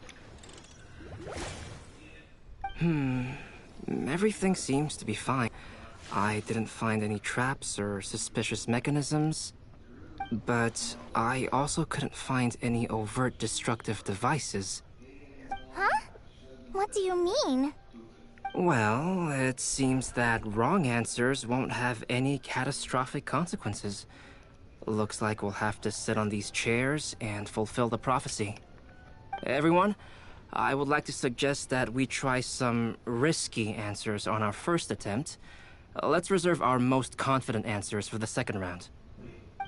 Everything seems to be fine. I didn't find any traps or suspicious mechanisms, but I also couldn't find any overt destructive devices. Huh? What do you mean? Well, it seems that wrong answers won't have any catastrophic consequences. Looks like we'll have to sit on these chairs and fulfill the prophecy. Everyone, I would like to suggest that we try some risky answers on our first attempt. Let's reserve our most confident answers for the second round.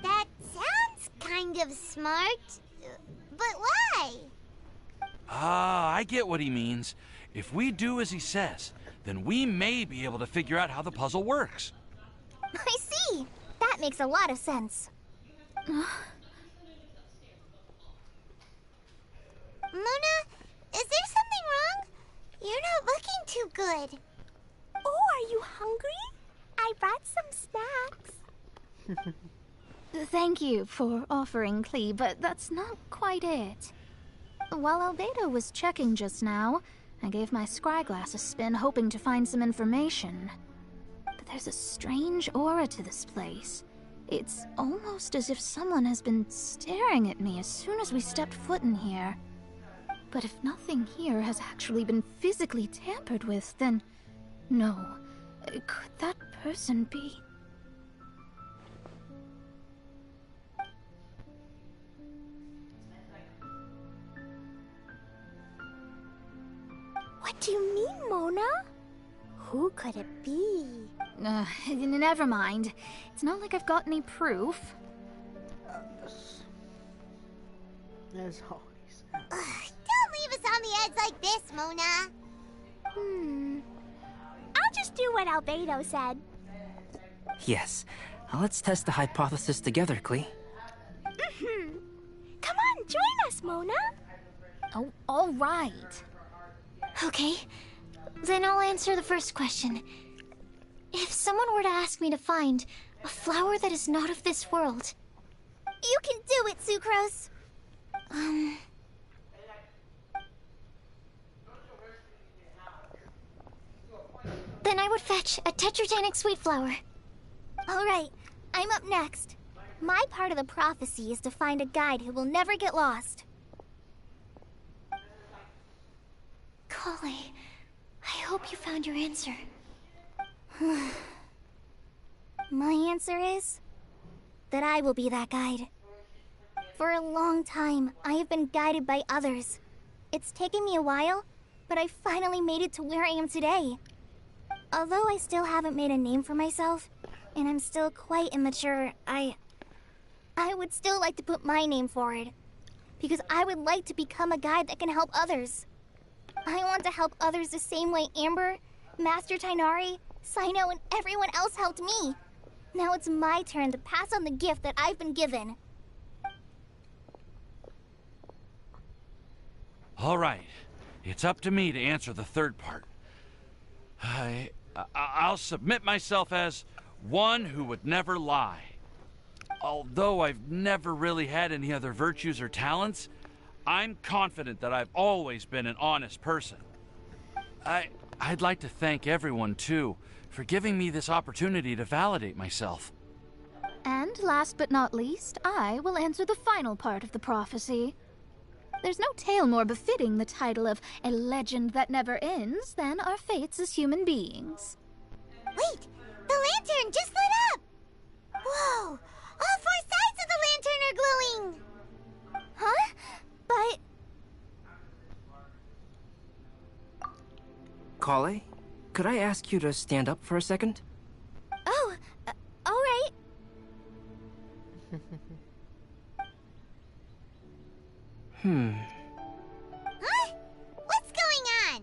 That sounds kind of smart, but why? Ah, I get what he means. If we do as he says, then we may be able to figure out how the puzzle works. I see. That makes a lot of sense. Mona, is there something wrong? You're not looking too good. Oh, are you hungry? I brought some snacks. Thank you for offering, Klee, but that's not quite it. While Albedo was checking just now, I gave my scryglass a spin hoping to find some information. But there's a strange aura to this place. It's almost as if someone has been staring at me as soon as we stepped foot in here. But if nothing here has actually been physically tampered with, then no. Could that person be? What do you mean, Mona? Who could it be? Never mind. It's not like I've got any proof. As always. Don't leave us on the edge like this, Mona. I'll just do what Albedo said. Yes, let's test the hypothesis together, Klee. Come on, join us, Mona. Oh, all right. Okay, then I'll answer the first question. If someone were to ask me to find a flower that is not of this world... You can do it, Sucrose. Then I would fetch a tetragenic sweet flower. All right, I'm up next. My part of the prophecy is to find a guide who will never get lost. Kale, I hope you found your answer. My answer is that I will be that guide. For a long time, I have been guided by others. It's taken me a while, but I finally made it to where I am today. Although I still haven't made a name for myself, and I'm still quite immature, I would still like to put my name forward. Because I would like to become a guide that can help others. I want to help others the same way Amber, Master Tainari, Sino, and everyone else helped me. Now it's my turn to pass on the gift that I've been given. All right, it's up to me to answer the third part. I'll submit myself as one who would never lie. Although I've never really had any other virtues or talents, I'm confident that I've always been an honest person. I'd like to thank everyone, too, for giving me this opportunity to validate myself. And last but not least, I will answer the final part of the prophecy. There's no tale more befitting the title of a legend that never ends than our fates as human beings. Wait! The lantern just lit up! Whoa! All four sides of the lantern are glowing! Huh? But... Kale, could I ask you to stand up for a second? Oh, alright. Huh? What's going on?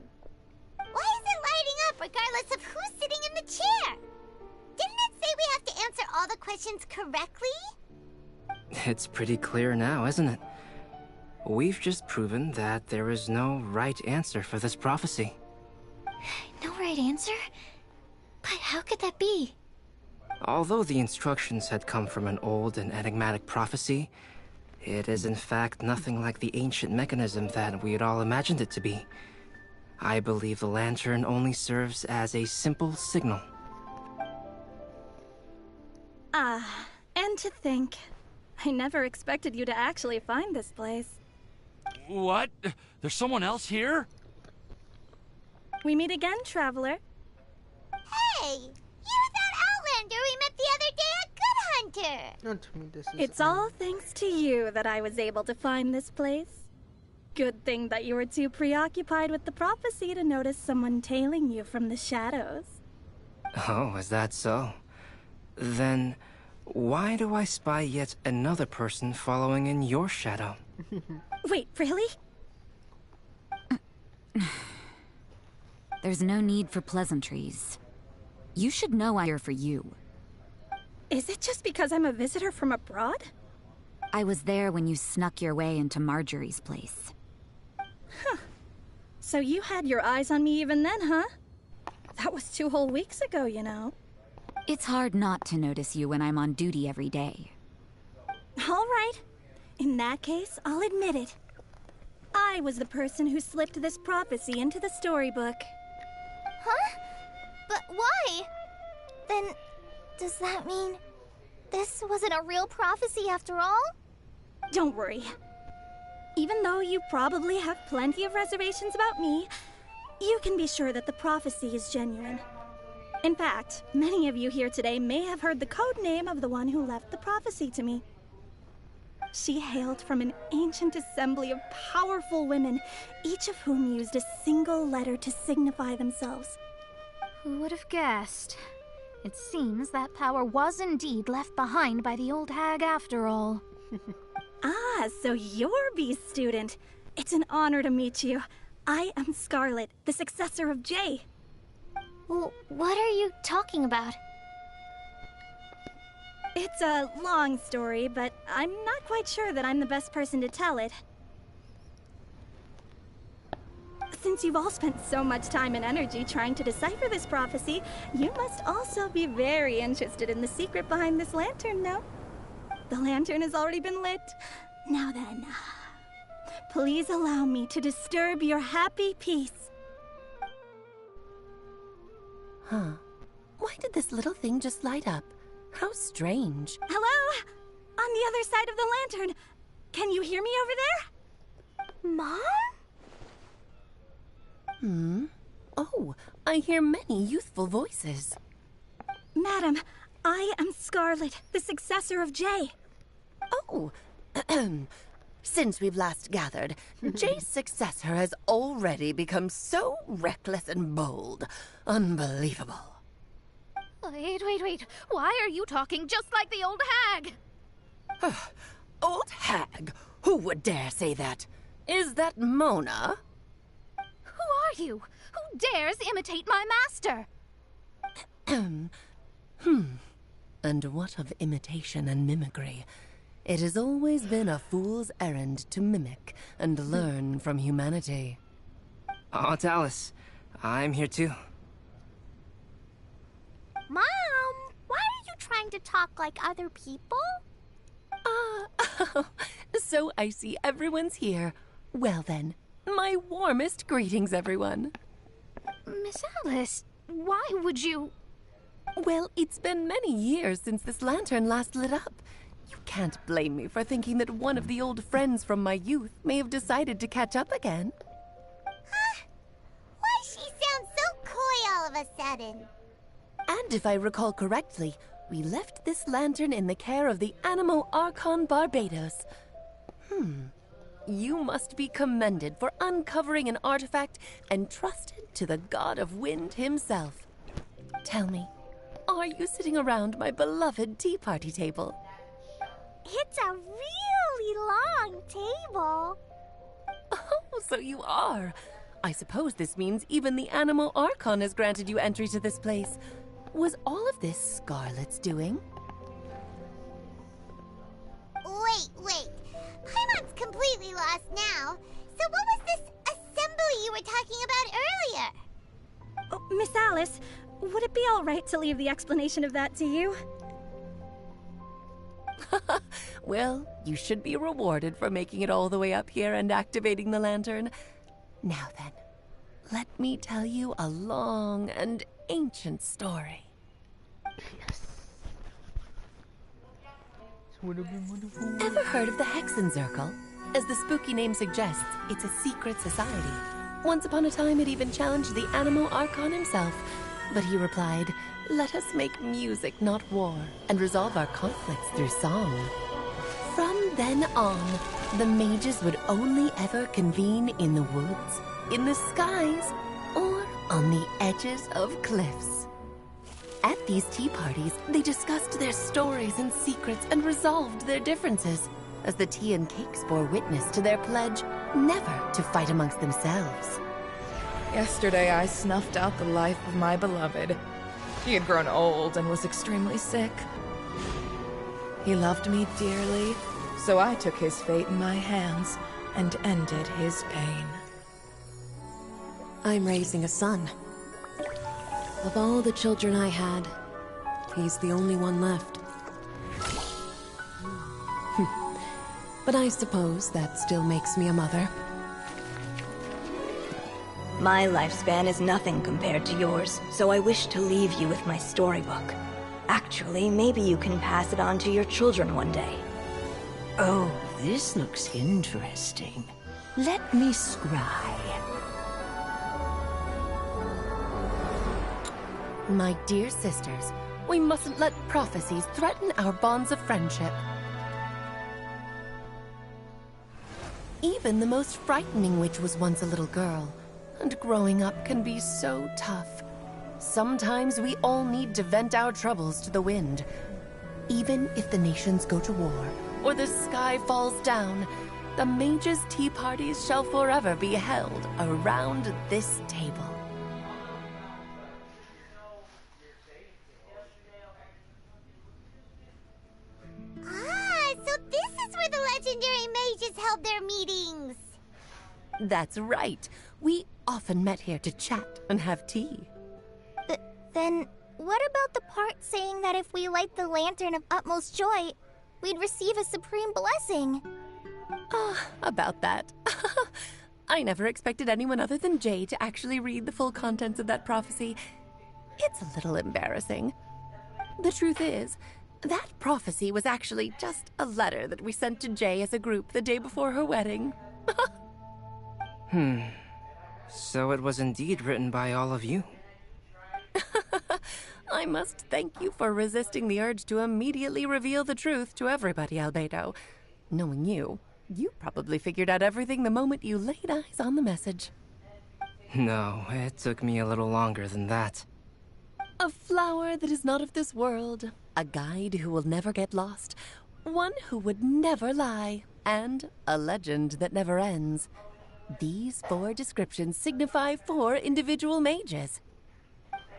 Why is it lighting up regardless of who's sitting in the chair? Didn't it say we have to answer all the questions correctly? It's pretty clear now, isn't it? We've just proven that there is no right answer for this prophecy. No right answer? But how could that be? Although the instructions had come from an old and enigmatic prophecy, it is in fact nothing like the ancient mechanism that we had all imagined it to be. I believe the lantern only serves as a simple signal. And to think, I never expected you to actually find this place. What? There's someone else here? We meet again, traveler. Hey! You're that Outlander we met the other day at Good Hunter! Don't tell me this is It's all thanks to you that I was able to find this place. Good thing that you were too preoccupied with the prophecy to notice someone tailing you from the shadows. Oh, is that so? Then, why do I spy yet another person following in your shadow? Wait, really? There's no need for pleasantries. You should know I'm here for you. Is it just because I'm a visitor from abroad? I was there when you snuck your way into Marjorie's place. Huh. So you had your eyes on me even then, huh? That was 2 whole weeks ago, you know. It's hard not to notice you when I'm on duty every day. All right. In that case, I'll admit it. I was the person who slipped this prophecy into the storybook. Huh? But why? Then, does that mean this wasn't a real prophecy after all? Don't worry. Even though you probably have plenty of reservations about me, you can be sure that the prophecy is genuine. In fact, many of you here today may have heard the code name of the one who left the prophecy to me. She hailed from an ancient assembly of powerful women, each of whom used a single letter to signify themselves. Who would have guessed? It seems that power was indeed left behind by the old hag after all. Ah, so you're B's student. It's an honor to meet you. I am Scarlet, the successor of Jay. Well, what are you talking about? It's a long story, but I'm not quite sure that I'm the best person to tell it. Since you've all spent so much time and energy trying to decipher this prophecy, you must also be very interested in the secret behind this lantern, no? The lantern has already been lit. Now then, please allow me to disturb your happy peace. Huh. Why did this little thing just light up? How strange. Hello? On the other side of the lantern. Can you hear me over there? Mom? Oh, I hear many youthful voices. Madam, I am Scarlet, the successor of Jay. Oh, since we've last gathered, Jay's successor has already become so reckless and bold. Unbelievable. Wait. Why are you talking just like the old hag? Old hag? Who would dare say that? Is that Mona? Who are you? Who dares imitate my master? And what of imitation and mimicry? It has always been a fool's errand to mimic and learn from humanity. Aunt Alice, I'm here too. Mom, why are you trying to talk like other people? So I see everyone's here. Well then, my warmest greetings, everyone. Miss Alice, why would you... Well, it's been many years since this lantern last lit up. You can't blame me for thinking that one of the old friends from my youth may have decided to catch up again. Huh? Why she sounds so coy all of a sudden? And if I recall correctly, we left this lantern in the care of the Animo Archon Barbados. You must be commended for uncovering an artifact entrusted to the god of wind himself. Tell me, are you sitting around my beloved tea party table? It's a really long table. Oh, so you are. I suppose this means even the Animo Archon has granted you entry to this place. Was all of this Scarlet's doing? Wait. Paimon's completely lost now. So what was this assembly you were talking about earlier? Oh, Miss Alice, would it be all right to leave the explanation of that to you? Well, you should be rewarded for making it all the way up here and activating the lantern. Now then, let me tell you a long and ancient story. Ever heard of the Hexenzirkel? As the spooky name suggests, it's a secret society. Once upon a time, it even challenged the Animo Archon himself. But he replied, "Let us make music, not war, and resolve our conflicts through song." From then on, the mages would only ever convene in the woods, in the skies, or on the edges of cliffs. At these tea parties, they discussed their stories and secrets and resolved their differences, as the tea and cakes bore witness to their pledge never to fight amongst themselves. Yesterday, I snuffed out the life of my beloved. He had grown old and was extremely sick. He loved me dearly, so I took his fate in my hands and ended his pain. I'm raising a son. Of all the children I had, he's the only one left. But I suppose that still makes me a mother. My lifespan is nothing compared to yours, so I wish to leave you with my storybook. Actually, maybe you can pass it on to your children one day. Oh, this looks interesting. Let me scry. My dear sisters, we mustn't let prophecies threaten our bonds of friendship. Even the most frightening witch was once a little girl, and growing up can be so tough. Sometimes we all need to vent our troubles to the wind. Even if the nations go to war, or the sky falls down, the mages' tea parties shall forever be held around this table. So this is where the legendary mages held their meetings. That's right. We often met here to chat and have tea. Then, what about the part saying that if we light the lantern of utmost joy, we'd receive a supreme blessing? About that. I never expected anyone other than Jay to actually read the full contents of that prophecy. It's a little embarrassing. The truth is, that prophecy was actually just a letter that we sent to Jay as a group the day before her wedding. So it was indeed written by all of you. I must thank you for resisting the urge to immediately reveal the truth to everybody, Albedo. Knowing you, you probably figured out everything the moment you laid eyes on the message. No, it took me a little longer than that. A flower that is not of this world, a guide who will never get lost, one who would never lie, and a legend that never ends. These 4 descriptions signify 4 individual mages.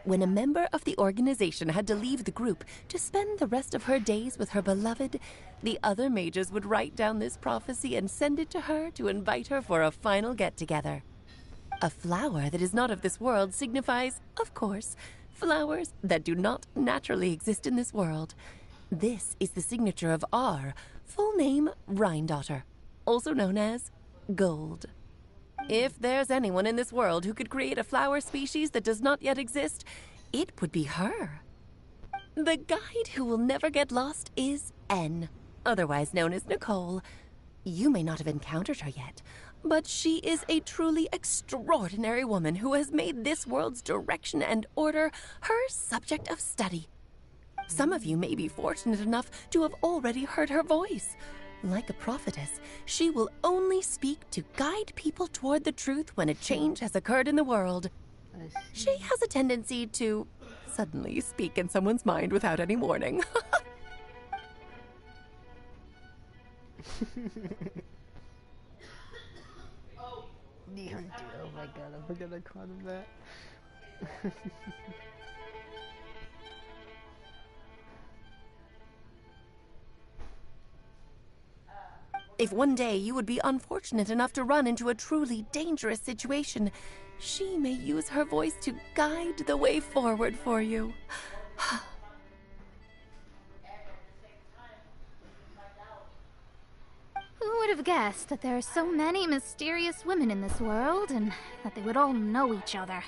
When a member of the organization had to leave the group to spend the rest of her days with her beloved, the other mages would write down this prophecy and send it to her to invite her for a final get-together. A flower that is not of this world signifies, of course, Flowers that do not naturally exist in this world. This is the signature of our full name, Rhine-daughter, also known as Gold. If there's anyone in this world who could create a flower species that does not yet exist, it would be her. The guide who will never get lost is N, otherwise known as Nicole. You may not have encountered her yet, but she is a truly extraordinary woman who has made this world's direction and order her subject of study. Some of you may be fortunate enough to have already heard her voice. Like a prophetess, she will only speak to guide people toward the truth when a change has occurred in the world. She has a tendency to suddenly speak in someone's mind without any warning. Oh my god, I forgot I called him that. If one day you would be unfortunate enough to run into a truly dangerous situation, she may use her voice to guide the way forward for you. Who would have guessed that there are so many mysterious women in this world, and that they would all know each other?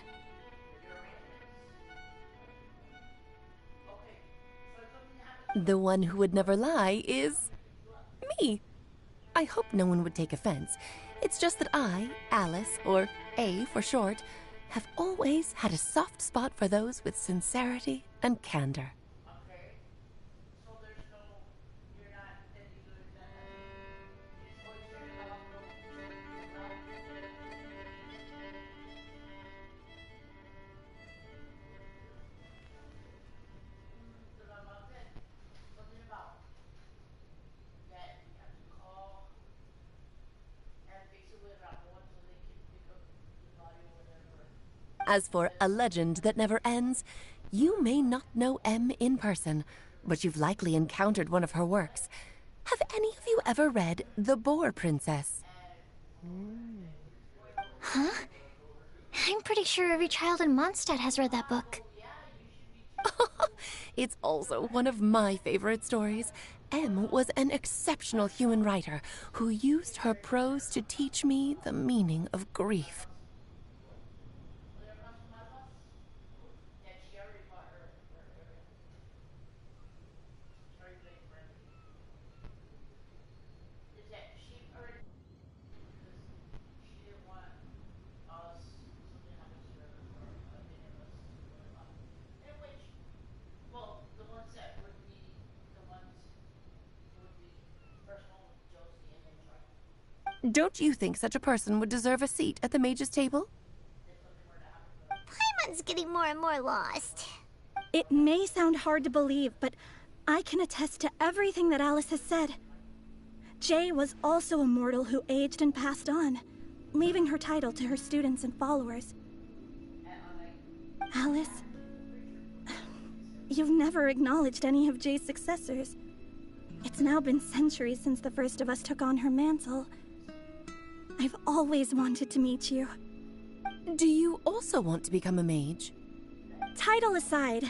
The one who would never lie is me. I hope no one would take offense. It's just that I, Alice, or A for short, have always had a soft spot for those with sincerity and candor. As for a legend that never ends, you may not know M in person, but you've likely encountered one of her works. Have any of you ever read The Boar Princess? Huh? I'm pretty sure every child in Mondstadt has read that book. It's also one of my favorite stories. M was an exceptional human writer who used her prose to teach me the meaning of grief. Don't you think such a person would deserve a seat at the mage's table? Paimon's getting more and more lost. It may sound hard to believe, but I can attest to everything that Alice has said. Jay was also a mortal who aged and passed on, leaving her title to her students and followers. Alice, you've never acknowledged any of Jay's successors. It's now been centuries since the first of us took on her mantle. I've always wanted to meet you. Do you also want to become a mage? Title aside,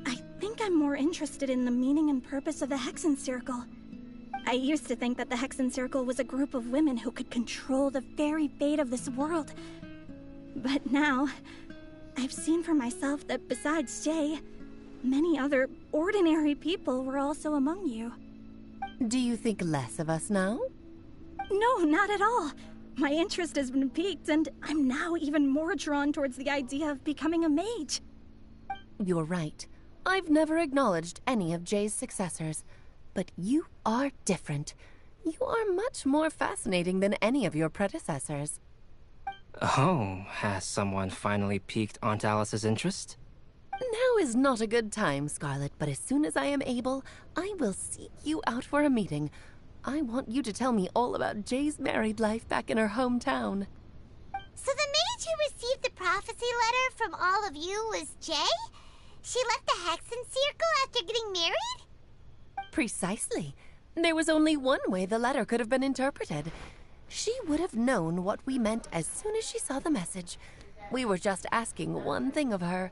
I think I'm more interested in the meaning and purpose of the Hexen Circle. I used to think that the Hexen Circle was a group of women who could control the very fate of this world. But now, I've seen for myself that besides Jay, many other ordinary people were also among you. Do you think less of us now? No, not at all. My interest has been piqued, and I'm now even more drawn towards the idea of becoming a mage. You're right. I've never acknowledged any of Jay's successors, but you are different. You are much more fascinating than any of your predecessors. Oh, has someone finally piqued Aunt Alice's interest? Now is not a good time, Scarlet, but as soon as I am able, I will seek you out for a meeting. I want you to tell me all about Jay's married life back in her hometown. So the mage who received the prophecy letter from all of you was Jay? She left the Hexen Circle after getting married? Precisely. There was only one way the letter could have been interpreted. She would have known what we meant as soon as she saw the message. We were just asking one thing of her.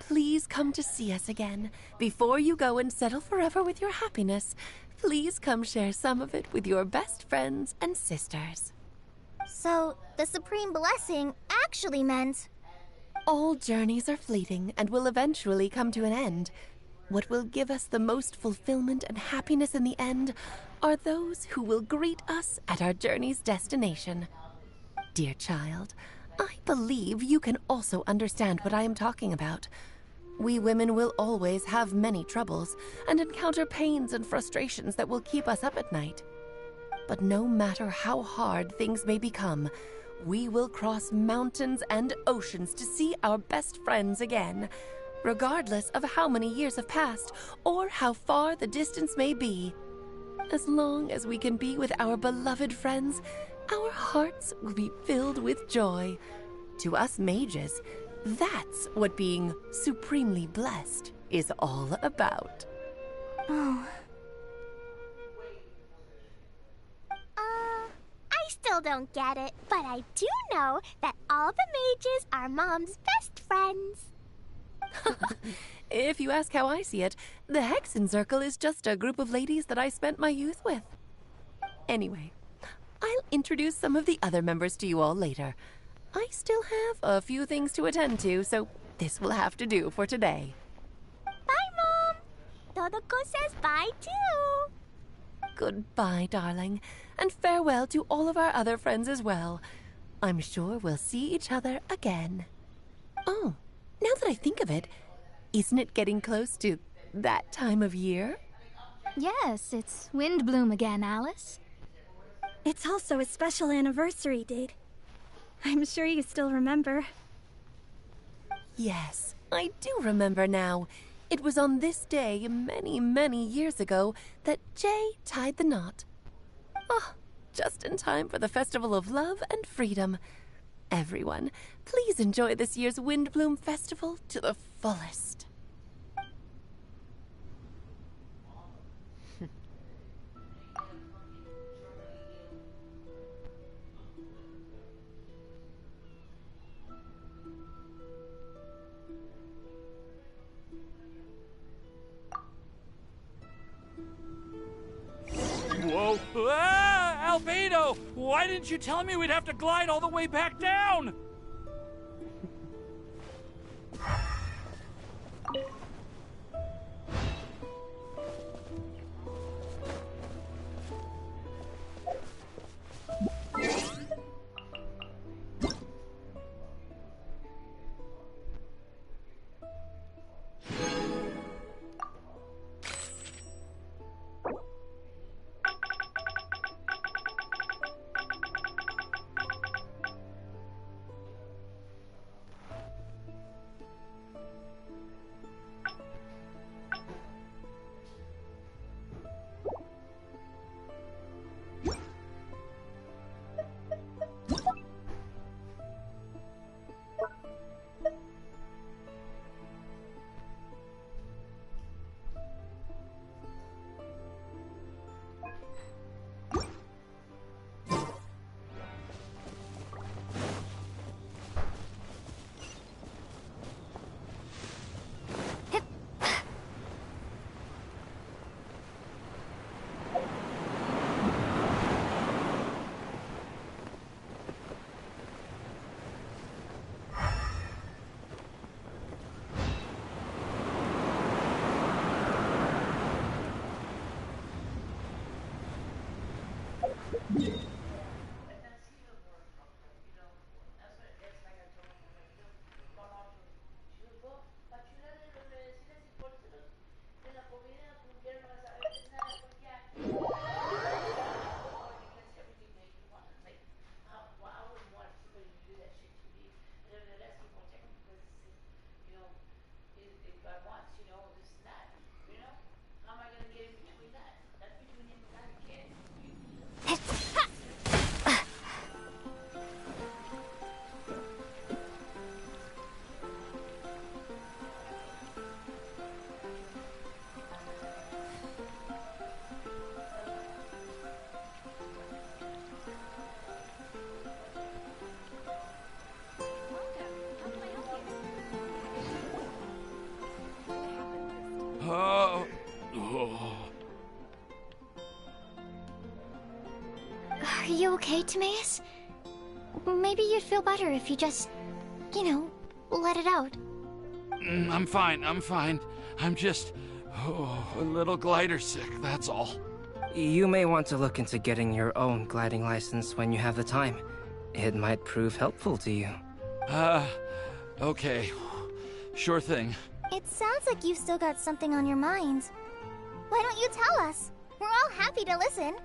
please come to see us again. Before you go and settle forever with your happiness, please come share some of it with your best friends and sisters. So, the Supreme Blessing actually meant... All journeys are fleeting and will eventually come to an end. What will give us the most fulfillment and happiness in the end are those who will greet us at our journey's destination. Dear child, I believe you can also understand what I am talking about. We women will always have many troubles and encounter pains and frustrations that will keep us up at night. But no matter how hard things may become, we will cross mountains and oceans to see our best friends again, regardless of how many years have passed or how far the distance may be. As long as we can be with our beloved friends, our hearts will be filled with joy. To us mages, that's what being supremely blessed is all about. Oh. I still don't get it, but I do know that all the mages are Mom's best friends. If you ask how I see it, the Hexen Circle is just a group of ladies that I spent my youth with. Anyway, I'll introduce some of the other members to you all later. I still have a few things to attend to, so this will have to do for today. Bye, Mom! Todoko says bye, too! Goodbye, darling, and farewell to all of our other friends as well. I'm sure we'll see each other again. Oh, now that I think of it, isn't it getting close to that time of year? Yes, it's wind bloom again, Alice. It's also a special anniversary date. I'm sure you still remember. Yes, I do remember now. It was on this day, many, many years ago, that Jay tied the knot. Ah, just in time for the Festival of Love and Freedom. Everyone, please enjoy this year's Windbloom Festival to the fullest. Whoa! Ah, Albedo! Why didn't you tell me we'd have to glide all the way back down? Oh. Are you okay, Timaeus? Maybe you'd feel better if you just, you know, let it out. I'm fine, I'm fine. I'm just a little glider sick, that's all. You may want to look into getting your own gliding license when you have the time. It might prove helpful to you. Okay. Sure thing. It sounds like you've still got something on your mind. Why don't you tell us? We're all happy to listen.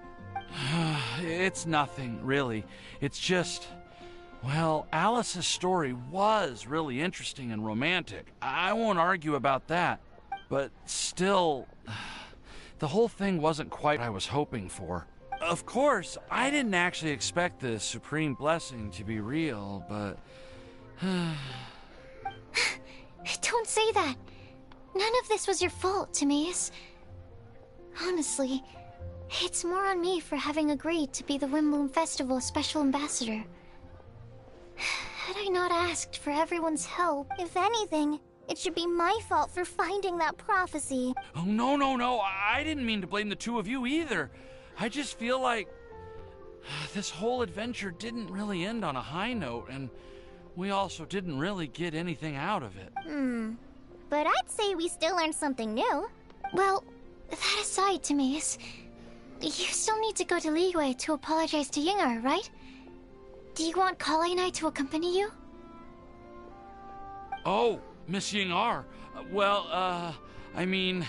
It's nothing, really. It's just... Well, Alice's story was really interesting and romantic. I won't argue about that. But still, the whole thing wasn't quite what I was hoping for. Of course, I didn't actually expect the supreme blessing to be real, but... Don't say that. None of this was your fault, Timaeus. Honestly, it's more on me for having agreed to be the Windbloom Festival Special Ambassador. Had I not asked for everyone's help... If anything, it should be my fault for finding that prophecy. Oh, no. I didn't mean to blame the two of you either. I just feel like... this whole adventure didn't really end on a high note, and we also didn't really get anything out of it. But I'd say we still learned something new. Well, that aside, Timaeus, you still need to go to Liyue to apologize to Yingar, right? Do you want Kale and I to accompany you? Oh, Miss Yingar. Well, I mean,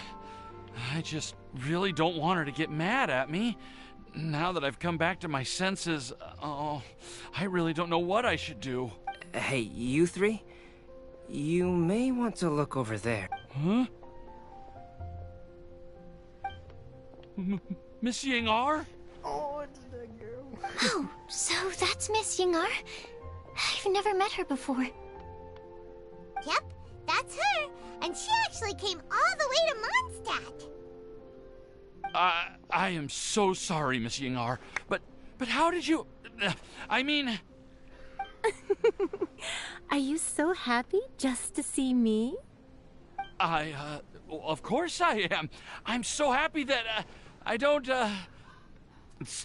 I just really don't want her to get mad at me. Now that I've come back to my senses, I really don't know what I should do. Hey, you three? You may want to look over there. Huh? Miss Yingar? Oh, it's that girl. Oh, so that's Miss Yingar? I've never met her before. Yep, that's her. And she actually came all the way to Mondstadt. I am so sorry, Miss Yingar. But how did you... I mean... Are you so happy just to see me? Of course I am. I'm so happy that, I don't,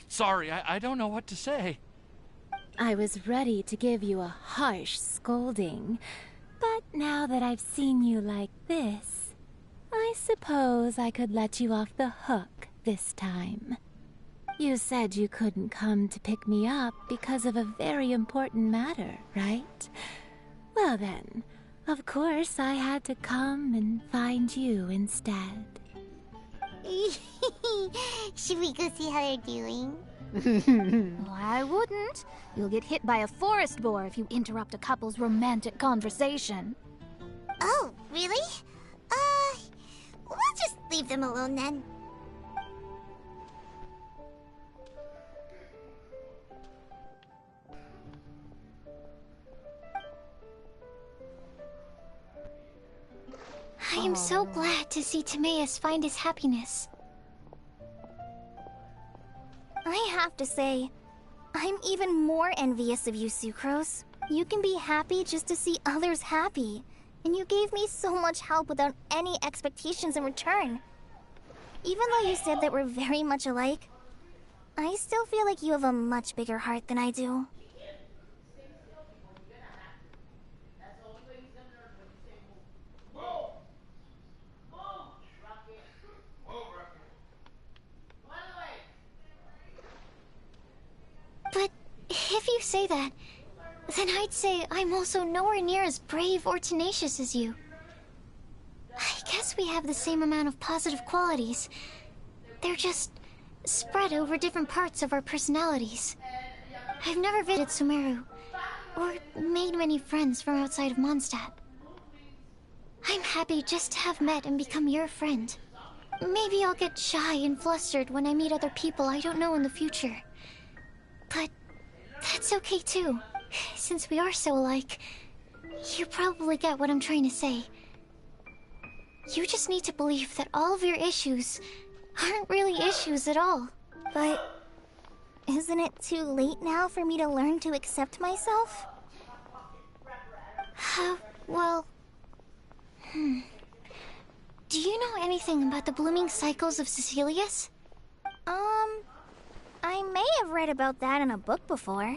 Sorry, I don't know what to say. I was ready to give you a harsh scolding, but now that I've seen you like this, I suppose I could let you off the hook this time. You said you couldn't come to pick me up because of a very important matter, right? Well then, of course I had to come and find you instead. Should we go see how they're doing? Well, I wouldn't. You'll get hit by a forest boar if you interrupt a couple's romantic conversation. Oh, really? We'll just leave them alone then. I am so glad to see Timaeus find his happiness. I have to say, I'm even more envious of you, Sucrose. You can be happy just to see others happy. And you gave me so much help without any expectations in return. Even though you said that we're very much alike, I still feel like you have a much bigger heart than I do. But if you say that, then I'd say I'm also nowhere near as brave or tenacious as you. I guess we have the same amount of positive qualities. They're just spread over different parts of our personalities. I've never visited Sumeru, or made many friends from outside of Mondstadt. I'm happy just to have met and become your friend. Maybe I'll get shy and flustered when I meet other people I don't know in the future. But that's okay too. Since we are so alike, you probably get what I'm trying to say. You just need to believe that all of your issues aren't really issues at all. But isn't it too late now for me to learn to accept myself? Well... Do you know anything about the blooming cycles of Cecilius? I may have read about that in a book before.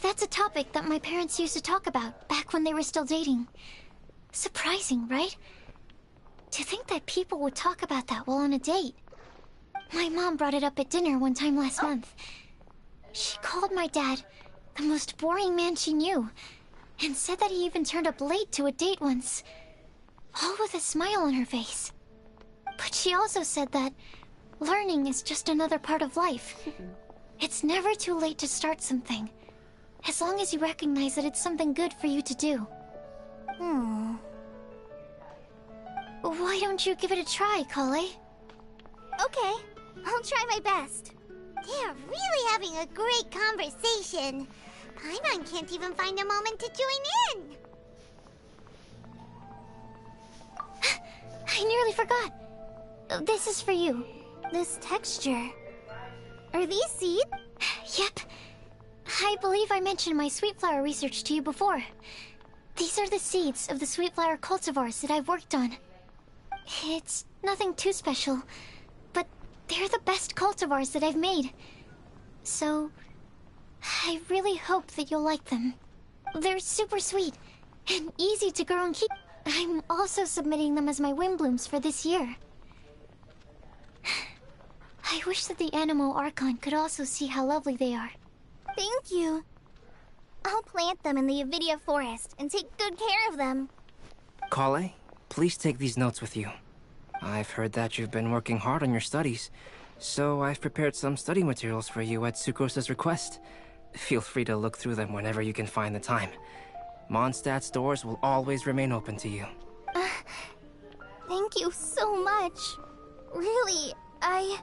That's a topic that my parents used to talk about back when they were still dating. Surprising, right? To think that people would talk about that while on a date. My mom brought it up at dinner one time last month. She called my dad the most boring man she knew, and said that he even turned up late to a date once, all with a smile on her face. But she also said that learning is just another part of life. It's never too late to start something, as long as you recognize that it's something good for you to do. Why don't you give it a try, Kale? Okay, I'll try my best. They're really having a great conversation. Paimon can't even find a moment to join in. I nearly forgot. This is for you. This texture. Are these seeds? Yep. I believe I mentioned my sweet flower research to you before. These are the seeds of the sweet flower cultivars that I've worked on. It's nothing too special, but they're the best cultivars that I've made. So, I really hope that you'll like them. They're super sweet and easy to grow and keep. I'm also submitting them as my wind blooms for this year. I wish that the Animo Archon could also see how lovely they are. Thank you. I'll plant them in the Avidia forest and take good care of them. Kale, please take these notes with you. I've heard that you've been working hard on your studies, so I've prepared some study materials for you at Sucrose's request. Feel free to look through them whenever you can find the time. Mondstadt's doors will always remain open to you. Thank you so much. Really, I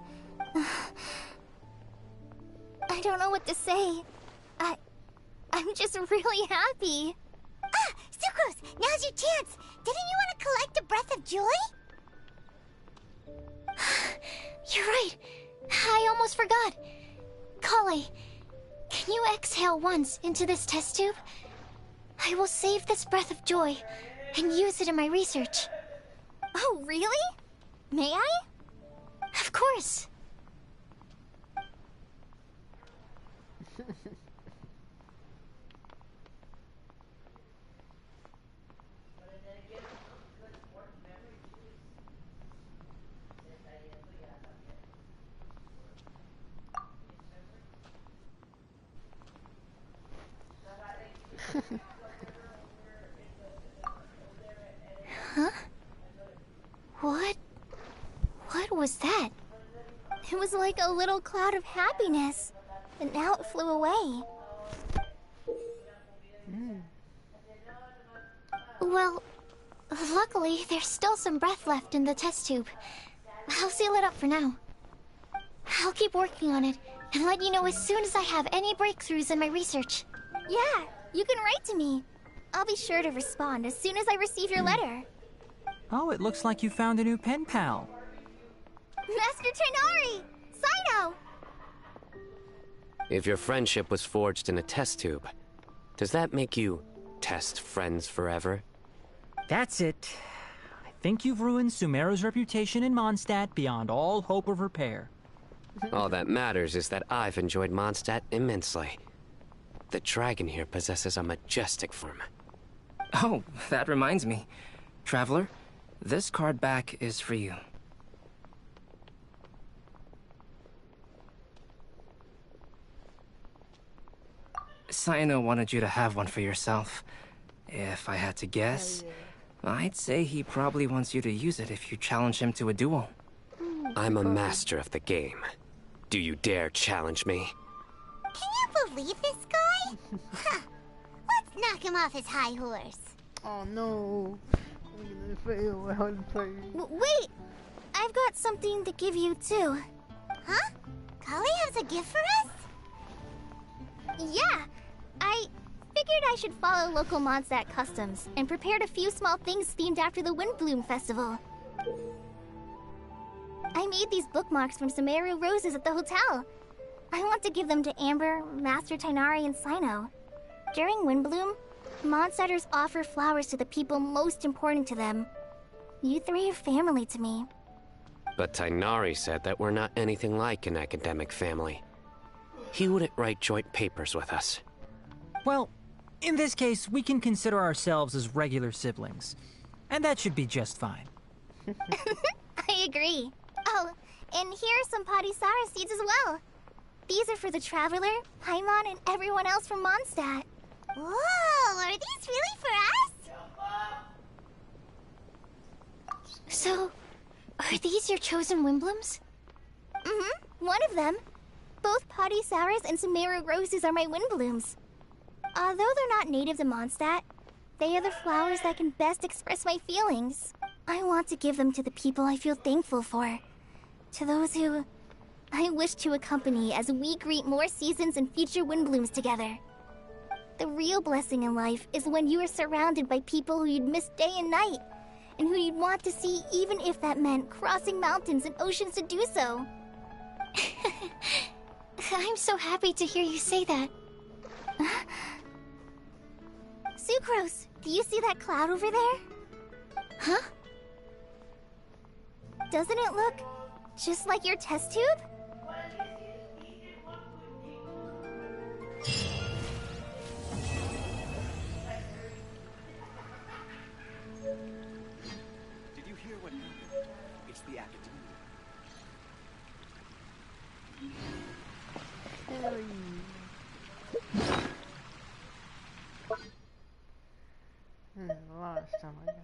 don't know what to say. I'm just really happy. Ah, Sucrose, now's your chance. Didn't you want to collect a breath of joy? You're right. I almost forgot. Kale, can you exhale once into this test tube? I will save this breath of joy and use it in my research. Oh, really? May I? Of course. Huh? What was that? It was like a little cloud of happiness, and now it flew away. Well, luckily, there's still some breath left in the test tube. I'll seal it up for now. I'll keep working on it and let you know as soon as I have any breakthroughs in my research. Yeah, you can write to me. I'll be sure to respond as soon as I receive your letter. Oh, it looks like you found a new pen pal. Master Tainari! Saito! If your friendship was forged in a test tube, does that make you test friends forever? That's it. I think you've ruined Sumeru's reputation in Mondstadt beyond all hope of repair. All that matters is that I've enjoyed Mondstadt immensely. The dragon here possesses a majestic form. Oh, that reminds me. Traveler, this card back is for you. Saino wanted you to have one for yourself. If I had to guess, I'd say he probably wants you to use it if you challenge him to a duel. I'm a master of the game. Do you dare challenge me? Can you believe this guy? Huh. Let's knock him off his high horse. Oh no. I'm gonna fail. How to play. Wait! I've got something to give you too. Huh? Kale has a gift for us? Yeah! I figured I should follow local Mondstadt customs and prepared a few small things themed after the Windbloom Festival. I made these bookmarks from Sumeru roses at the hotel. I want to give them to Amber, Master Tainari, and Saino. During Windbloom, Mondstadters offer flowers to the people most important to them. You three are family to me. But Tainari said that we're not anything like an academic family. He wouldn't write joint papers with us. Well, in this case, we can consider ourselves as regular siblings. And that should be just fine. I agree. Oh, and here are some Podisara seeds as well. These are for the Traveler, Paimon, and everyone else from Mondstadt. Whoa, are these really for us? So, are these your chosen Wimblums? Mm-hmm, one of them. Both Podisauras and Sumeru roses are my Windblooms. Although they're not native to Mondstadt, they are the flowers that can best express my feelings. I want to give them to the people I feel thankful for. To those who I wish to accompany as we greet more seasons and future Windblooms together. The real blessing in life is when you are surrounded by people who you'd miss day and night, and who you'd want to see even if that meant crossing mountains and oceans to do so. I'm so happy to hear you say that. Sucrose, do you see that cloud over there? Huh? Doesn't it look just like your test tube? Did you hear what happened? It's the academia. Last time I got.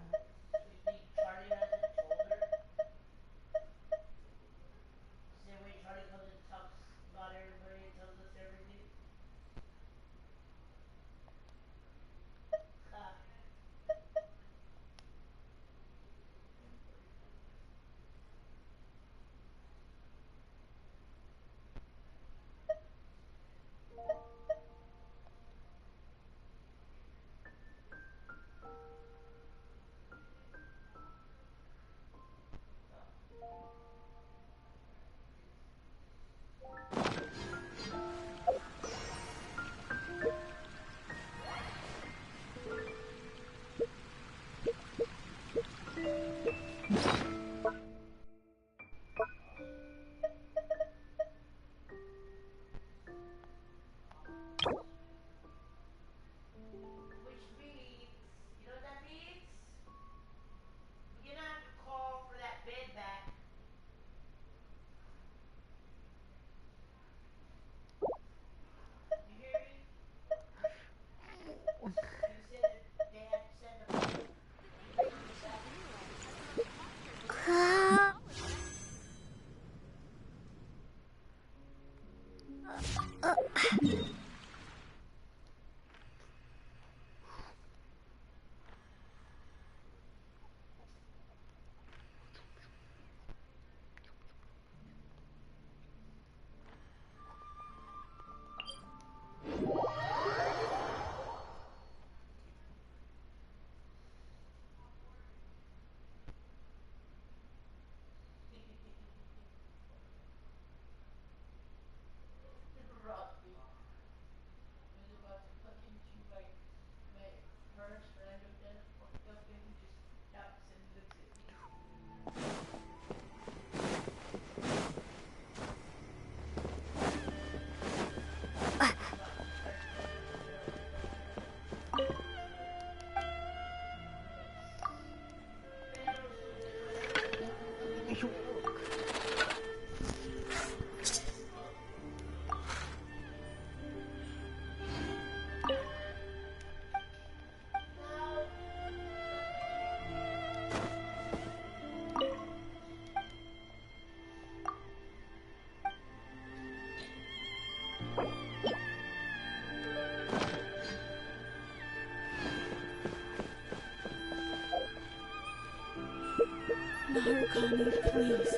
Narukami, please.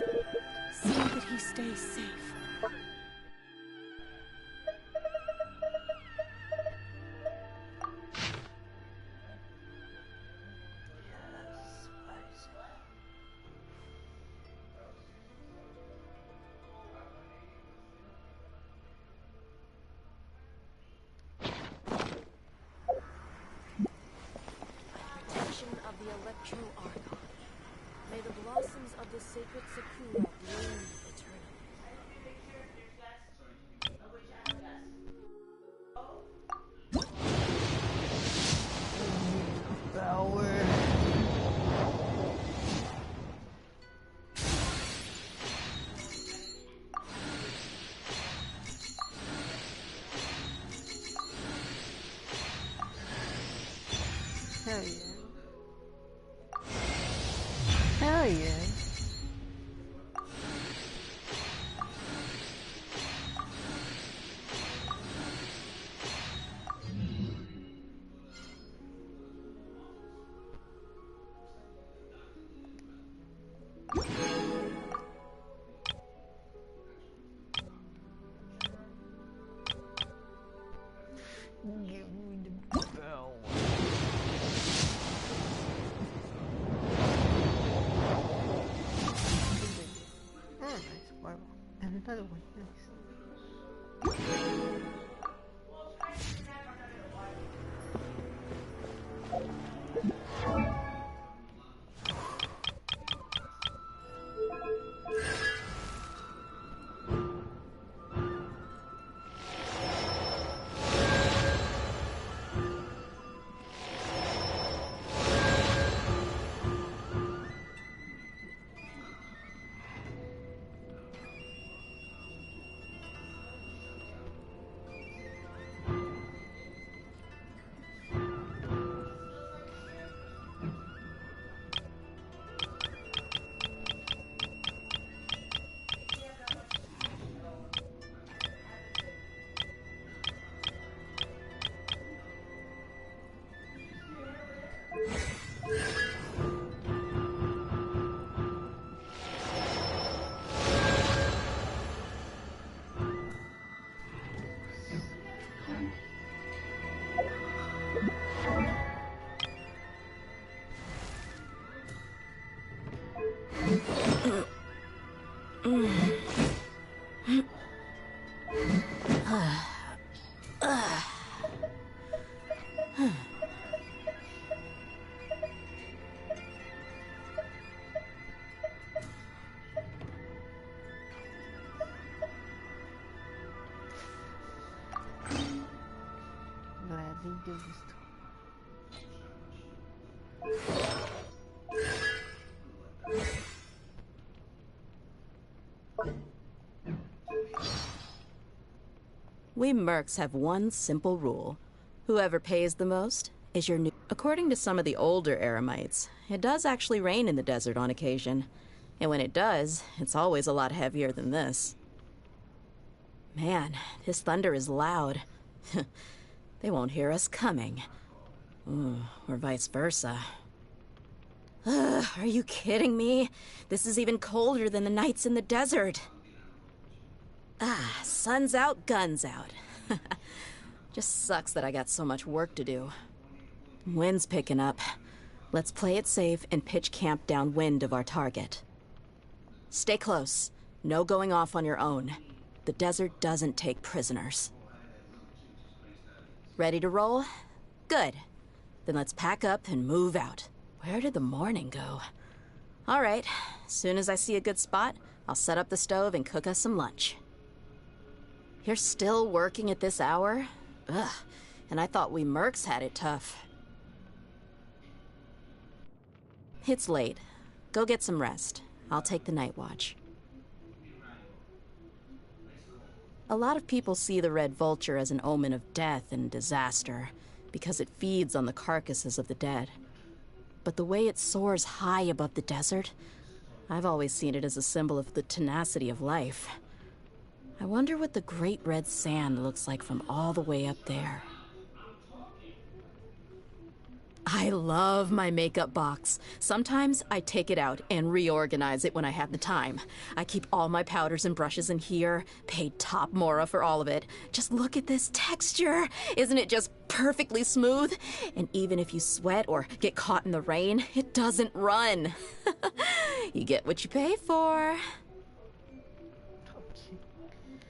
See that he stays safe. Protection of the Electro Archon. blossoms of the sacred sakura bloom eternally. Power. Hell yeah. Hell yeah. Give me the bell. Oh, nice. Wow. And another one. Nice. Gladly do this. We mercs have one simple rule. Whoever pays the most is your new... According to some of the older Eremites, it does actually rain in the desert on occasion. And when it does, it's always a lot heavier than this. Man, this thunder is loud. They won't hear us coming. Or vice versa. Are you kidding me? This is even colder than the nights in the desert. Sun's out, guns out. Just sucks that I got so much work to do. Wind's picking up. Let's play it safe and pitch camp downwind of our target. Stay close. No going off on your own. The desert doesn't take prisoners. Ready to roll? Good. Then let's pack up and move out. Where did the morning go? All right. As soon as I see a good spot, I'll set up the stove and cook us some lunch. You're still working at this hour? Ugh. And I thought we mercs had it tough. It's late. Go get some rest. I'll take the night watch. A lot of people see the red vulture as an omen of death and disaster, because it feeds on the carcasses of the dead. But the way it soars high above the desert, I've always seen it as a symbol of the tenacity of life. I wonder what the Great Red Sand looks like from all the way up there. I love my makeup box. Sometimes I take it out and reorganize it when I have the time. I keep all my powders and brushes in here, paid top Mora for all of it. Just look at this texture. Isn't it just perfectly smooth? And even if you sweat or get caught in the rain, it doesn't run. You get what you pay for.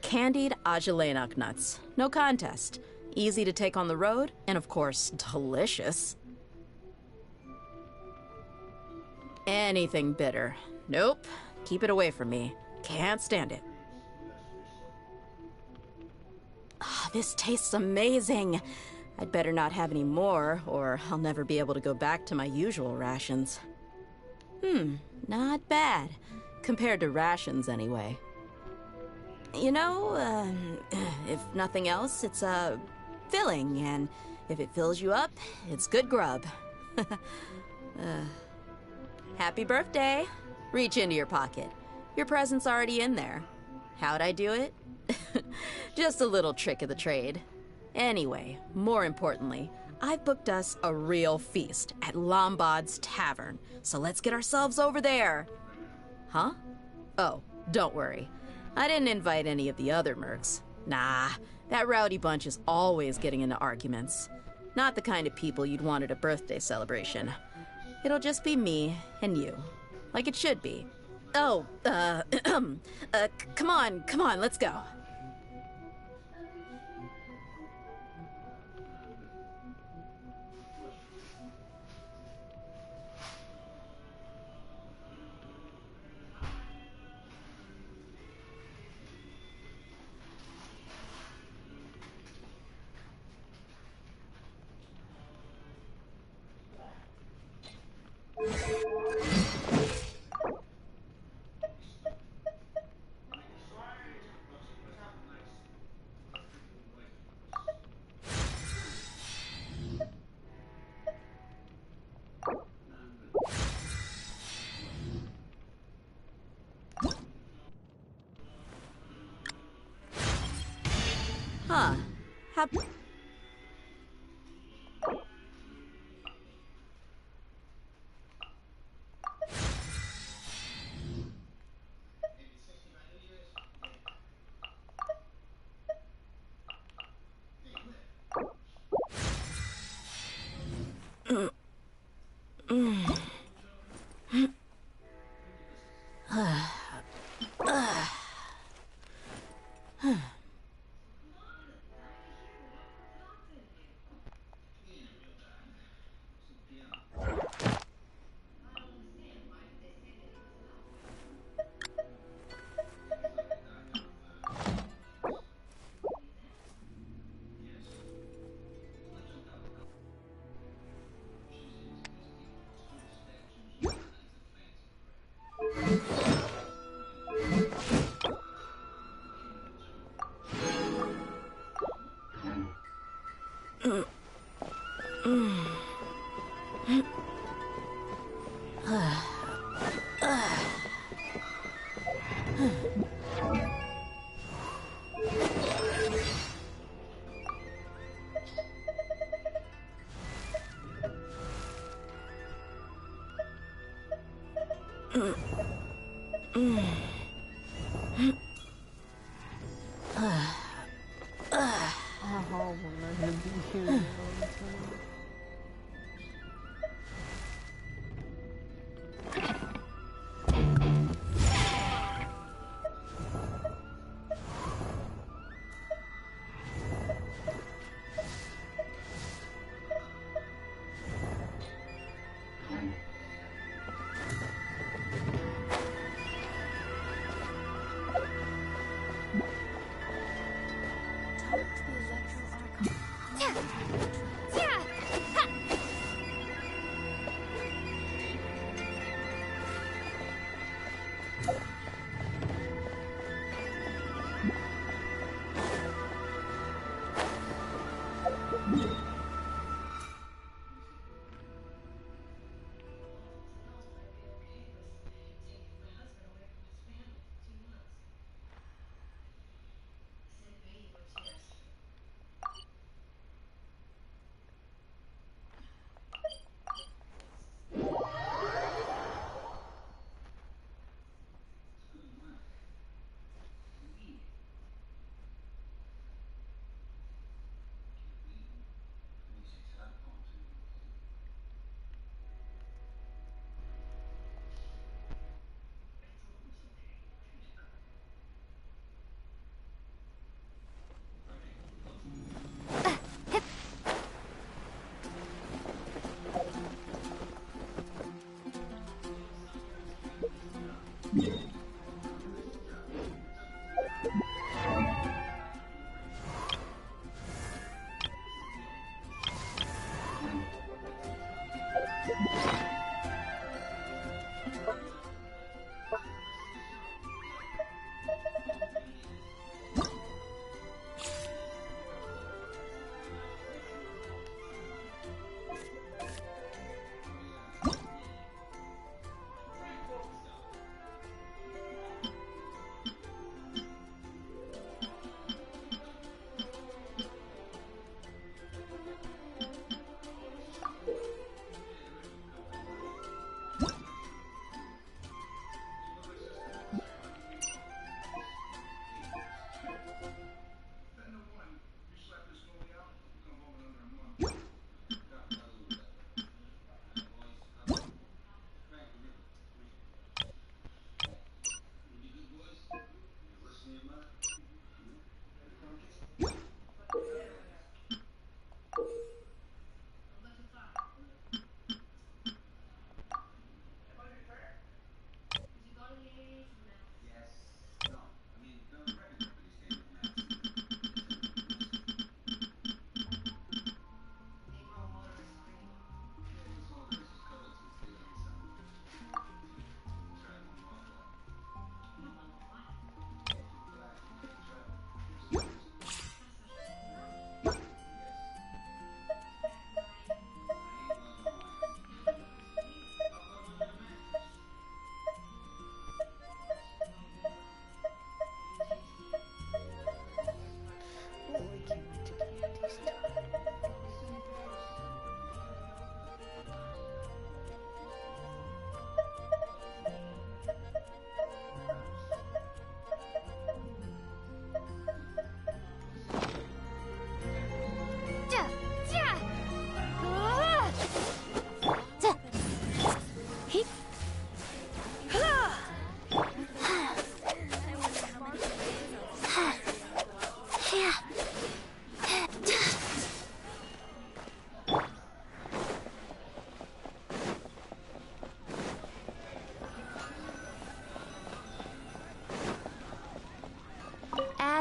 Candied Agelenok nuts. No contest. Easy to take on the road, and of course, delicious. Anything bitter. Nope. Keep it away from me. Can't stand it. This tastes amazing. I'd better not have any more, or I'll never be able to go back to my usual rations. Not bad. Compared to rations, anyway. You know, if nothing else, it's, filling, and if it fills you up, it's good grub. Happy birthday. Reach into your pocket. Your present's already in there. How'd I do it? Just a little trick of the trade. Anyway, more importantly, I've booked us a real feast at Lombard's Tavern, so let's get ourselves over there. Huh? Oh, don't worry. I didn't invite any of the other mercs. Nah, that rowdy bunch is always getting into arguments. Not the kind of people you'd want at a birthday celebration. It'll just be me and you. Like it should be. Oh, come on, let's go. Huh.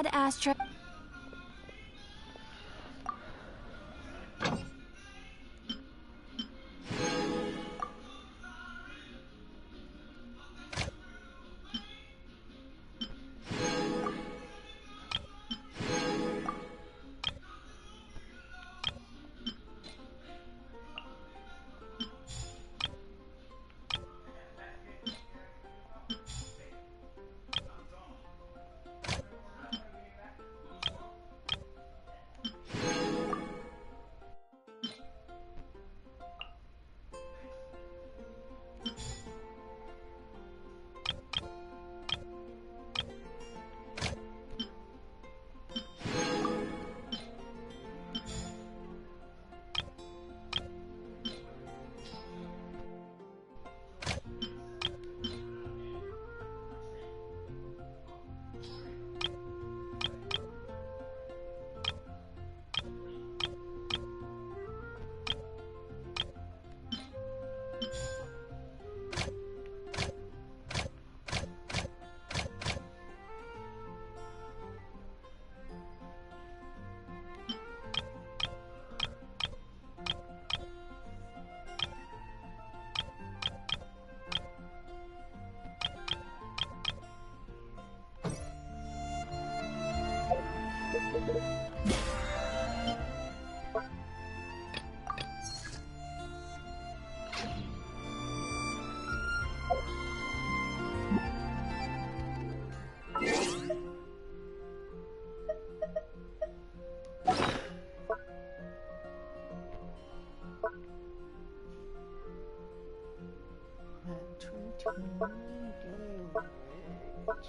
sad ashtray. That 20 getting rich.